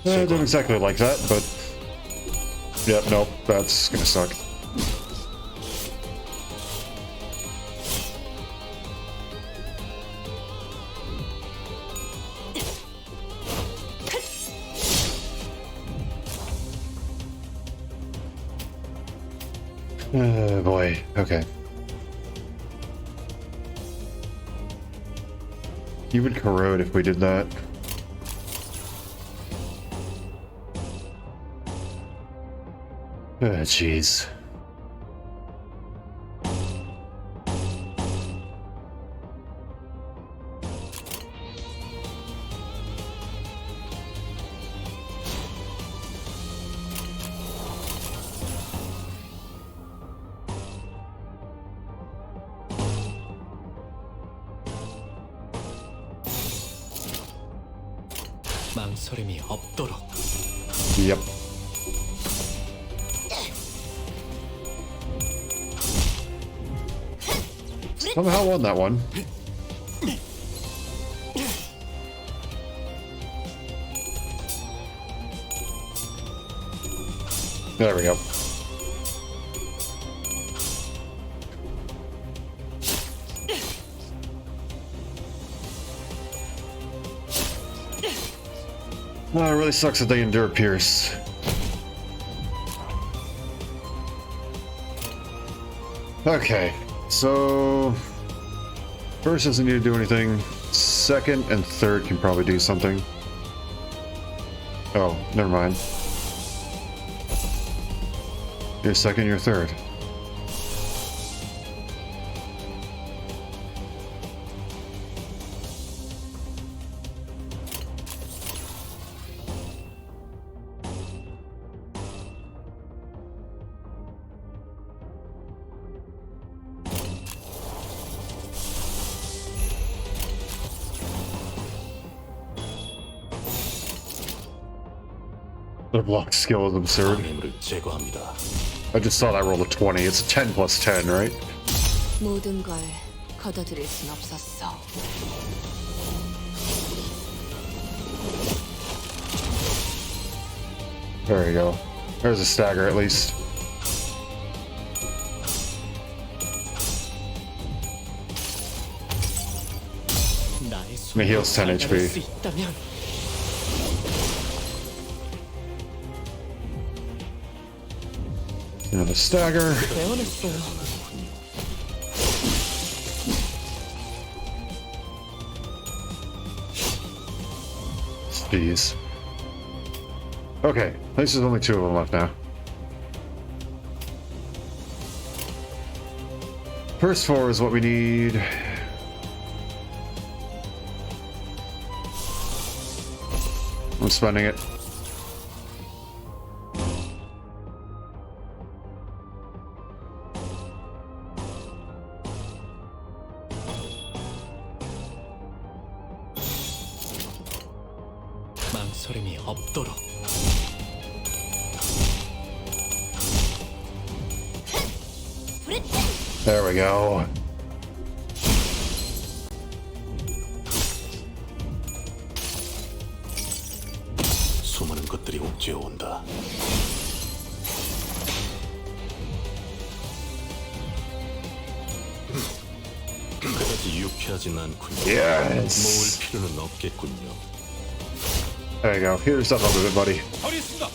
Speaker 1: I don't exactly like that, but... Yep, nope, that's gonna suck. Oh boy, okay. You would corrode if we did that. Oh, jeez.
Speaker 9: 망설임이 없도록.
Speaker 1: Yep. Somehow won that one. There we go. Oh, it really sucks that they endure Pierce. Okay, so first doesn't need to do anything. Second and third can probably do something. Oh, never mind. Your second, your third. Their block skill is absurd. I just saw that roll a 20. It's a 10 plus 10, right?
Speaker 3: 모든 걸 걷어들일 순 없었어.
Speaker 1: There you go. There's a stagger at least.
Speaker 9: 나의
Speaker 1: Me
Speaker 9: 손으로
Speaker 1: heals 10
Speaker 9: 달달할
Speaker 1: HP.
Speaker 9: 수 있다면
Speaker 1: Another stagger.
Speaker 9: 배워냈어요.
Speaker 1: Jeez. Okay, at least there's only 2 of them left now. First 4 is what we need. I'm spending it.
Speaker 9: 망설임이 없도록.
Speaker 1: There we go.
Speaker 7: 수많은 것들이 옥죄어 온다. 그다지 유쾌하진 않군요.
Speaker 1: Yes.
Speaker 7: 모을 필요는 없겠군요.
Speaker 1: There you go. Heal yourself up a bit, buddy.
Speaker 4: 허리했습니다.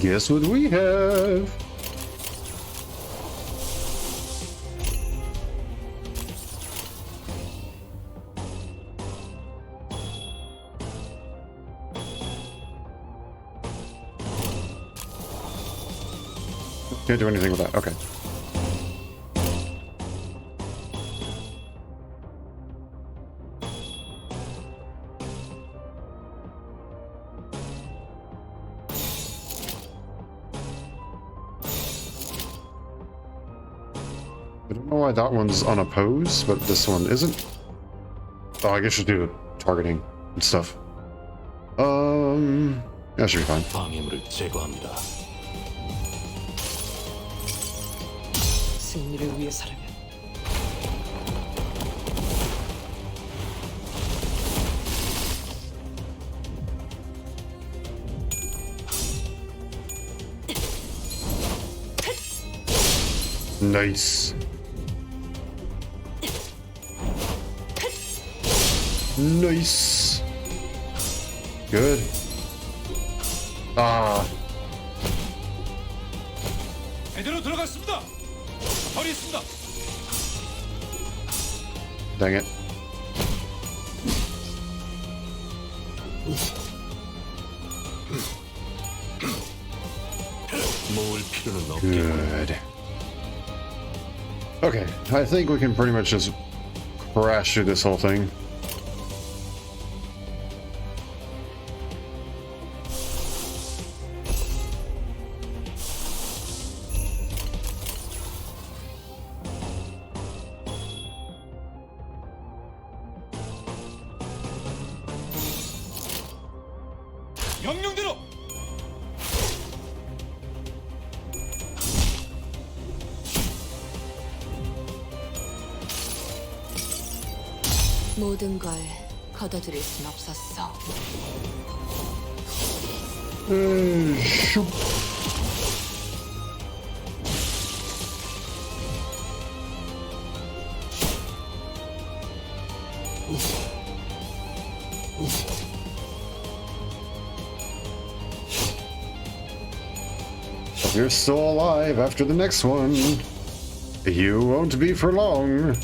Speaker 1: Guess what we have? Can't do anything with that. Okay. I don't know why that one's unopposed, but this one isn't. Oh, I guess you do the targeting and stuff. That should be fine.
Speaker 7: 방해물을 제거합니다.
Speaker 3: 승리를 위해서라면
Speaker 1: Nice. Nice. Good. Ah.
Speaker 4: 제대로 들어갔습니다. 허리했습니다.
Speaker 1: Dang it.
Speaker 7: 모을 필요는 없겠군요.
Speaker 1: Good. Okay, I think we can pretty much just crash through this whole thing.
Speaker 4: 명령대로.
Speaker 3: 모든 걸 걷어들일 순 없었어.
Speaker 1: Shoop. You're still alive after the next one. You won't be for long.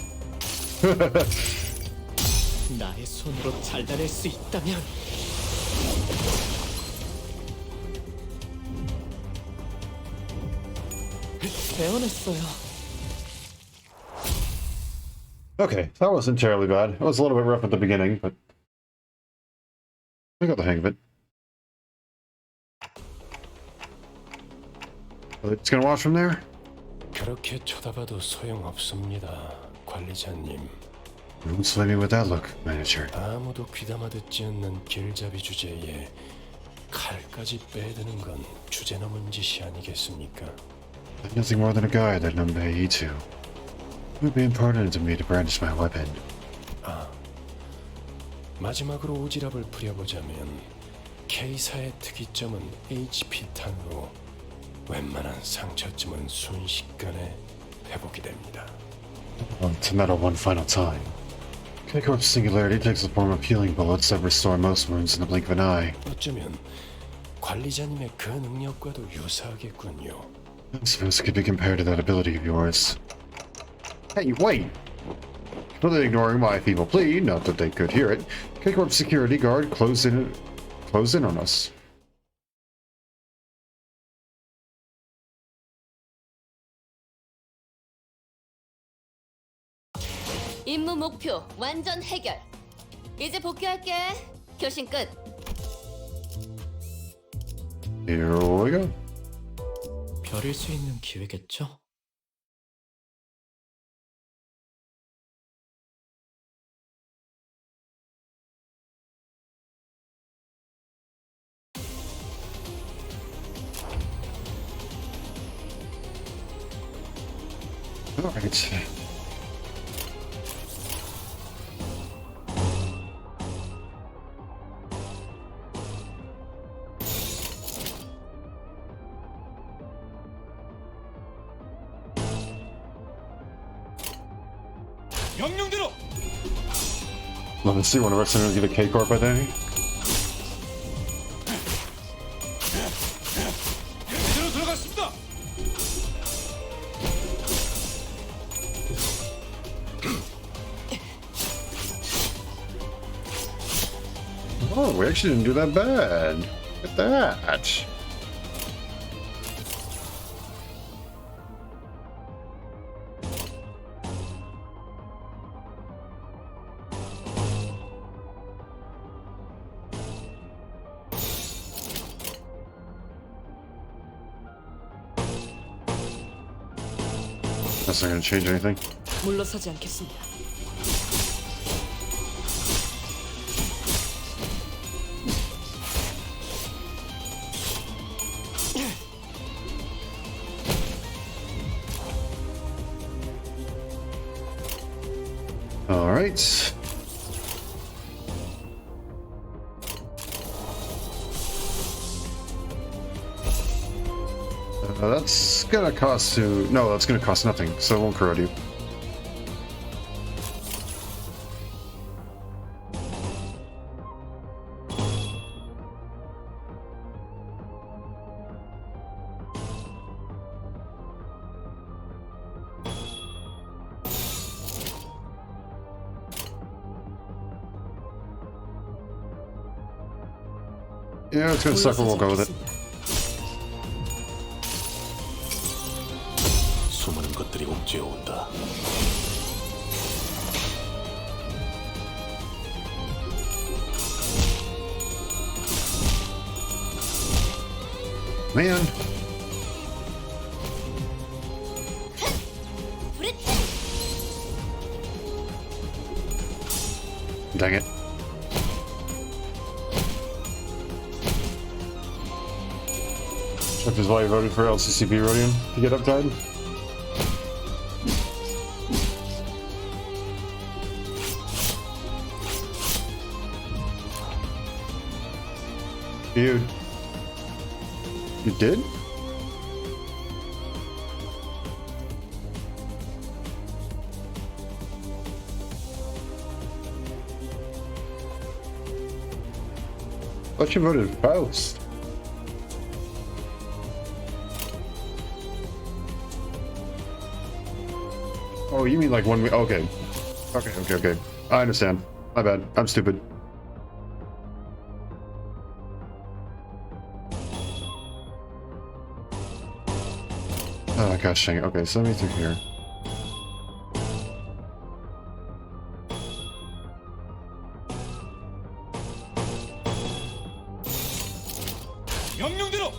Speaker 9: 나의 손으로 달달할 수 있다면 배워냈어요.
Speaker 1: Okay, that wasn't terribly bad. It was a little bit rough at the beginning, but I got the hang of it. It's gonna watch from there?
Speaker 5: 그렇게 쳐다봐도 소용없습니다, 관리자님.
Speaker 1: Don't slay me with that look, manager.
Speaker 5: 아무도 귀담아 듣지 않는 길잡이 주제에 칼까지 빼드는 건 주제넘은 짓이 아니겠습니까?
Speaker 1: I'm nothing more than a guy that I'm paid to. It would be impertinent of me to brandish my weapon.
Speaker 5: 마지막으로 오지랖을 부려보자면 K사의 특이점은 HP 탄으로 웬만한 상처쯤은 순식간에 회복이 됩니다.
Speaker 1: To metal one final time. K-Corp's singularity takes the form of healing bullets that restore most wounds in the blink of an eye.
Speaker 5: 어쩌면 관리자님의 그 능력과도 유사하겠군요.
Speaker 1: I suppose it could be compared to that ability of yours. Hey, wait! Completely ignoring my feeble plea, not that they could hear it, K-Corp's security guard closed in on us.
Speaker 6: 임무 목표 완전 해결. 이제 복귀할게. 교신 끝.
Speaker 1: Here we go.
Speaker 9: 별일 수 있는 기회겠죠?
Speaker 1: Alright.
Speaker 9: 명령대로.
Speaker 1: Let's see, one of us is gonna get a K-Corp, I think.
Speaker 9: 제대로 들어갔습니다.
Speaker 1: Oh, we actually didn't do that bad. Look at that. That's not gonna change anything.
Speaker 3: 물러서지 않겠습니다.
Speaker 1: All right. That's gonna cost to... No, that's gonna cost nothing, so it won't corrode you. Yeah, it's gonna suck, but we'll go with it.
Speaker 7: 수많은 것들이 옥죄어 온다.
Speaker 1: Man. Dang it. Which is why you voted for LCCB Rhodium to get uptide? You did? I thought you voted Faust. Oh, you mean like one week? Okay. Okay. I understand. My bad. I'm stupid. Oh gosh dang it. Okay, so let me through here.
Speaker 9: 명령대로.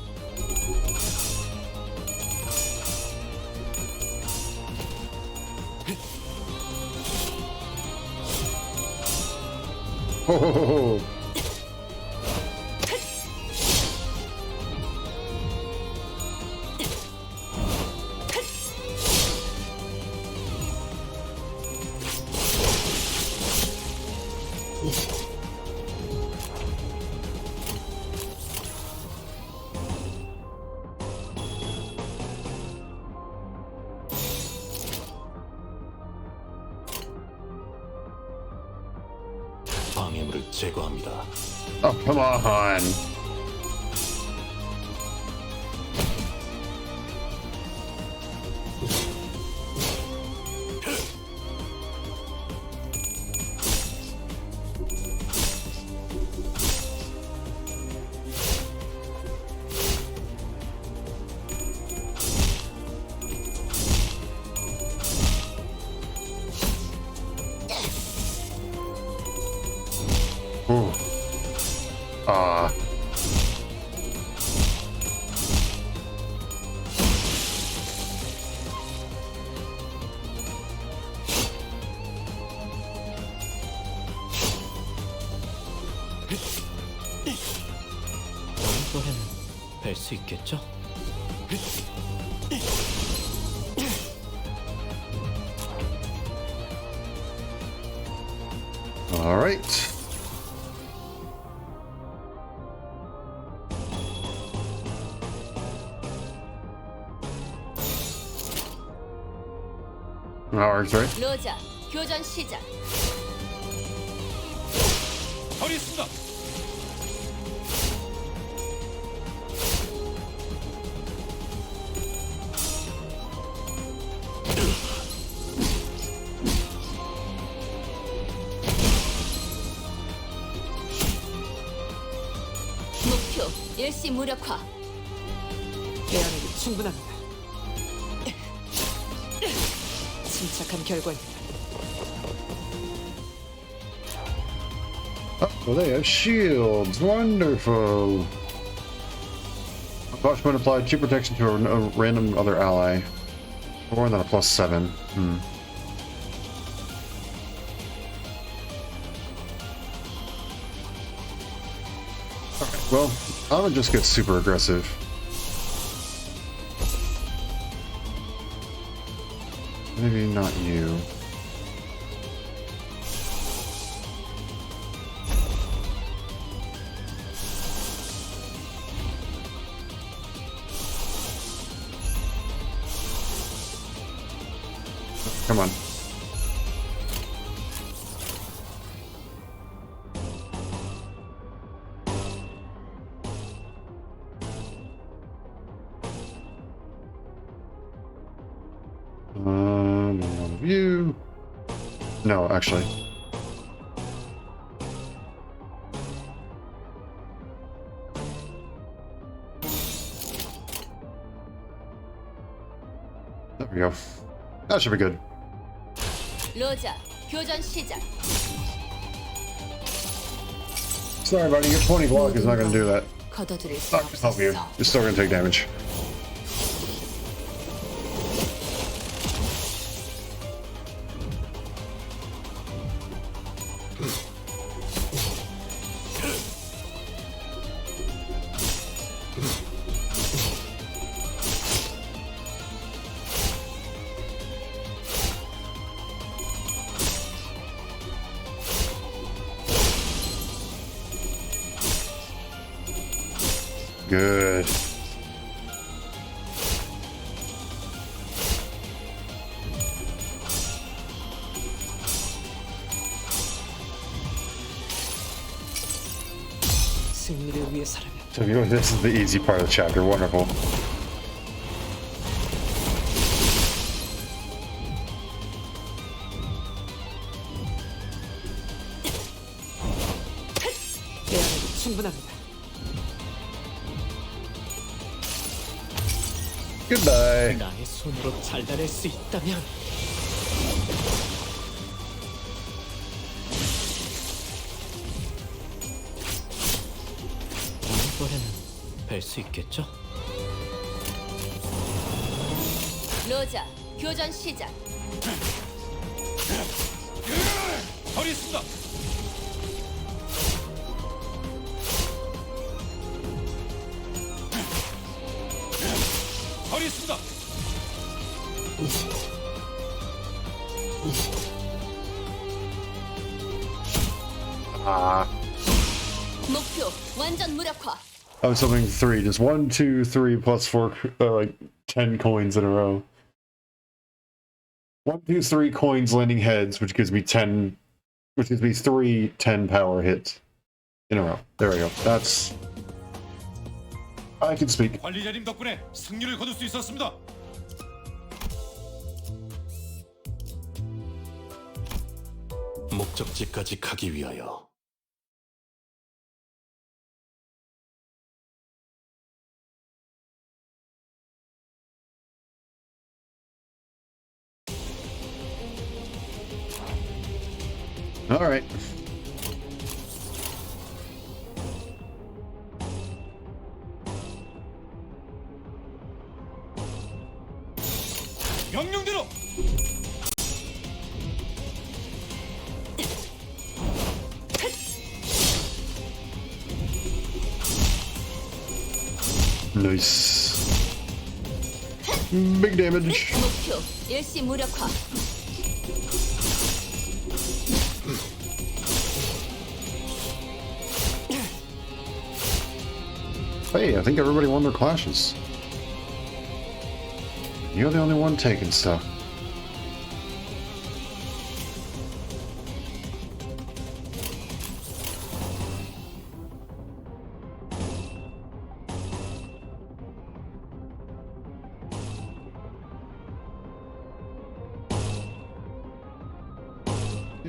Speaker 1: Oh.
Speaker 7: 방해물을 제거합니다.
Speaker 1: Oh, come on. Ooh.
Speaker 9: 다음번에는 뵐 수 있겠죠?
Speaker 1: All right. That works, right?
Speaker 6: 로자, 교전 시작.
Speaker 4: 허리습니다.
Speaker 6: 목표 일시 무력화.
Speaker 3: 대안에도 충분합니다. 침착한 결과입니다.
Speaker 1: Oh, they have shields. Wonderful. Parchment applied 2 protection to a random other ally. More than a +7. Alright, well, I'm gonna just get super aggressive. Maybe not you. Come on. One of you. No, actually. There we go. That should be good.
Speaker 6: 로자, 교전 시작.
Speaker 1: Sorry, buddy. Your 20 block is not going to do that.
Speaker 3: 걷어들일 수
Speaker 1: Not gonna help you.
Speaker 3: 없었어.
Speaker 1: You're still going to take damage. Good.
Speaker 3: 승리를 위해서라면
Speaker 1: So this is the easy part of the chapter. Wonderful.
Speaker 3: 대안에도 충분합니다.
Speaker 1: Goodbye.
Speaker 9: 나의 손으로 잘라낼 수 있다면 다음번에는 뵐 수 있겠죠?
Speaker 6: 로자, 교전 시작.
Speaker 4: 허리습니다. 허리습니다.
Speaker 6: 목표 완전 무력화.
Speaker 1: I was something 3. Just 1, 2, 3 plus 4, like 10 coins in a row. 1, 2, 3 coins landing heads, which gives me 10 Which gives me 3 10 power hits in a row. There we go. That's... I can speak.
Speaker 14: 관리자님 덕분에 승리를 거둘 수 있었습니다.
Speaker 7: 목적지까지 가기 위하여
Speaker 1: Alright.
Speaker 14: 명령대로.
Speaker 1: Nice. Big damage.
Speaker 6: 목표 일시 무력화.
Speaker 1: Hey, I think everybody won their clashes. You're the only one taking stuff.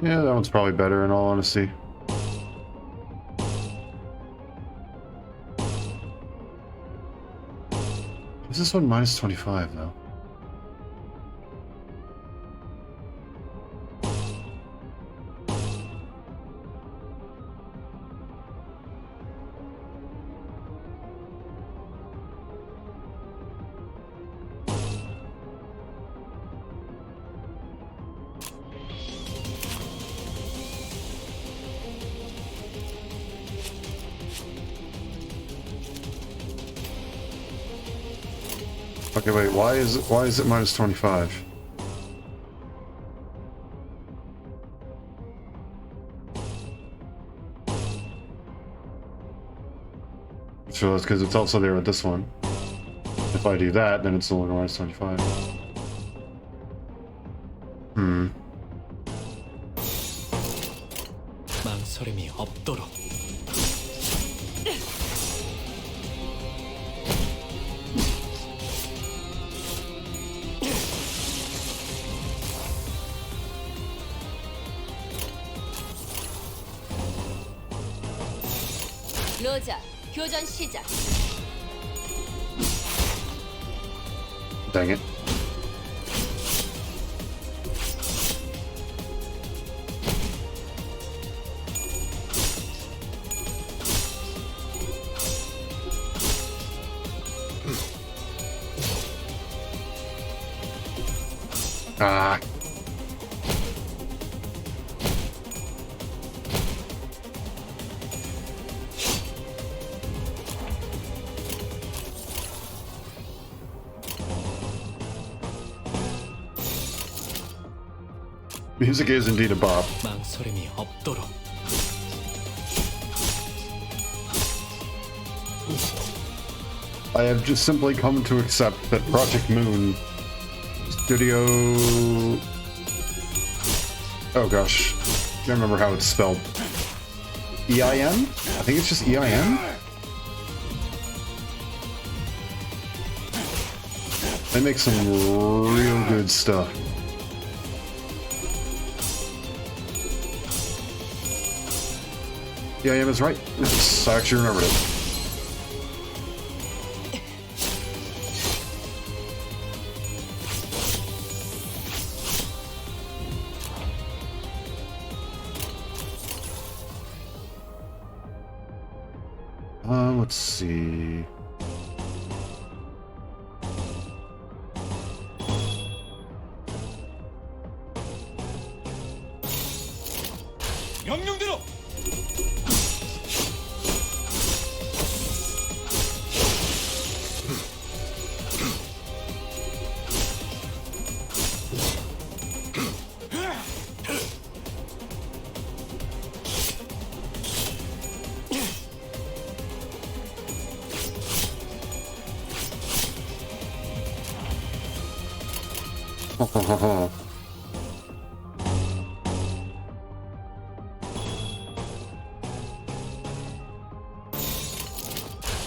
Speaker 1: Yeah, that one's probably better in all honesty. Is this one minus 25 though? Okay, wait, why is it minus 25? So that's because it's also there with this one. If I do that, then it's no longer minus 25.
Speaker 9: 망설임이 없도록.
Speaker 6: 로자, 교전 시작.
Speaker 1: Dang it. Ah. Music is indeed a bop.
Speaker 9: 망설임이 없도록.
Speaker 1: I have just simply come to accept that Project Moon Studio... Oh gosh, I can't remember how it's spelled. EIN? I think it's just EIN? They make some real good stuff. EIN is right. Yes, I actually remembered it. Let's see.
Speaker 14: 명령대로.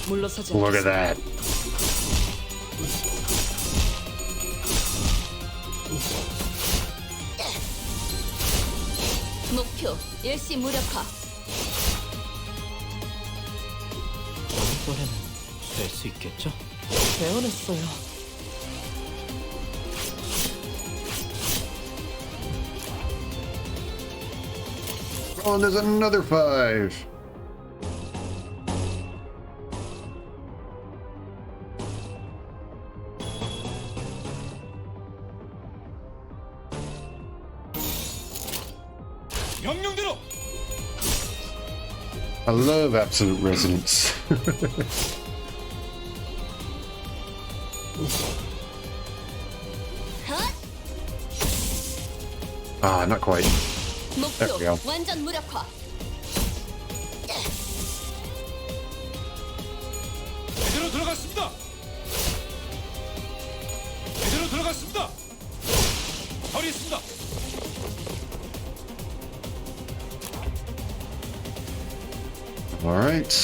Speaker 3: 물러서지
Speaker 1: Look at
Speaker 3: 않겠습니다.
Speaker 1: that.
Speaker 6: 목표 일시 무력화.
Speaker 9: 이번에는 될 수 있겠죠?
Speaker 3: 배워냈어요.
Speaker 1: Oh, and there's another 5.
Speaker 14: 명령대로.
Speaker 1: I love absolute resonance. Ah, not quite. There we
Speaker 6: 목표
Speaker 1: go.
Speaker 6: 완전 무력화.
Speaker 14: 제대로 들어갔습니다. 제대로 들어갔습니다. 처리했습니다.
Speaker 1: All right.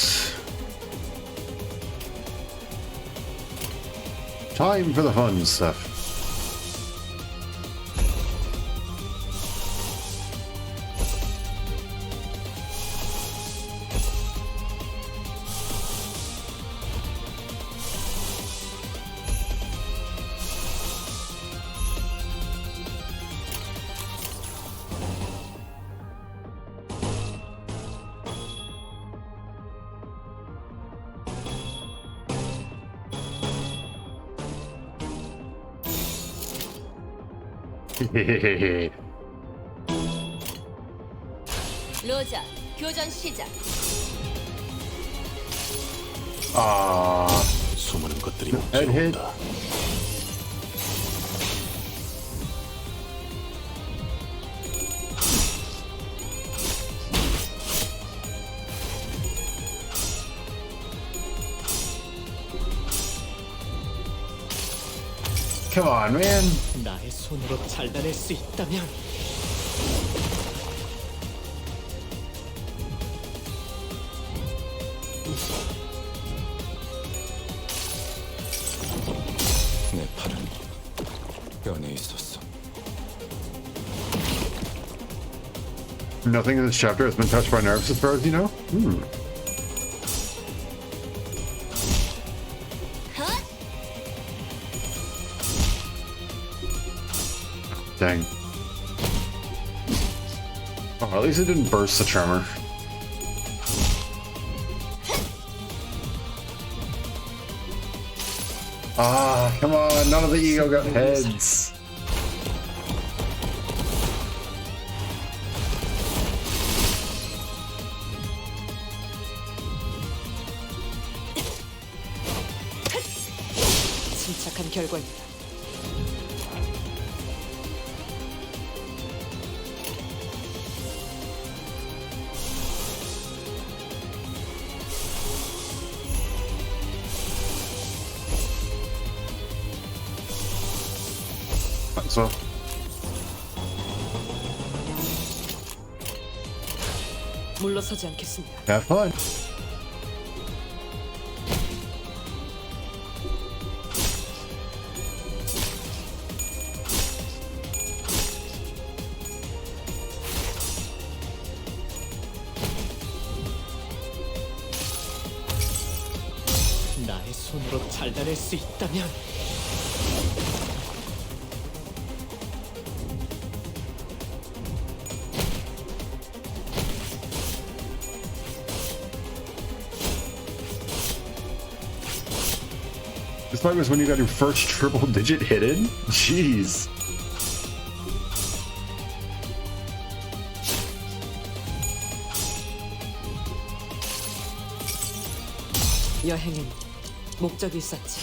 Speaker 1: Time for the fun stuff.
Speaker 6: 로자 교전 시작.
Speaker 7: 숨은 것들이
Speaker 1: Head hit.
Speaker 7: 옥죄어온다.
Speaker 1: Come on, man.
Speaker 9: 나의 손으로 잘라낼 수 있다면
Speaker 4: 내 팔은 변해 있었어.
Speaker 1: Nothing in this chapter has been touched by nerves as far as you know? Dang. Oh, at least it didn't burst the tremor. Ah, come on, none of the ego got heads.
Speaker 3: 침착한 결과입니다.
Speaker 1: So,
Speaker 3: 물러서지 않겠습니다.
Speaker 1: have fun.
Speaker 9: 나의 손으로 잘라낼 수 있다면
Speaker 1: This fight was when you got your first triple digit hidden? Jeez.
Speaker 3: 여행엔 목적이 있었지.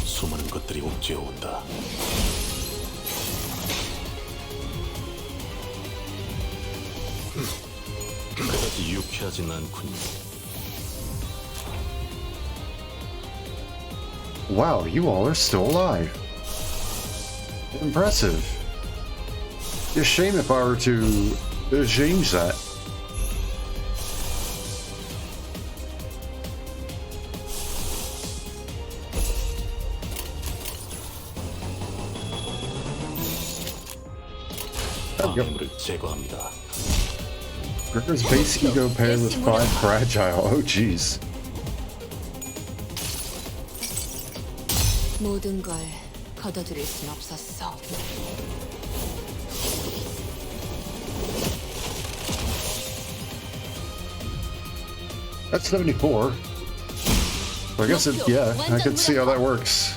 Speaker 7: 수많은 것들이 옥죄어온다. 그다지 유쾌하진 않군요.
Speaker 1: Wow, you all are still alive. Impressive. Be a shame if I were to change that.
Speaker 7: 방해물을 제거합니다.
Speaker 1: Griffer's base ego paired with 5 fragile. Oh jeez.
Speaker 3: 모든 걸 거둬들일 순 없었어.
Speaker 1: That's 74. So I guess it, yeah, I can see how that works.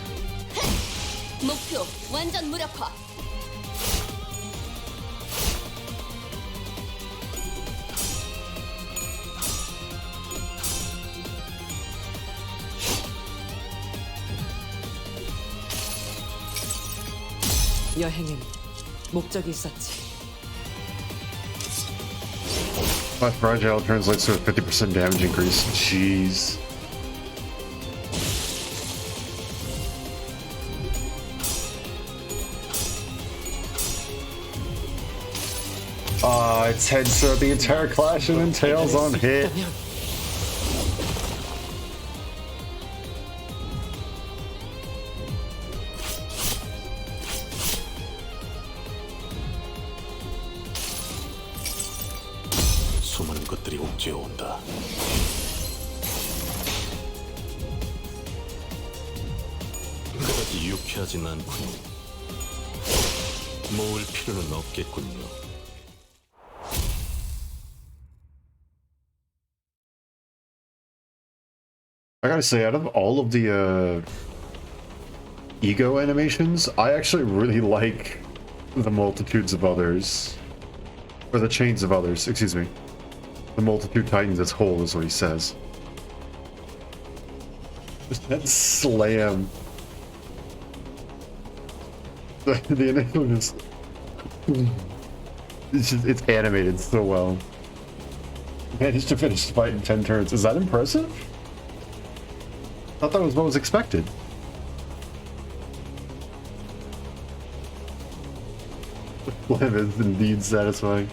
Speaker 6: 목표 완전 무력화.
Speaker 3: 여행엔 목적이 있었지.
Speaker 1: 5 fragile translates to a 50% damage increase. Jeez. It's head so the entire clash and then tails on hit.
Speaker 7: 수많은 것들이 옥죄어 온다. 그다지 유쾌하진 않군요. 모을 필요는 없겠군요.
Speaker 1: I gotta say, out of all of the ego animations, I actually really like the multitudes of others. Or the chains of others, excuse me. The multitude titans as whole is what he says. Just that slam. The initial just... It's animated so well. Managed to finish the fight in 10 turns. Is that impressive? I thought that was what was expected. Slam is indeed satisfying.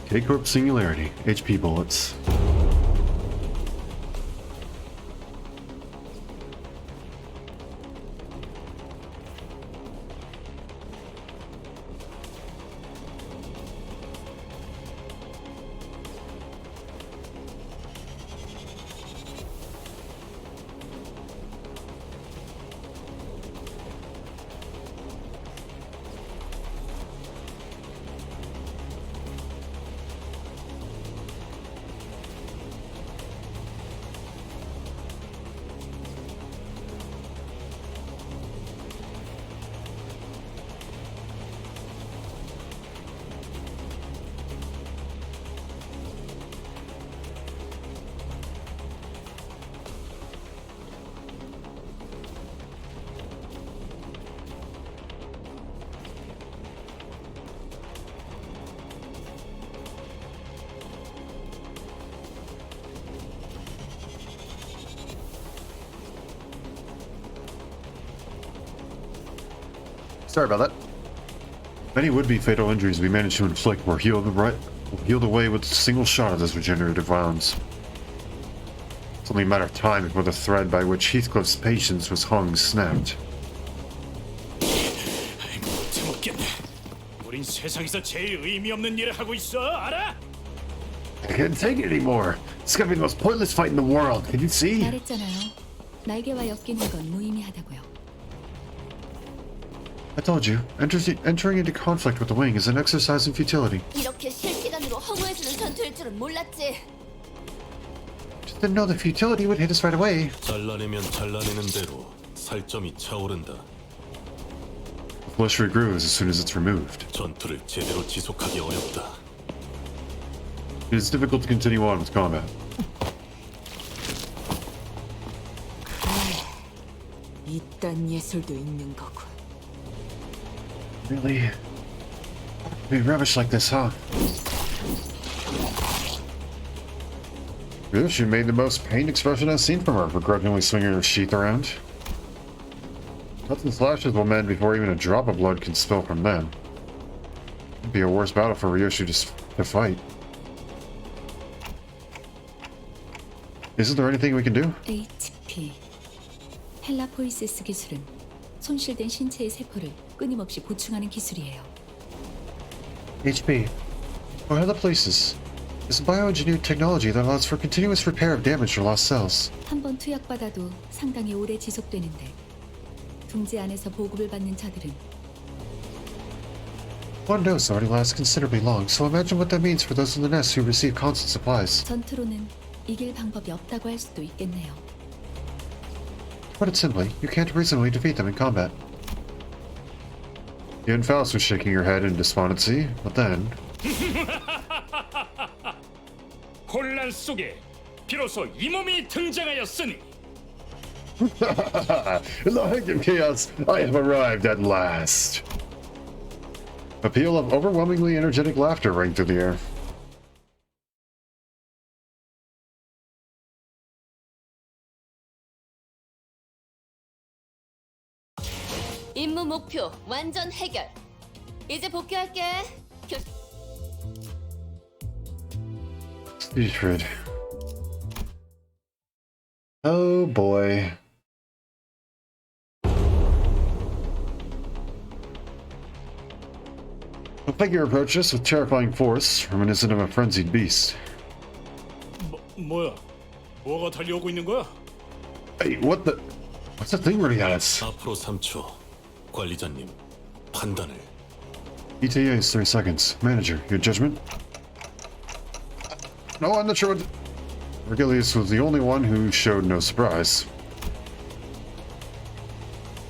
Speaker 1: K-Corp Singularity. HP bullets. Sorry about that. Many would-be fatal injuries we managed to inflict were healed away with a single shot of this regenerative rounds. It's only a matter of time before the thread by which Heathcliff's patience was hung snapped.
Speaker 14: 못 먹겠네. 우린 세상에서 제일 의미 없는 일을 하고 있어, 알아?
Speaker 1: I can't take it anymore. It's gonna be the most pointless fight in the world. Can you see?
Speaker 12: 말했잖아요. 날개와 엮이는 건 무의미하다고요.
Speaker 1: I told you. Entering into conflict with the wing is an exercise in futility.
Speaker 6: 이렇게 실시간으로 허무해지는 전투일 줄은 몰랐지.
Speaker 1: Just didn't know the futility would hit us right away.
Speaker 7: 잘라내면 잘라내는 대로 살점이 차오른다.
Speaker 1: The flesh regrooves as soon as it's removed.
Speaker 7: 전투를 제대로 지속하기 어렵다.
Speaker 1: It is difficult to continue on with combat.
Speaker 3: 이딴 예술도 있는 거군.
Speaker 1: Really?
Speaker 2: Be rubbish like this, huh?
Speaker 1: Really, she made the most pained expression I've seen from her, begrudgingly swinging her sheath around. Cuts and slashes will mend before even a drop of blood can spill from them. It'd be a worse battle for Ryoshu to fight. Isn't there anything we can do?
Speaker 12: HP. 헬라포이시스 기술은 손실된 신체의 세포를 끊임없이 보충하는 기술이에요.
Speaker 2: HP. Or other places. It's a bioengineered technology that allows for continuous repair of damaged or lost cells.
Speaker 12: 한 번 투약받아도 상당히 오래 지속되는데 둥지 안에서 보급을 받는 자들은
Speaker 2: One dose already lasts considerably long, so imagine what that means for those in the nest who receive constant supplies.
Speaker 12: 전투로는 이길 방법이 없다고 할 수도 있겠네요.
Speaker 2: Put it simply, you can't reasonably defeat them in combat.
Speaker 1: Even Faust was shaking her head in despondency, but then...
Speaker 14: 혼란 속에 비로소 이 몸이 등장하였으니
Speaker 1: In the height of chaos, I have arrived at last. A peal of overwhelmingly energetic laughter rang through the air.
Speaker 6: 임무 목표 완전 해결. 이제 복귀할게.
Speaker 1: Siegfried. Oh boy. A figure approached us with terrifying force, reminiscent of a frenzied beast.
Speaker 14: 뭐야? 뭐가 달려오고 있는 거야?
Speaker 1: Hey, what's that thing running at us?
Speaker 7: 앞으로 3초. 관리자님, 판단을.
Speaker 1: ETA is 3 seconds. Manager, your judgment? No, I'm not sure what... Vergilius was the only one who showed no surprise.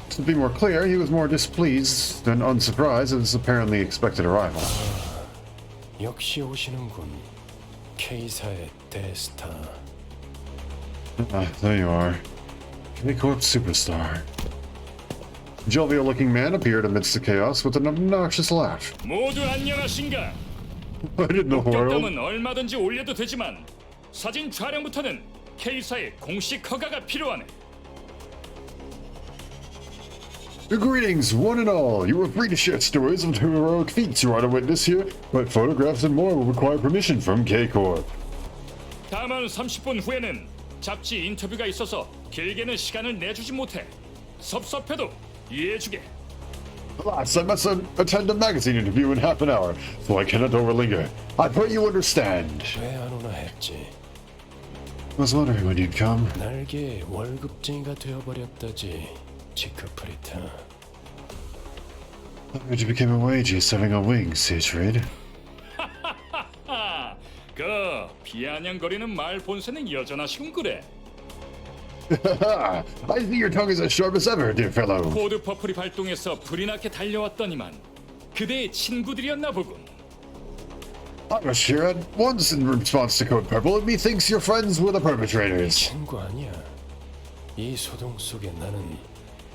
Speaker 1: To be more clear, he was more displeased than unsurprised at his apparently expected arrival.
Speaker 5: 역시 오시는군. K사의 대스타.
Speaker 1: Ah, there you are. K-Corp superstar. A jovial-looking man appeared amidst the chaos with an obnoxious laugh.
Speaker 14: 모두 안녕하신가?
Speaker 1: What in the world?
Speaker 14: 목격담은 얼마든지 올려도 되지만 사진 촬영부터는 K사의 공식 허가가 필요하네.
Speaker 1: Greetings, one and all. You are free to share stories of heroic feats you are to witness here, but photographs and more will require permission from K-Corp.
Speaker 14: 다만 30분 후에는 잡지 인터뷰가 있어서 길게는 시간을 내주지 못해. 섭섭해도 이해해주게.
Speaker 1: Alas, I must attend a magazine interview in half an hour, so I cannot overlinger. I pray you understand.
Speaker 5: 왜 안 오나 했지.
Speaker 1: I was wondering when you'd come.
Speaker 5: 날개 월급쟁이가 되어버렸다지. 지크프리타.
Speaker 1: I heard you became a wages having on wings, Siegfried.
Speaker 14: 그 비아냥거리는 말 본새는 여전하시군 그래.
Speaker 1: I think your tongue is as sharp as ever, dear fellow.
Speaker 14: 코드 퍼플이 발동해서 불이 나게 달려왔더니만 그대의 친구들이었나 보군.
Speaker 1: I was sure at once in response to Code Purple, and methinks your friends were the perpetrators.
Speaker 5: 친구 아니야. 이 소동 속에 나는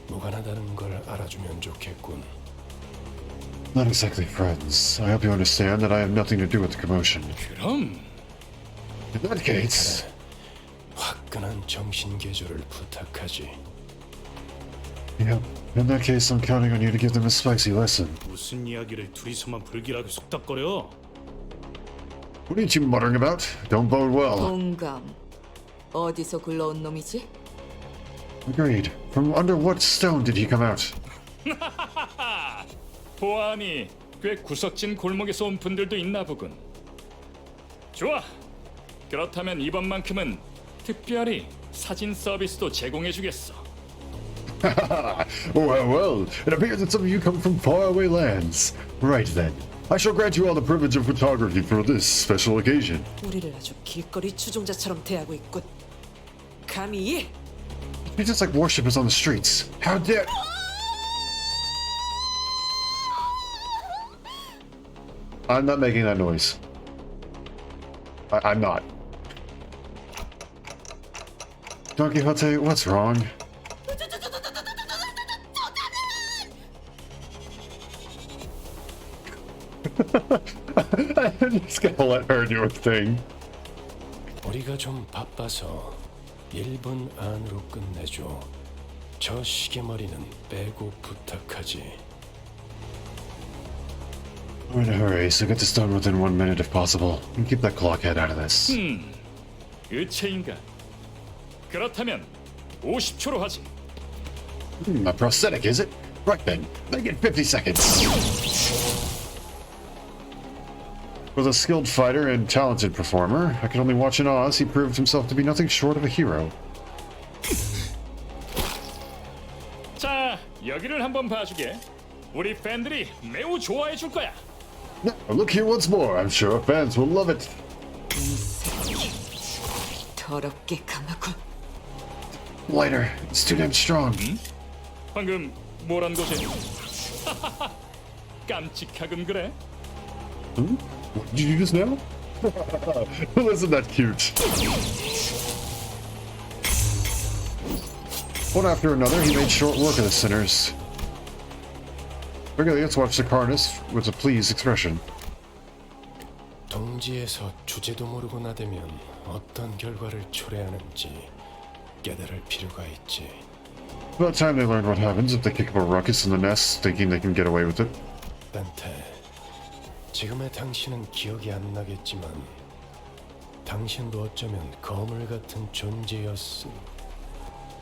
Speaker 5: 무관하다는 걸 알아주면 좋겠군.
Speaker 1: Not exactly friends. I hope you understand that I have nothing to do with the commotion.
Speaker 14: 그럼
Speaker 1: In that case...
Speaker 5: 화끈한 정신 개조를 부탁하지.
Speaker 1: Yep. In that case, I'm counting on you to give them a spicy lesson.
Speaker 14: 무슨 이야기를 둘이서만 불길하게 속닥거려?
Speaker 1: What are you muttering about? Don't bode well.
Speaker 3: 동감. 어디서 굴러온 놈이지?
Speaker 1: Agreed. From under what stone did he come out?
Speaker 14: 보아하니 꽤 구석진 골목에서 온 분들도 있나 보군. 좋아. 그렇다면 이번만큼은 특별히 사진 서비스도 제공해주겠어.
Speaker 1: Well, it appears that some of you come from faraway lands. Right then. I shall grant you all the privilege of photography for this special occasion.
Speaker 15: 우리를 아주 길거리 추종자처럼 대하고 있군. 감히?
Speaker 1: It's just like worshippers on the streets. How dare... I'm not making that noise. I'm not. Don Quixote, what's wrong? I'm just gonna let her do her thing.
Speaker 5: 우리가 좀 바빠서 1분 안으로 끝내줘. 저 시계머리는 빼고 부탁하지.
Speaker 1: We're in a hurry, so get this done within 1 minute if possible. And keep that clock head out of this.
Speaker 14: 의체인가? 그렇다면 50초로 하지.
Speaker 1: A prosthetic, is it? Right then, make it 50 seconds. Was a skilled fighter and talented performer. I could only watch in awe as he proved himself to be nothing short of a hero.
Speaker 14: 자, 여기를 한번 봐주게. 우리 팬들이 매우 좋아해 줄 거야.
Speaker 1: Now, look here once more. I'm sure fans will love it.
Speaker 3: 더럽게 강하고.
Speaker 1: Lighter. It's too damn strong.
Speaker 14: 방금 뭐란 거지? 깜찍하군 그래.
Speaker 1: What did you do just now? Isn't that cute? One after another, he made short work of the sinners. Regularly, let's watch the Carnus with a pleased expression.
Speaker 5: 동지에서 주제도 모르고 나대면 어떤 결과를 초래하는지 깨달을 필요가 있지.
Speaker 1: About time they learned what happens if they kick up a ruckus in the nest, thinking they can get away with it.
Speaker 5: 단테, 지금의 당신은 기억이 안 나겠지만 당신도 어쩌면 거물 같은 존재였을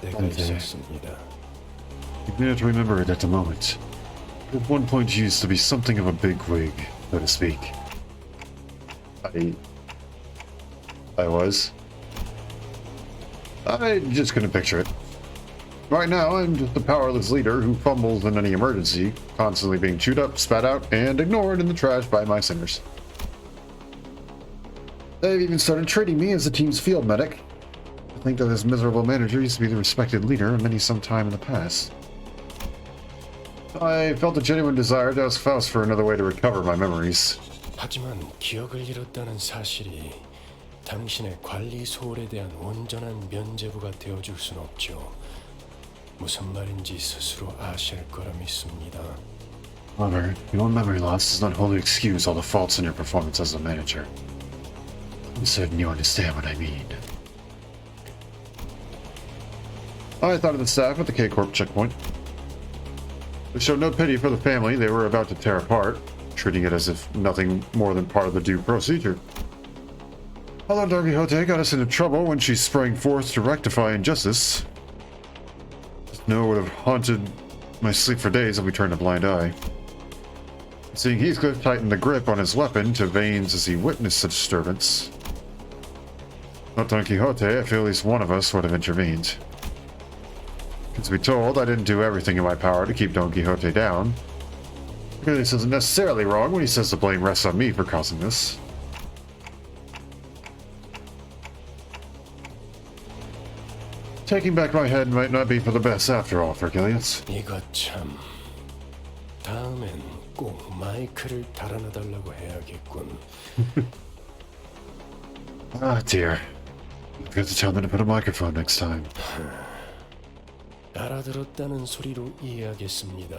Speaker 5: 때가 있었습니다.
Speaker 1: You may not remember it at the moment. At one point you used to be something of a bigwig, so to speak. I was. I'm just gonna picture it. Right now, I'm just a powerless leader who fumbles in any emergency, constantly being chewed up, spat out, and ignored in the trash by my sinners. They've even started treating me as the team's field medic. I think that this miserable manager used to be the respected leader of many some time in the past. I felt a genuine desire to ask Faust for another way to recover my memories.
Speaker 5: 하지만 기억을 잃었다는 사실이 당신의 관리 소홀에 대한 온전한 면죄부가 되어줄 순 없죠. 무슨 말인지 스스로 아실 거라 믿습니다.
Speaker 1: However, your memory loss does not wholly excuse all the faults in your performance as a manager. I'm certain you understand what I mean. I thought of the staff at the K-Corp checkpoint. They showed no pity for the family they were about to tear apart, treating it as if nothing more than part of the due procedure. Although Don Quixote got us into trouble when she sprang forth to rectify injustice, snow would have haunted my sleep for days if we turned a blind eye. Seeing Heathcliff tighten the grip on his weapon to veins as he witnessed such disturbance. Not Don Quixote, I feel at least one of us would have intervened. To be told, I didn't do everything in my power to keep Don Quixote down. This isn't necessarily wrong when he says the blame rests on me for causing this. Taking back my head might not be for the best after all, Vergilius.
Speaker 5: 이거 참. 다음엔 꼭 마이크를 달아놔달라고 해야겠군.
Speaker 1: Ah, dear. I've got to tell them to put a microphone next time.
Speaker 5: 알아들었다는 소리로 이해하겠습니다.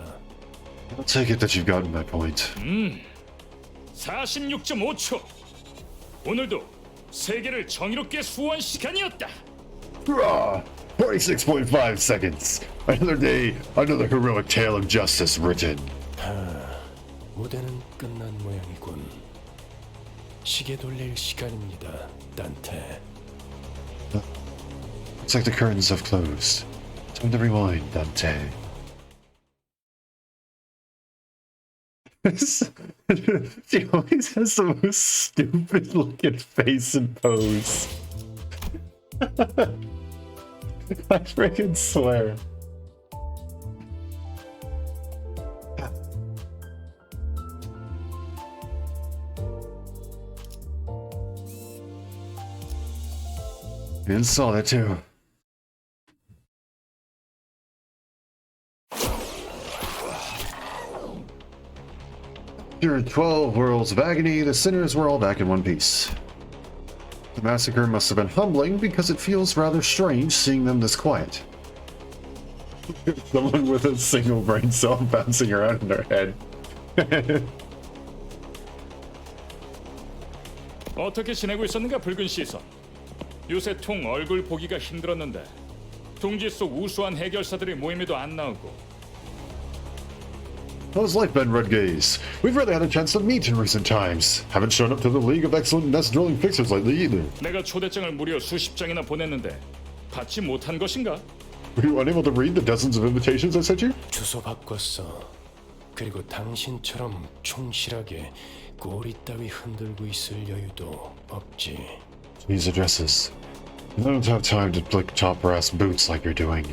Speaker 1: I'll take it that you've gotten my point.
Speaker 14: 46.5초. 오늘도 세계를 정의롭게 수호한 시간이었다.
Speaker 1: Hurrah! 46.5 seconds. Another day, another heroic tale of justice written.
Speaker 5: 무대는 끝난 모양이군. 시계 돌릴 시간입니다, 단테.
Speaker 1: Looks like the curtains have closed. Time to rewind, Dante. She always has the most stupid looking face and pose. I freaking swear. And saw that too. After 12 worlds of agony, the sinners were all back in one piece. The massacre must have been humbling because it feels rather strange seeing them this quiet. Someone with a single brain cell bouncing around in their head.
Speaker 14: 어떻게 지내고 있었는가 붉은 시선. 요새 통 얼굴 보기가 힘들었는데 둥지 속 우수한 해결사들의 모임에도 안 나오고.
Speaker 1: How's life been, Red Gaze? We've really had a chance to meet in recent times. Haven't shown up to the League of Excellent Nest Drilling Fixers lately either.
Speaker 14: 내가 초대장을 무려 수십 장이나 보냈는데 받지 못한 것인가?
Speaker 1: Were you unable to read the dozens of invitations I sent you?
Speaker 5: 주소 바꿨어. 그리고 당신처럼 충실하게 꼬리 따위 흔들고 있을 여유도 없지.
Speaker 1: These addresses. I don't have time to flick top brass boots like you're doing.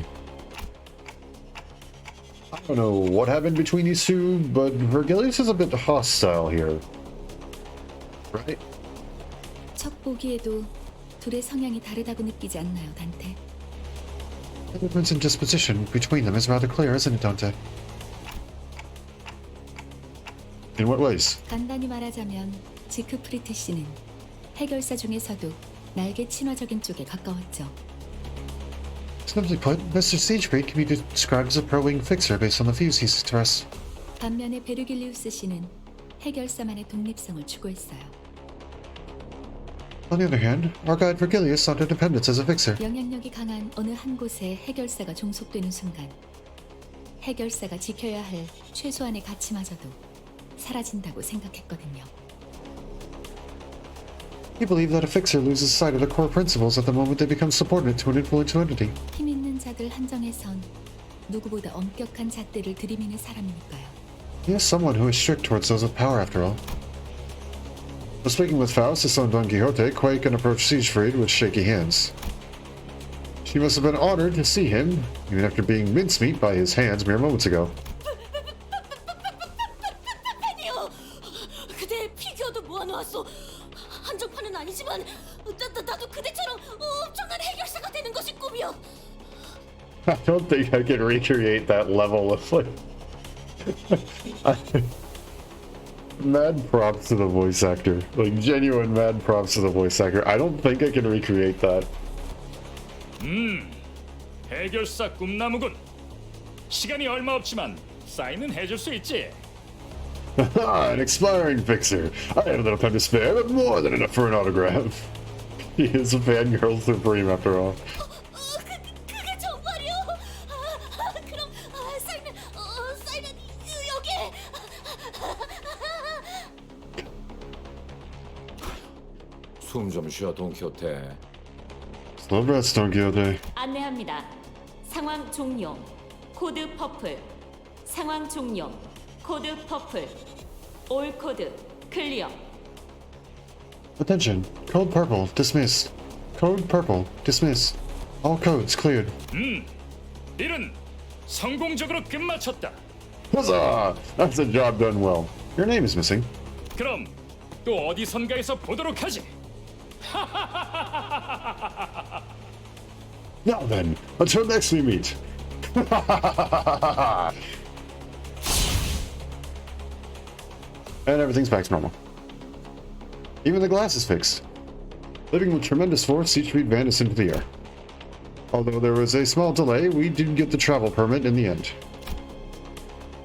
Speaker 1: I don't know what happened between these two, but Vergilius is a bit hostile here. Right?
Speaker 12: 첫 보기에도 둘의 성향이 다르다고 느끼지 않나요, 단테?
Speaker 2: The difference in disposition between them is rather clear, isn't it, Dante?
Speaker 1: In what ways?
Speaker 12: 간단히 말하자면 지크프리트 씨는 해결사 중에서도 날개 친화적인 쪽에 가까웠죠.
Speaker 2: Simply put, Mr. Siegfried can be described as a pro-wing fixer based on the views he expressed.
Speaker 12: 반면에 베르길리우스 씨는 해결사만의 독립성을 추구했어요.
Speaker 2: On the other hand, our guide Vergilius sought independence as a fixer.
Speaker 12: 영향력이 강한 어느 한 곳에 해결사가 종속되는 순간 해결사가 지켜야 할 최소한의 가치마저도 사라진다고 생각했거든요.
Speaker 2: He believed that a fixer loses sight of the core principles at the moment they become subordinate to an influential entity.
Speaker 12: 힘 있는 자들 한정에선 누구보다 엄격한 잣대를 들이미는 사람이니까요.
Speaker 2: He is someone who is strict towards those with power, after all.
Speaker 1: While speaking with Faust, his son Don Quixote, Quake and approached Siegfried with shaky hands. She must have been honored to see him, even after being mincemeat by his hands mere moments ago.
Speaker 6: 아니요. 그대 피규어도 모아놓았어. 한정판은 아니지만 나도 그대처럼 엄청난 해결사가 되는 것이 꿈이야.
Speaker 1: I don't think I can recreate that level of like. Mad props to the voice actor. Like genuine mad props to the voice actor. I don't think I can recreate that.
Speaker 14: 해결사 꿈나무군. 시간이 얼마 없지만 사인은 해줄 수 있지.
Speaker 1: An expiring fixer. I had a little time to spare, but more than enough for an autograph. He is a fangirl supreme after all.
Speaker 6: 그게 정말이요? 그럼 사인은 여기.
Speaker 4: 숨 좀 쉬어 돈키호테.
Speaker 1: Slow breaths, Don Quixote.
Speaker 8: 안내합니다. 상황 종료. 코드 퍼플. 상황 종료. 코드 퍼플. 올 코드 클리어.
Speaker 2: Attention. Code Purple, dismissed. Code Purple, dismissed. All codes cleared.
Speaker 14: 일은 성공적으로 끝마쳤다.
Speaker 1: Huzzah! That's a job done well. Your name is missing.
Speaker 14: 그럼 또 어디선가에서 보도록 하지.
Speaker 1: Now then, until next we meet. And everything's back to normal. Even the glass is fixed. Living with tremendous force, Siegfried vanished into the air. Although there was a small delay, we did get the travel permit in the end.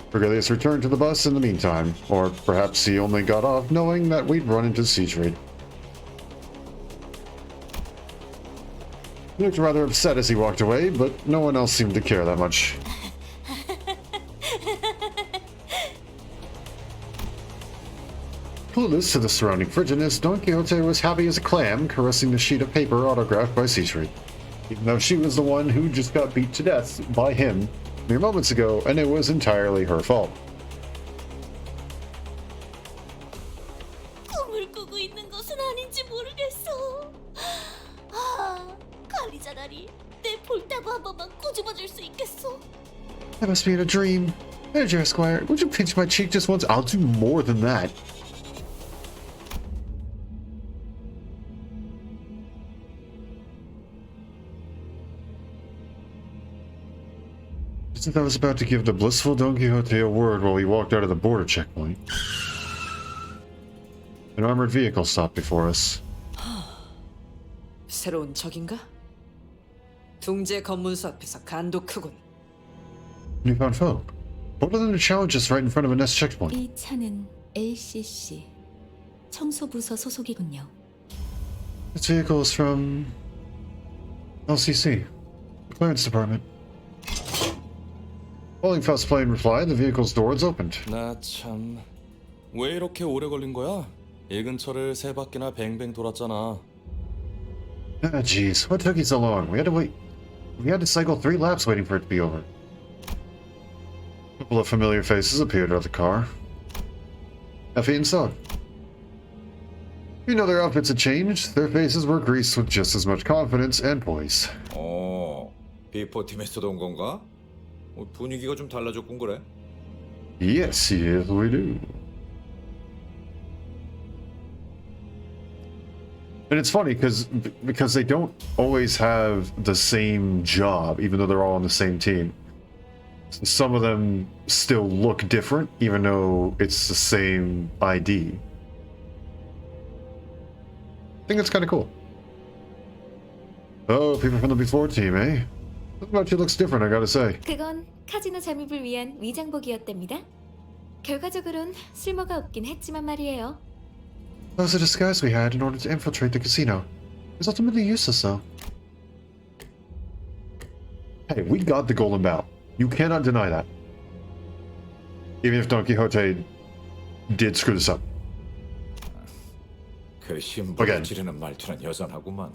Speaker 1: Vergilius returned to the bus in the meantime, or perhaps he only got off knowing that we'd run into Siegfried. He looked rather upset as he walked away, but no one else seemed to care that much. Clueless to the surrounding frigidness, Don Quixote was happy as a clam, caressing the sheet of paper autographed by Siegfried, even though she was the one who just got beat to death by him mere moments ago, and it was entirely her fault.
Speaker 6: 꿈을 꾸고 있는 것은 아닌지 모르겠어. 관리자다리, 내 볼따구 한 번만 꼬집어줄 수 있겠어?
Speaker 2: That must be in a dream. Manager Esquire, would you pinch my cheek just once? I'll do more than that. As if I was about to give the blissful Don Quixote a word while we walked out of the border checkpoint. An armored vehicle stopped before us.
Speaker 15: 새로운 적인가? 둥지의 검문소 앞에서 간도 크군.
Speaker 2: Newfound foe. Bolder than to challenge us right in front of a nest checkpoint.
Speaker 12: 이 차는 LCC 청소부서 소속이군요.
Speaker 2: This vehicle is from LCC, the clearance department. Holdingfast plane replied, the vehicle's door is opened.
Speaker 16: 나 참... 왜 이렇게 오래 걸린 거야? 이 근처를 세 바퀴나 뱅뱅 돌았잖아.
Speaker 2: Ah, jeez, what took you so long? We had to cycle 3 laps waiting for it to be over. A couple of familiar faces appeared out of the car. Effie and Sog. You know their outfits had changed. Their faces were greased with just as much confidence and poise.
Speaker 4: 비포 팀에서도 온 건가? 분위기가 좀 달라졌군 그래.
Speaker 2: Yes, yes, we do. And it's funny because they don't always have the same job, even though they're all on the same team. Some of them still look different, even though it's the same ID. I think it's kind of cool. Oh, people from the before team, eh? Something about you looks different, I gotta say.
Speaker 12: 그건 카지노 잠입을 위한 위장복이었답니다. 결과적으론 쓸모가 없긴 했지만 말이에요.
Speaker 2: That was a disguise we had in order to infiltrate the casino. It was ultimately useless, though. Hey, we got the golden bough. You cannot deny that. Even if Don Quixote did screw this up.
Speaker 4: 그 심부름 지르는 말투는 여전하구만.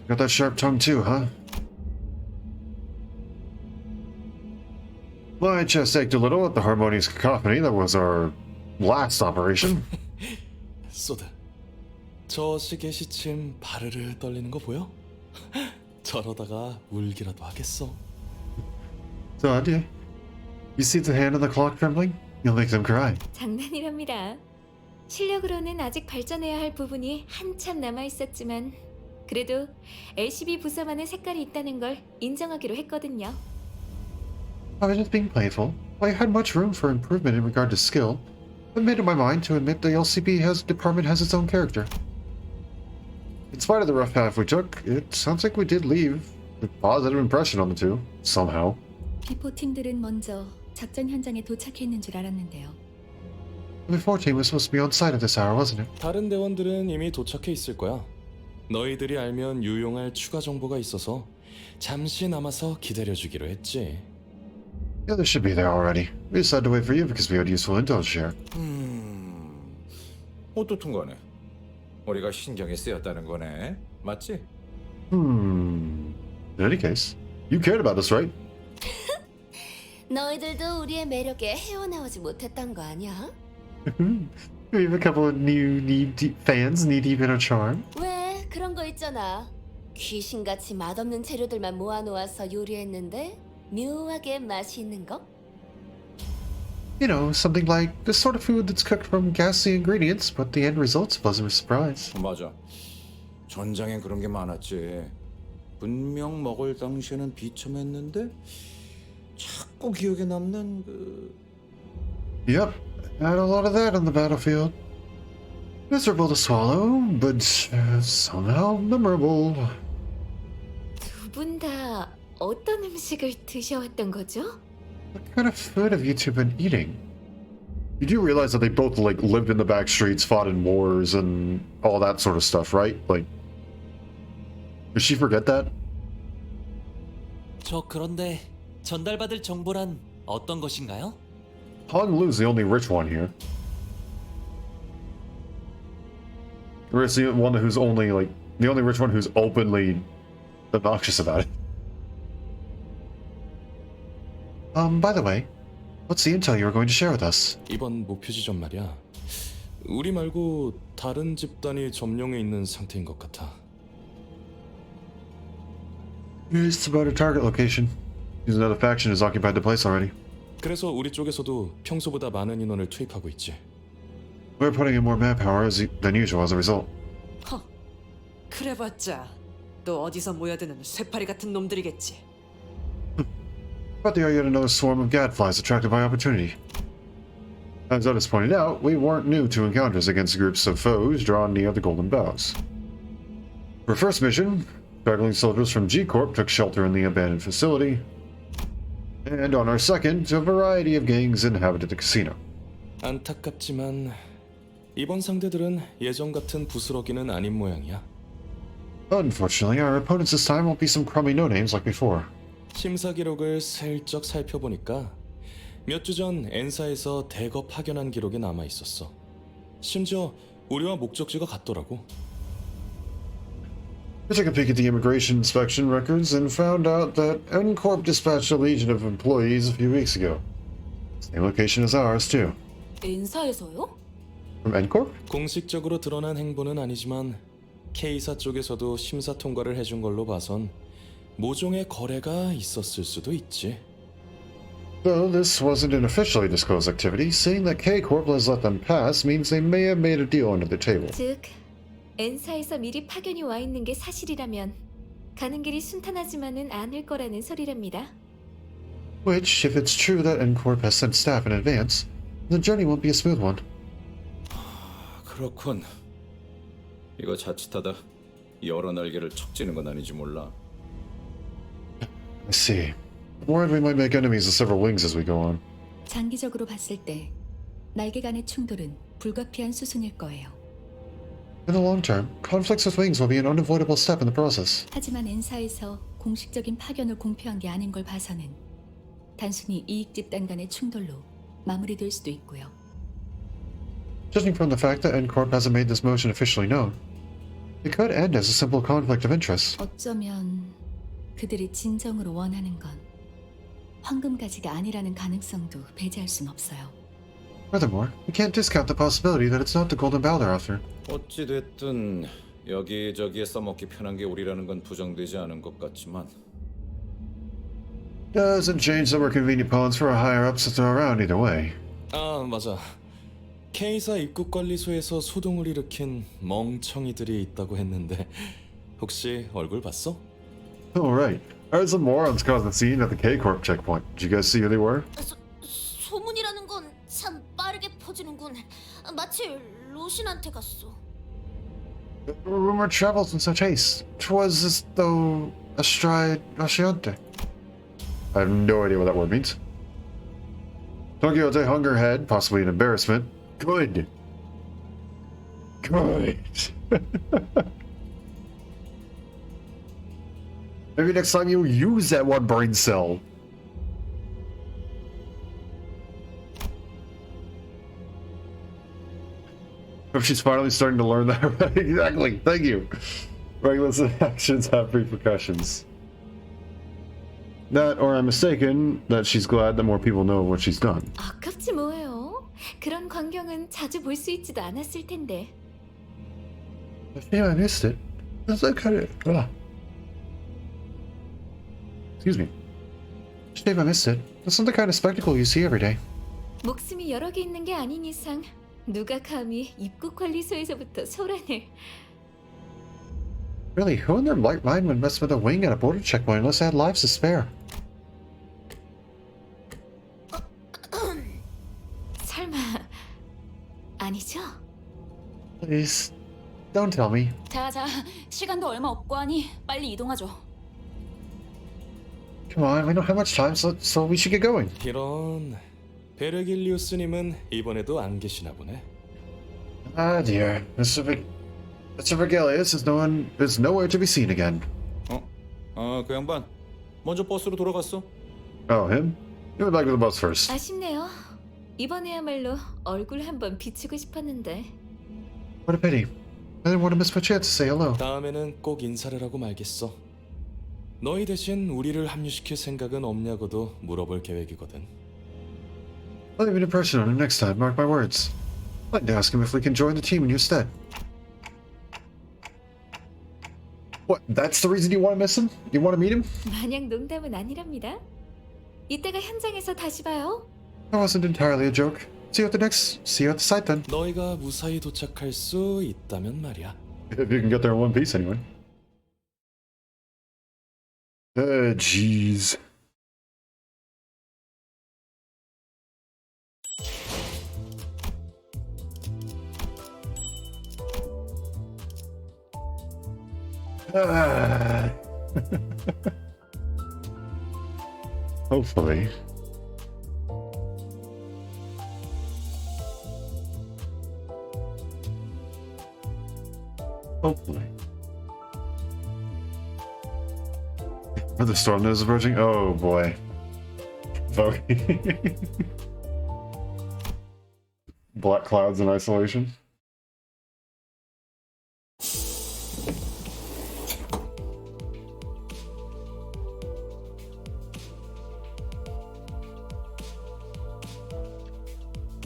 Speaker 2: Got that sharp tongue too, huh? My chest ached a little at the harmonious cacophony that was our last operation.
Speaker 16: 소드, 저 시계 시침 바르르 떨리는 거 보여? 저러다가 울기라도 하겠어.
Speaker 2: So, you see the hand on the clock trembling? You'll make them cry.
Speaker 12: 장난이랍니다. 실력으로는 아직 발전해야 할 부분이 한참 남아 있었지만 그래도 LCB 부서만의 색깔이 있다는 걸 인정하기로 했거든요.
Speaker 2: I was just being playful. I had much room for improvement in regard to skill. I've made up my mind to admit the LCB department has its own character. In spite of the rough path we took, it sounds like we did leave a positive impression on the two, somehow.
Speaker 12: 비포 팀들은 먼저 작전 현장에 도착했는 줄 알았는데요.
Speaker 2: The before team was supposed to be on site at this hour, wasn't it?
Speaker 16: 다른 대원들은 이미 도착해 있을 거야. 너희들이 알면 유용할 추가 정보가 있어서 잠시 남아서 기다려주기로 했지.
Speaker 2: The others should be there already. We decided to wait for you because we had useful intel to share.
Speaker 4: 어떻든 간에 우리가 신경이 쓰였다는 거네. 맞지?
Speaker 2: In any case, you cared about us, right?
Speaker 6: 너희들도 우리의 매력에 헤어나오지 못했던 거 아니야?
Speaker 2: We have a couple of new fans knee deep in our charm.
Speaker 6: 왜 그런 거 있잖아. 귀신같이 맛없는 재료들만 모아놓아서 요리했는데 묘하게 맛이 있는 거?
Speaker 2: You know, something like the sort of food that's cooked from ghastly ingredients, but the end result's a pleasant surprise.
Speaker 4: 맞아. 전장엔 그런 게 많았지. 분명 먹을 당시에는 비참했는데 자꾸 기억에 남는 그...
Speaker 2: Yep, had a lot of that on the battlefield. Miserable to swallow, but somehow memorable.
Speaker 12: 두 분 다 어떤 음식을 드셔왔던 거죠?
Speaker 2: What kind of food have you two been eating? You do realize that they both lived in the back streets, fought in wars, and all that sort of stuff, right? Did she forget that?
Speaker 9: 저 그런데 전달받을 정보란 어떤 것인가요?
Speaker 2: Hong Lu's the only rich one here. Or is the one who's only the only rich one who's openly obnoxious about it. By the way, what's the intel you were going to share with us?
Speaker 16: 이번 목표 지점 말이야. 우리 말고 다른 집단이 점령해 있는 상태인 것 같아.
Speaker 2: It's about a target location. Another faction has occupied the place already.
Speaker 16: 그래서 우리 쪽에서도 평소보다 많은 인원을 투입하고 있지.
Speaker 2: We're putting in more manpower than usual as a result.
Speaker 15: 허, 그래봤자 또 어디서 모여드는 쇠파리 같은 놈들이겠지.
Speaker 2: But they are yet another swarm of gadflies attracted by opportunity. As Otis pointed out, we weren't new to encounters against groups of foes drawn near the Golden Bows. For our first mission, straggling soldiers from G-Corp took shelter in the abandoned facility. And on our second, a variety of gangs inhabited the casino.
Speaker 16: 안타깝지만 이번 상대들은 예전 같은 부스러기는 아닌 모양이야.
Speaker 1: Unfortunately, our opponents this time won't be some crummy no-names like before.
Speaker 16: 심사 기록을 슬쩍 살펴보니까 몇 주 전 엔사에서 대거 파견한 기록이 남아 있었어. 심지어 우리와 목적지가 같더라고.
Speaker 1: I took a peek at the immigration inspection records and found out that N-Corp dispatched a legion of employees a few weeks ago. Same location as ours, too.
Speaker 8: 엔사에서요?
Speaker 1: From N-Corp?
Speaker 16: 공식적으로 드러난 행보는 아니지만 K사 쪽에서도 심사 통과를 해준 걸로 봐선 모종의 거래가 있었을 수도 있지.
Speaker 1: Though this wasn't an officially disclosed activity, seeing that K-Corp has let them pass means they may have made a deal under the table.
Speaker 12: 즉, N사에서 미리 파견이 와 있는 게 사실이라면 가는 길이 순탄하지만은 않을 거라는 소리랍니다.
Speaker 1: Which, if it's true that N-Corp has sent staff in advance, the journey won't be a smooth one.
Speaker 4: 그렇군. 이거 자칫하다 여러 날개를 척 찌는 건 아닌지 몰라.
Speaker 1: I see. I'm worried we might make enemies of several wings as we go on.
Speaker 3: 장기적으로 봤을 때 날개 간의 충돌은 불가피한 수순일 거예요.
Speaker 1: In the long term, conflicts with wings will be an unavoidable step in the process.
Speaker 3: 하지만 N사에서 공식적인 파견을 공표한 게 아닌 걸 봐서는 단순히 이익 집단 간의 충돌로 마무리될 수도 있고요.
Speaker 1: Judging from the fact that N-Corp hasn't made this motion officially known, it could end as a simple conflict of interest.
Speaker 3: 어쩌면 그들이 진정으로 원하는 건 황금가지가 아니라는 가능성도 배제할 순 없어요.
Speaker 1: Furthermore, we can't discount the possibility that it's not the Golden Bow they're after.
Speaker 4: 어찌 됐든 여기저기에 써먹기 편한 게 우리라는 건 부정되지 않은 것 같지만.
Speaker 1: Doesn't change that we're convenient pawns for our higher-ups to throw around either way.
Speaker 16: 아, 맞아. K사 입국관리소에서 소동을 일으킨 멍청이들이 있다고 했는데 혹시 얼굴 봤어?
Speaker 1: Oh, right. I heard some morons caused a scene at the K-Corp checkpoint. Did you guys see who they were?
Speaker 6: 소문이라는 건 참 빠르게 퍼지는군. 마치 로신한테 갔어.
Speaker 1: The rumor travels in such haste. 'Twas as though astride Asciante. I have no idea what that word means. Tokyo hung her head, possibly in embarrassment. Good. Good. Maybe next time you'll use that one brain cell. If she's finally starting to learn that. Exactly. Thank you. Reckless actions have repercussions. That, or I'm mistaken, that she's glad that more people know what she's done.
Speaker 12: 아깝지 뭐예요. 그런 광경은 자주 볼 수 있지도 않았을 텐데.
Speaker 1: Yeah, I missed it. That's that kind of. Excuse me. Shame I missed it. That's not the kind of spectacle you see every day.
Speaker 12: 목숨이 여러 개 있는 게 아닌 이상 누가 감히 입국관리소에서부터 소란을.
Speaker 1: Really, who in their right mind would mess with a wing at a border checkpoint unless they had lives to spare?
Speaker 12: 설마 아니죠?
Speaker 1: Please, don't tell me.
Speaker 8: 자, 시간도 얼마 없고 하니 빨리 이동하죠.
Speaker 1: Come on, we don't have much time, so we should get going.
Speaker 16: 이런 베르길리우스님은 이번에도 안 계시나 보네.
Speaker 1: Ah dear, Mr. Vergilius is nowhere to be seen again.
Speaker 4: 그 양반 먼저 버스로 돌아갔어.
Speaker 1: Oh, him? He went back to the bus first.
Speaker 12: 아쉽네요. 이번에야말로 얼굴 한번 비추고 싶었는데.
Speaker 1: What a pity. I didn't want to miss my chance to say hello.
Speaker 16: 다음에는 꼭 인사를 하고 말겠어. 너희 대신 우리를 합류시킬 생각은 없냐고도 물어볼 계획이거든.
Speaker 1: I'll leave an impression on him next time, mark my words. I'd like to ask him if we can join the team in your stead. What, that's the reason you want to miss him? You want to meet him?
Speaker 12: 마냥 농담은 아니랍니다. 이따가 현장에서 다시 봐요.
Speaker 1: That wasn't entirely a joke. See you at the site then.
Speaker 16: 너희가 무사히 도착할 수 있다면 말이야.
Speaker 1: If you can get there in one piece anyway. Jeez. Hopefully. Hopefully. Are the storm that is approaching? Oh boy. Black clouds in isolation.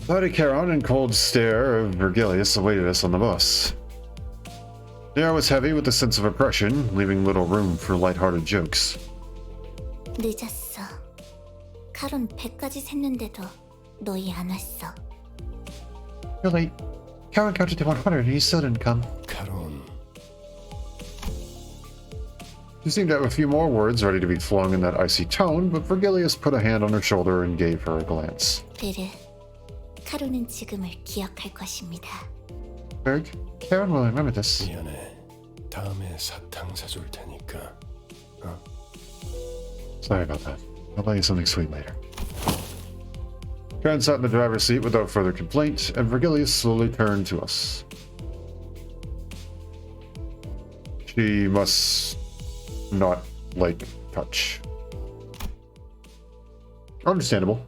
Speaker 1: Body Charon and cold stare of Vergilius awaited us on the bus. The air was heavy with a sense of oppression, leaving little room for lighthearted jokes.
Speaker 10: 늦었어. 카론 100까지 샜는데도 너희 안 왔어.
Speaker 2: You're late. Charon counted to 100 and he still didn't come.
Speaker 5: 카론,
Speaker 1: She seemed to have a few more words ready to be flung in that icy tone, but Vergilius put a hand on her shoulder and gave her a glance.
Speaker 10: 베르, 카론은 지금을 기억할 것입니다.
Speaker 2: Berg, Charon will remember this.
Speaker 5: 미안해. 다음에 사탕 사줄 테니까. 어?
Speaker 1: Sorry about that. I'll buy you something sweet later. Charon sat in the driver's seat without further complaint, and Vergilius slowly turned to us. She must not like touch. Understandable.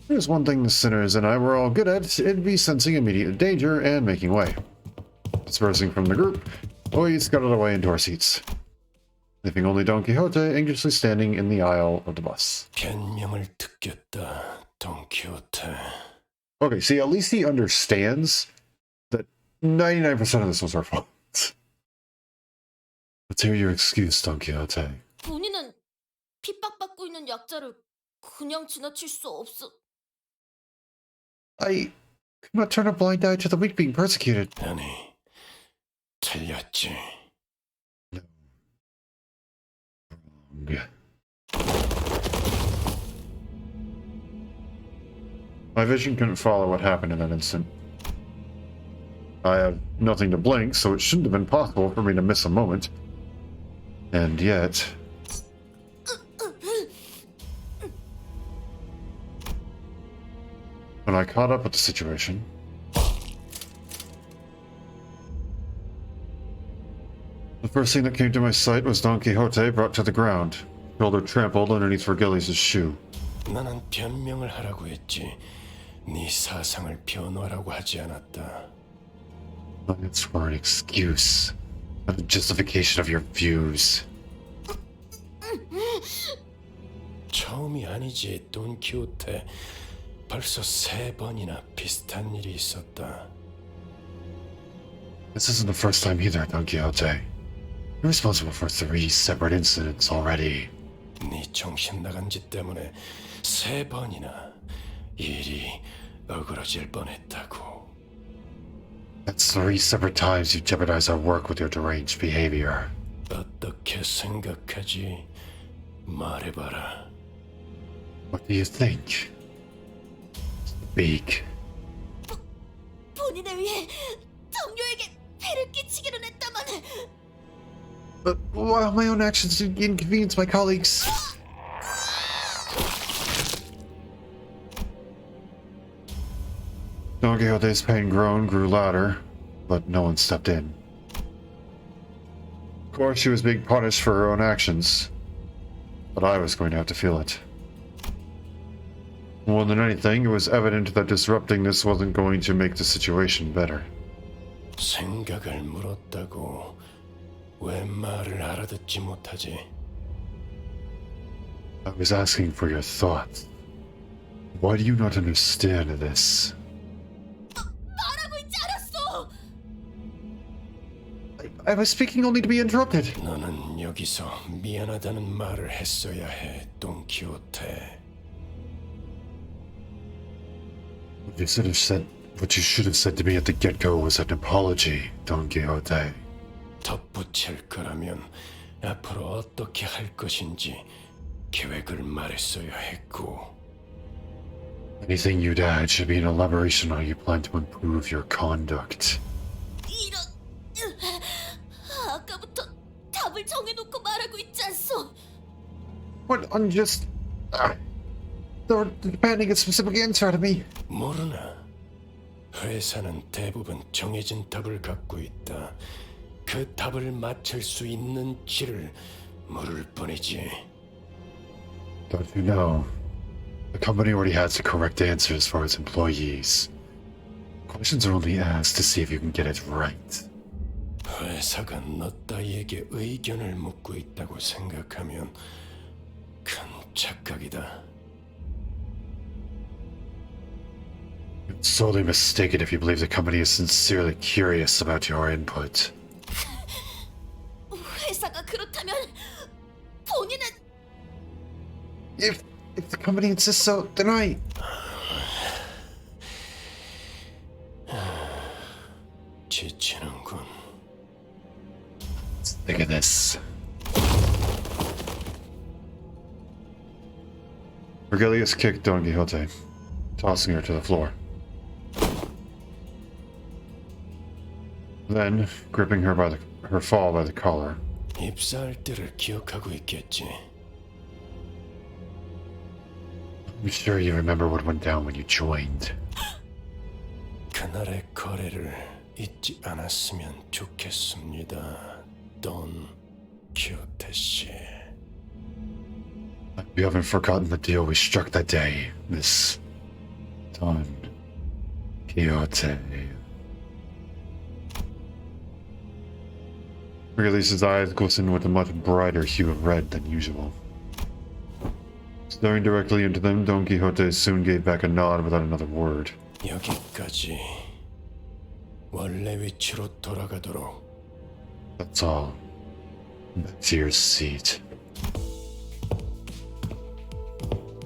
Speaker 1: There's one thing the sinners and I were all good at, it'd be sensing immediate danger and making way. Dispersing from the group, we scuttled away into our seats, leaving only Don Quixote anxiously standing in the aisle of the bus.
Speaker 5: 변명을 듣겠다, Don Quixote.
Speaker 1: Okay, see, at least he understands that 99% of this was our fault. Let's hear your excuse, Don Quixote.
Speaker 6: 본인은 핍박받고 있는 약자를 그냥 지나칠 수 없어.
Speaker 2: I could not turn a blind eye to the weak being persecuted.
Speaker 5: 아니, 틀렸지.
Speaker 1: Yeah. My vision couldn't follow what happened in that instant. I have nothing to blink, so it shouldn't have been possible for me to miss a moment. And yet... When I caught up with the situation... The first thing that came to my sight was Don Quixote brought to the ground, shoulder trampled underneath Vergilius' shoe.
Speaker 5: 나는 변명을 하라고 했지. 네 사상을 변호하라고 하지 않았다.
Speaker 1: It's for an excuse, not a justification of your views.
Speaker 5: 처음이 아니지, 돈 키호테. 벌써 3번이나 비슷한 일이 있었다.
Speaker 1: This isn't the first time either, Don Quixote. You're responsible for 3 separate incidents already.
Speaker 5: 네 정신 나간 짓 때문에 3번이나 일이 어그러질 뻔했다고.
Speaker 1: That's 3 separate times you jeopardized our work with your deranged behavior.
Speaker 5: 어떻게 생각하지? 말해봐라.
Speaker 1: What do you think? Speak.
Speaker 6: 본인을 위해 동료에게 패를 끼치기는 했다만.
Speaker 2: But while my own actions inconvenience my colleagues...
Speaker 1: Don Quixote's pain groan grew louder, but no one stepped in. Of course, she was being punished for her own actions, but I was going to have to feel it. More than anything, it was evident that disrupting this wasn't going to make the situation better.
Speaker 5: 생각을 물었다고 왜 말을 알아듣지 못하지?
Speaker 1: I was asking for your thoughts. Why do you not understand this?
Speaker 6: 말하고 있지 않았어.
Speaker 2: I was speaking only to be interrupted.
Speaker 5: 너는 여기서 미안하다는 말을 했어야 해, 돈 키호테.
Speaker 1: What you should have said to me at the get-go was an apology, Don Quixote.
Speaker 5: 덧붙일 거라면 앞으로 어떻게 할 것인지 계획을 말했어야 했고.
Speaker 1: Anything you'd add should be an elaboration on how you plan to improve your conduct.
Speaker 6: 이런. 아까부터 답을 정해놓고 말하고 있지 않소.
Speaker 2: What unjust... They're demanding a specific answer out of me.
Speaker 5: 모르나? 회사는 대부분 정해진 답을 갖고 있다. 그 답을 맞출 수 있는지를 물을 뿐이지.
Speaker 1: Don't you know? The company already has the correct answers for its employees. Questions are only asked to see if you can get it right.
Speaker 5: 회사가 너 따위에게 의견을 묻고 있다고 생각하면 큰 착각이다.
Speaker 1: You're sorely mistaken if you believe the company is sincerely curious about your input.
Speaker 6: 회사가 그렇다면 본인은
Speaker 2: If the company insists so, then I...
Speaker 5: 지치는군.
Speaker 1: Think of this. Virgilius kicked Don Quixote, tossing her to the floor. Then, gripping her by her fall by the collar,
Speaker 5: 입사할 때를 기억하고 있겠지.
Speaker 1: I'm sure you remember what went down when you joined.
Speaker 5: 그날의 거래를 잊지 않았으면 좋겠습니다. 돈 키오테 씨.
Speaker 1: You haven't forgotten the deal we struck that day, Miss Don Quixote. Virgilius' eyes glistened with a much brighter hue of red than usual. Staring directly into them, Don Quixote soon gave back a nod without another word.
Speaker 5: 여기까지 원래 위치로 돌아가도록.
Speaker 1: That's all. Back to your seat.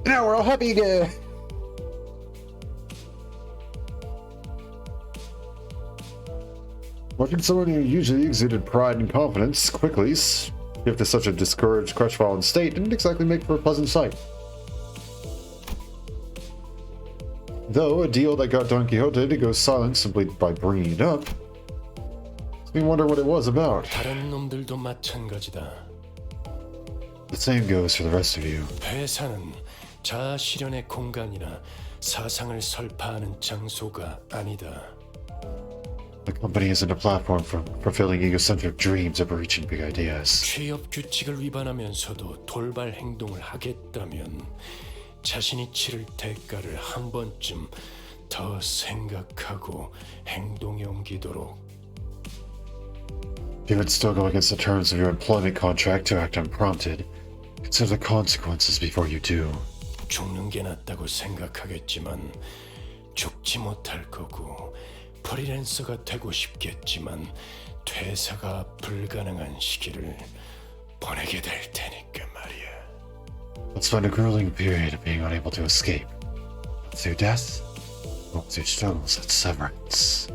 Speaker 2: Now we're all happy to...
Speaker 1: Watching someone who usually exuded pride and confidence quickly shift to such a discouraged, crestfallen state didn't exactly make for a pleasant sight. Though a deal that got Don Quixote to go silent simply by bringing it up, makes me wonder what it was about.
Speaker 5: 다른 놈들도 마찬가지다.
Speaker 1: The same goes for the rest of you.
Speaker 5: 회사는 자아 실현의 공간이나 사상을 설파하는 장소가 아니다.
Speaker 1: The company isn't a platform for fulfilling egocentric dreams of reaching big ideas.
Speaker 5: 취업 규칙을 위반하면서도 돌발 행동을 하겠다면 자신이 치를 대가를 한 번쯤 더 생각하고 행동에 옮기도록.
Speaker 1: If you would still go against the terms of your employment contract to act unprompted, consider the consequences before you do.
Speaker 5: 죽는 게 낫다고 생각하겠지만 죽지 못할 거고 프리랜서가 되고 싶겠지만 퇴사가 불가능한 시기를 보내게 될 테니까 말이야.
Speaker 1: Let's find a grueling period of being unable to escape. Through death, or through struggles at severance.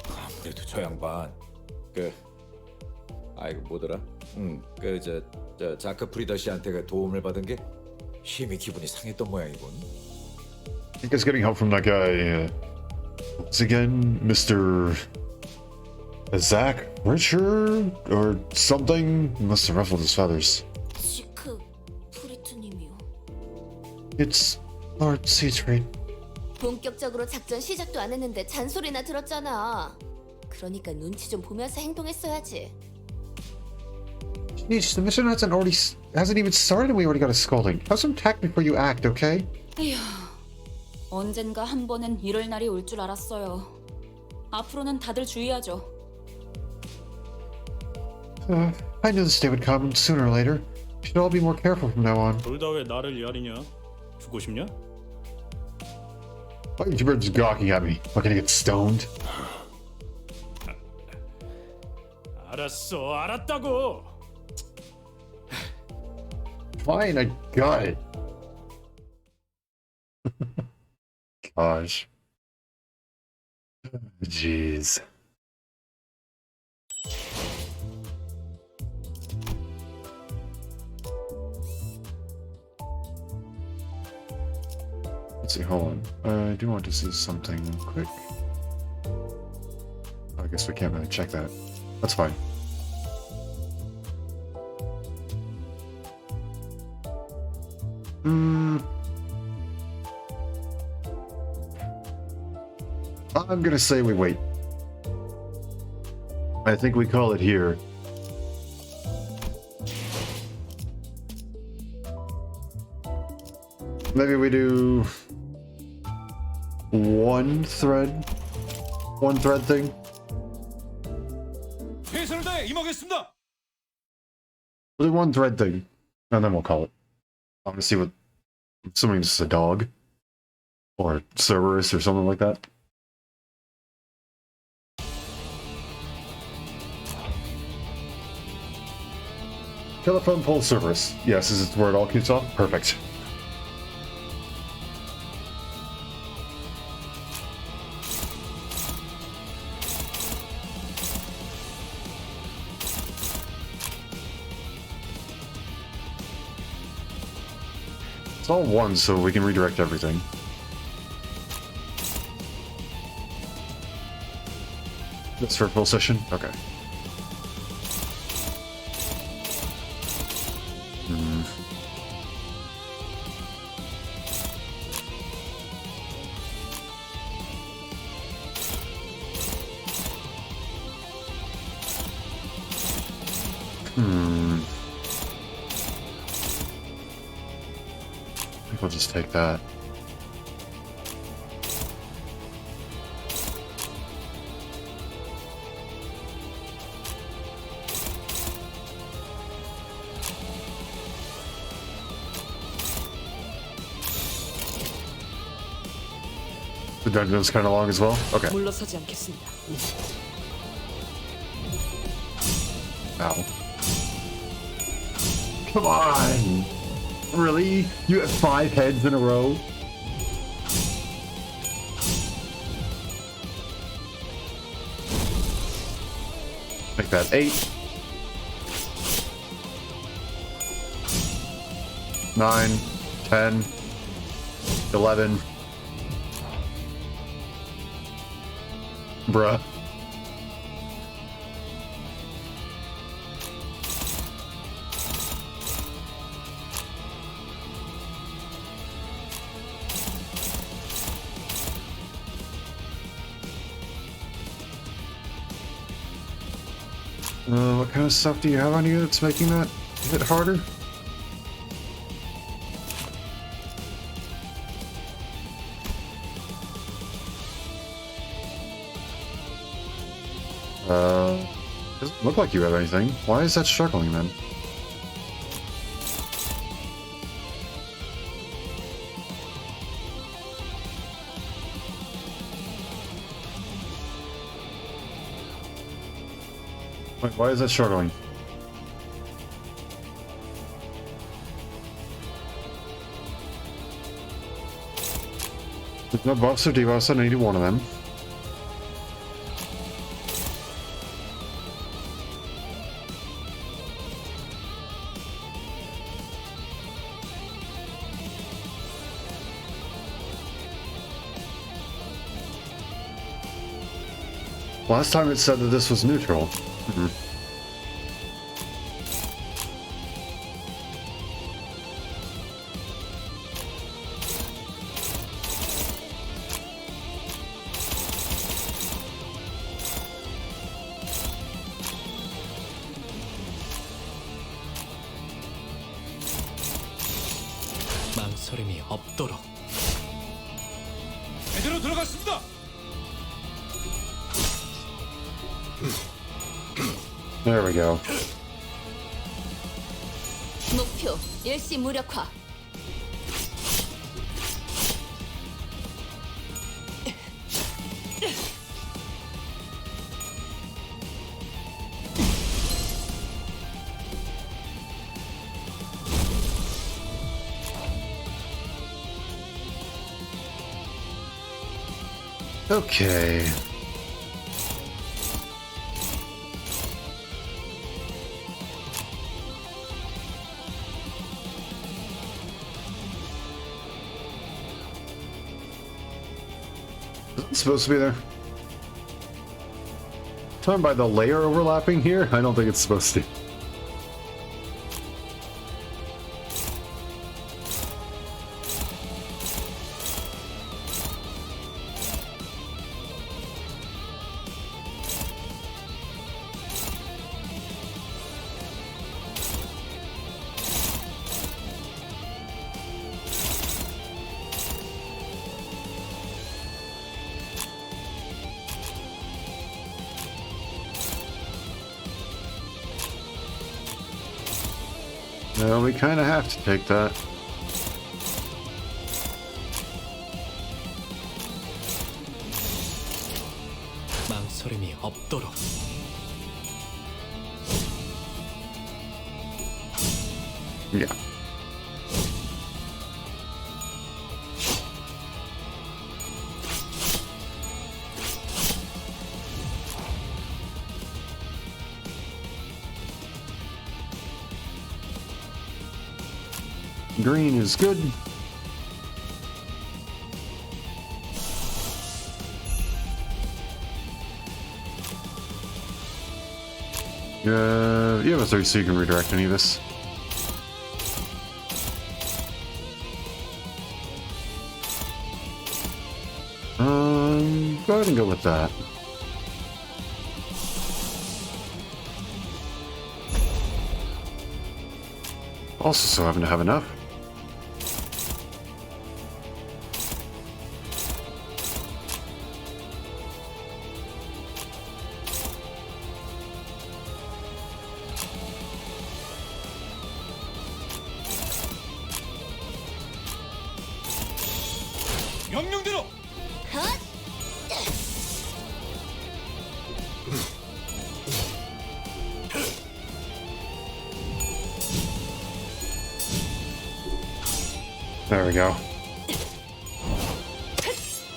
Speaker 4: 아무래도 저 양반 아이고 뭐더라? 저 자크 프리더 씨한테 그 도움을 받은 게 힘이 기분이 상했던 모양이군.
Speaker 1: I think it's getting help from that guy. What's again, Mr. Zach Richard or something? He must have ruffled his feathers.
Speaker 6: 지크 프리트님이요.
Speaker 1: It's Lord Siegfried.
Speaker 6: 본격적으로 작전 시작도 안 했는데 잔소리나 들었잖아. 그러니까 눈치 좀 보면서 행동했어야지.
Speaker 2: Jeez, the mission hasn't even started and we already got a scolding. Have some tact before you act, okay?
Speaker 8: 에휴, 언젠가 한 번은 이럴 날이 올 줄 알았어요. 앞으로는 다들 주의하죠.
Speaker 2: I knew this day would come sooner or later. We should all be more careful from now on.
Speaker 13: 둘 다 왜 나를 야리냐? 죽고 싶냐?
Speaker 1: Why are you just gawking at me? Am I gonna get stoned?
Speaker 13: 알았어, 알았다고.
Speaker 1: Fine, I got it. Gosh. Jeez. Let's see, hold on. I do want to see something quick. I guess we can't really check that. That's fine. I'm gonna say we wait. I think we call it here. Maybe we do one thread thing. We'll do one thread thing, and then we'll call it. I'm gonna see what. I'm assuming this is a dog, or Cerberus, or something like that. Telephone pole Cerberus. Yes, is this where it all kicks off? Perfect. It's all one, so we can redirect everything. That's for full session? Okay. I think we'll just take that. The dungeon's kind of long as well? Okay.
Speaker 15: 물러서지 않겠습니다.
Speaker 1: Ow. Come on! Really? You have 5 heads in a row? Make that 8. 9, 10, 11. Bruh. What kind of stuff do you have on you that's making that hit harder? Doesn't look like you have anything. Why is that struggling then? Wait, why is that struggling? There's no buffs or debuffs on any one of them. Last time it said that this was neutral.
Speaker 9: 망설임이 없도록.
Speaker 14: 제대로 들어갔습니다.
Speaker 1: There we go.
Speaker 6: 목표 일시 무력화.
Speaker 1: Okay. Is it supposed to be there? Talking by the layer overlapping here? I don't think it's supposed to. Well, we kind of have to take that.
Speaker 9: 망설임이 없도록.
Speaker 1: Yeah. Green is good. You have a 30 so you can redirect any of this. Go ahead and go with that. Also, so happen to have enough.
Speaker 9: 명령대로.
Speaker 1: There we go.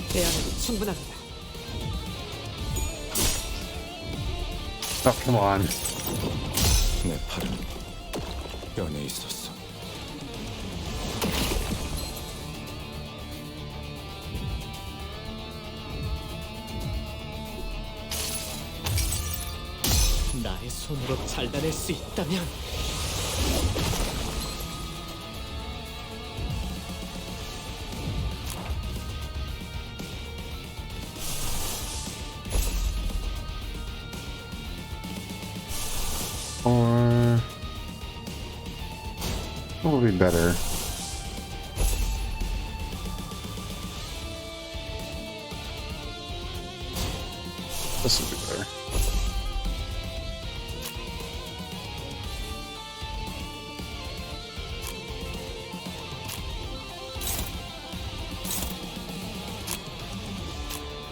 Speaker 15: 대안에도 충분합니다.
Speaker 1: Oh, come on.
Speaker 7: 내 팔은 연에 있었어.
Speaker 9: 나의 손으로 잘라낼 수 있다면.
Speaker 1: Or what would be better? This would be better.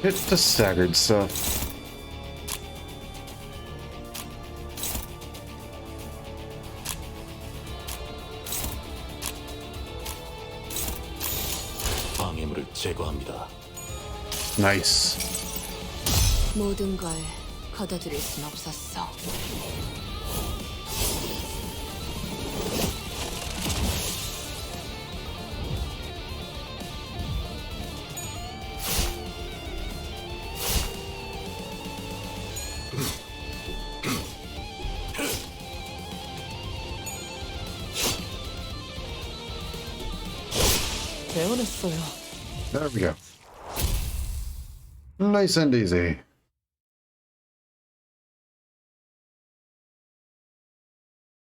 Speaker 1: Hit the staggered stuff.
Speaker 7: 방해물을 제거합니다.
Speaker 1: Nice.
Speaker 6: 모든 걸 걷어들일 순 없었어.
Speaker 15: 배워냈어요.
Speaker 1: There we go. Nice and easy.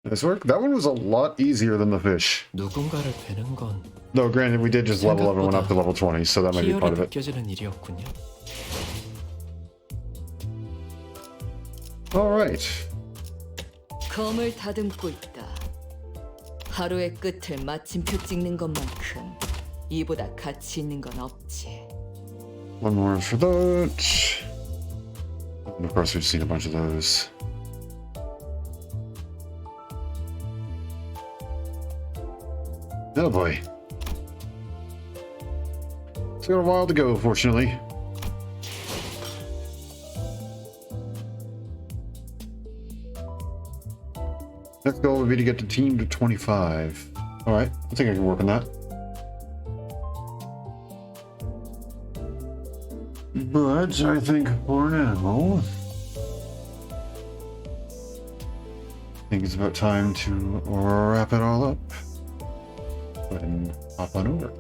Speaker 1: Nice work. That one was a lot easier than the fish.
Speaker 5: 누군가를 베는 건
Speaker 1: Though, granted, we did just level everyone up to level 20, so that might be part
Speaker 5: 희열이
Speaker 1: of it.
Speaker 5: 느껴지는 일이었군요.
Speaker 1: Alright.
Speaker 17: 검을 다듬고 있다. 하루의 끝을 마침표 찍는 것만큼 이보다 가치 있는 건 없지.
Speaker 1: One more for that. And of course, we've seen a bunch of those. Oh boy. It's got a while to go, fortunately. Next goal would be to get the team to 25. Alright, I think I can work on that. But I think for now, I think it's about time to wrap it all up. Go ahead and hop on over.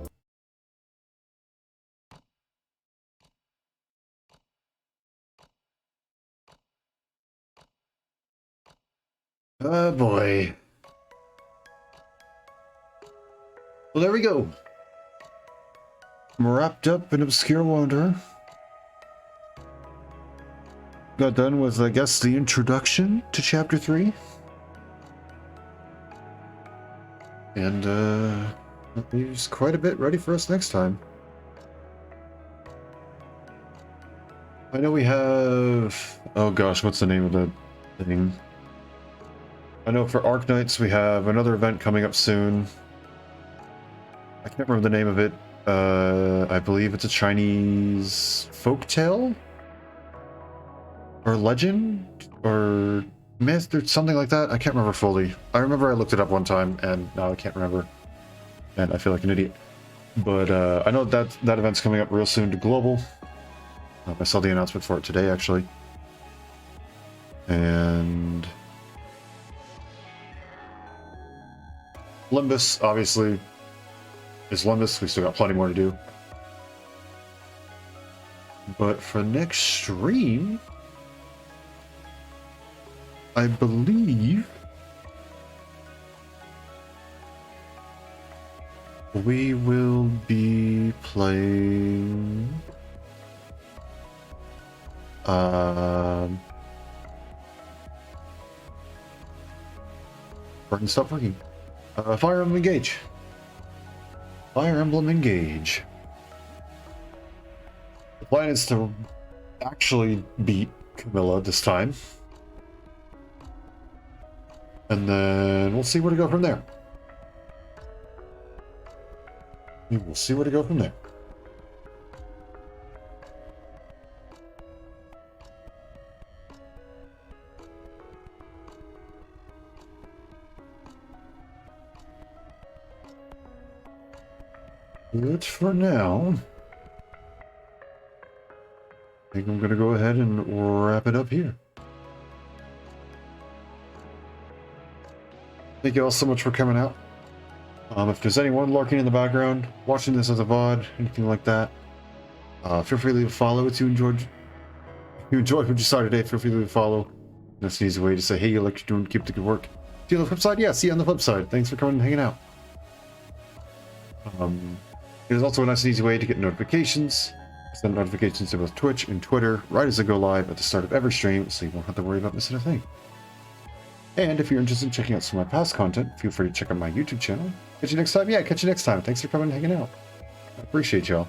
Speaker 1: Oh boy. Well, there we go. I'm wrapped up in Obscure Wanderer. Got done with, I guess, the introduction to Chapter 3.
Speaker 2: And that leaves quite a bit ready for us next time. I know we have... Oh gosh, what's the name of the thing? I know for Arknights we have another event coming up soon. I can't remember the name of it. I believe it's a Chinese folktale? Or legend? Or myth or something like that? I can't remember fully. I remember I looked it up one time and now I can't remember. And I feel like an idiot. But I know that event's coming up real soon to Global. I saw the announcement for it today, actually. And Limbus, obviously, is Limbus. We still got plenty more to do. But for next stream, I believe we will be playing button stop working. Fire Emblem Engage. Fire Emblem Engage. The plan is to actually beat Camilla this time. And then we'll see where to go from there. We'll see where to go from there. But for now, I think I'm going to go ahead and wrap it up here. Thank you all so much for coming out. If there's anyone lurking in the background, watching this as a VOD, anything like that, feel free to leave a follow if you enjoyed what you saw today. Feel free to leave a follow. That's an easy way to say, hey, you like you're doing, keep the good work. See you on the flip side? Yeah, see you on the flip side. Thanks for coming and hanging out. It is also a nice and easy way to get notifications. I send notifications to both Twitch and Twitter right as I go live at the start of every stream, so you won't have to worry about missing a thing. And if you're interested in checking out some of my past content, feel free to check out my YouTube channel. Catch you next time. Yeah, catch you next time. Thanks for coming and hanging out. I appreciate y'all.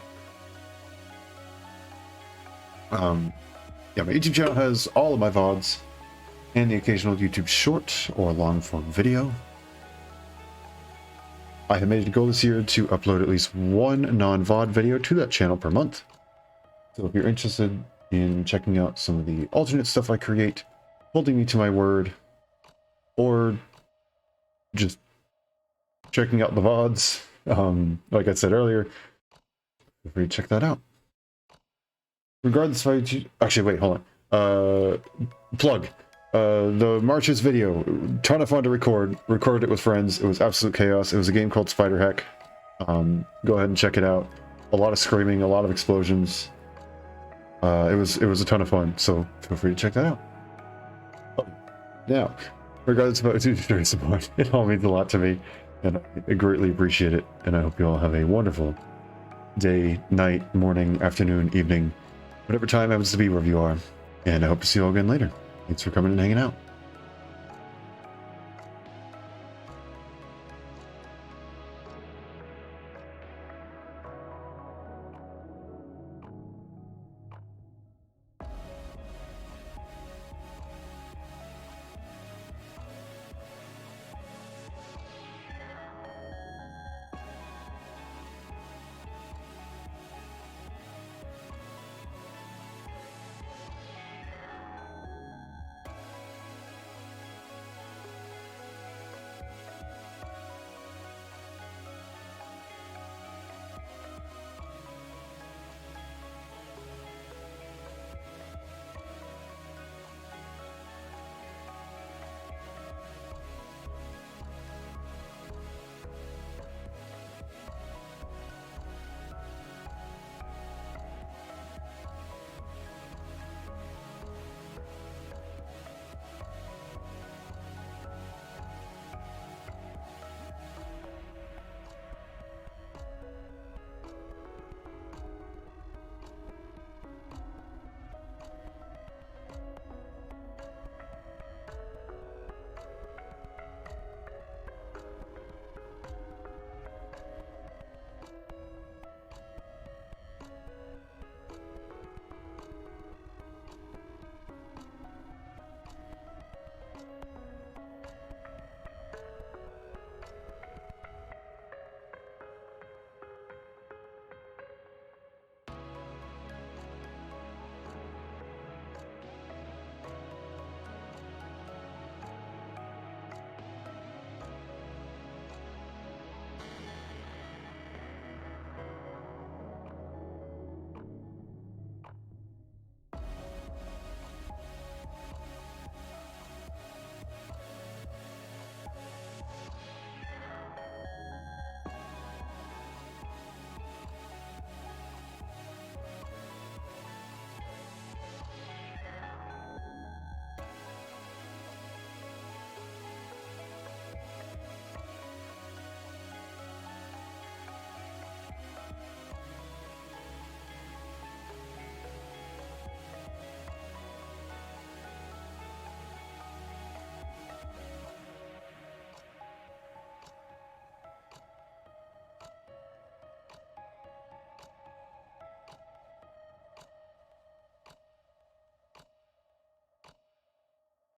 Speaker 2: Yeah, my YouTube channel has all of my VODs and the occasional YouTube short or long form video. I have made it a goal this year to upload at least one non-VOD video to that channel per month. So if you're interested in checking out some of the alternate stuff I create, holding me to my word, or just checking out the VODs, like I said earlier, feel free to check that out. Regardless if actually, wait, hold on. Plug. The Marches video, ton of fun to record. Recorded it with friends. It was absolute chaos. It was a game called Spider Hack. Go ahead and check it out. A lot of screaming, a lot of explosions. It was a ton of fun, so feel free to check that out. Now, regardless of your support, it all means a lot to me, and I greatly appreciate it. And I hope you all have a wonderful day, night, morning, afternoon, evening, whatever time happens to be wherever you are. And I hope to see you all again later. Thanks for coming and hanging out.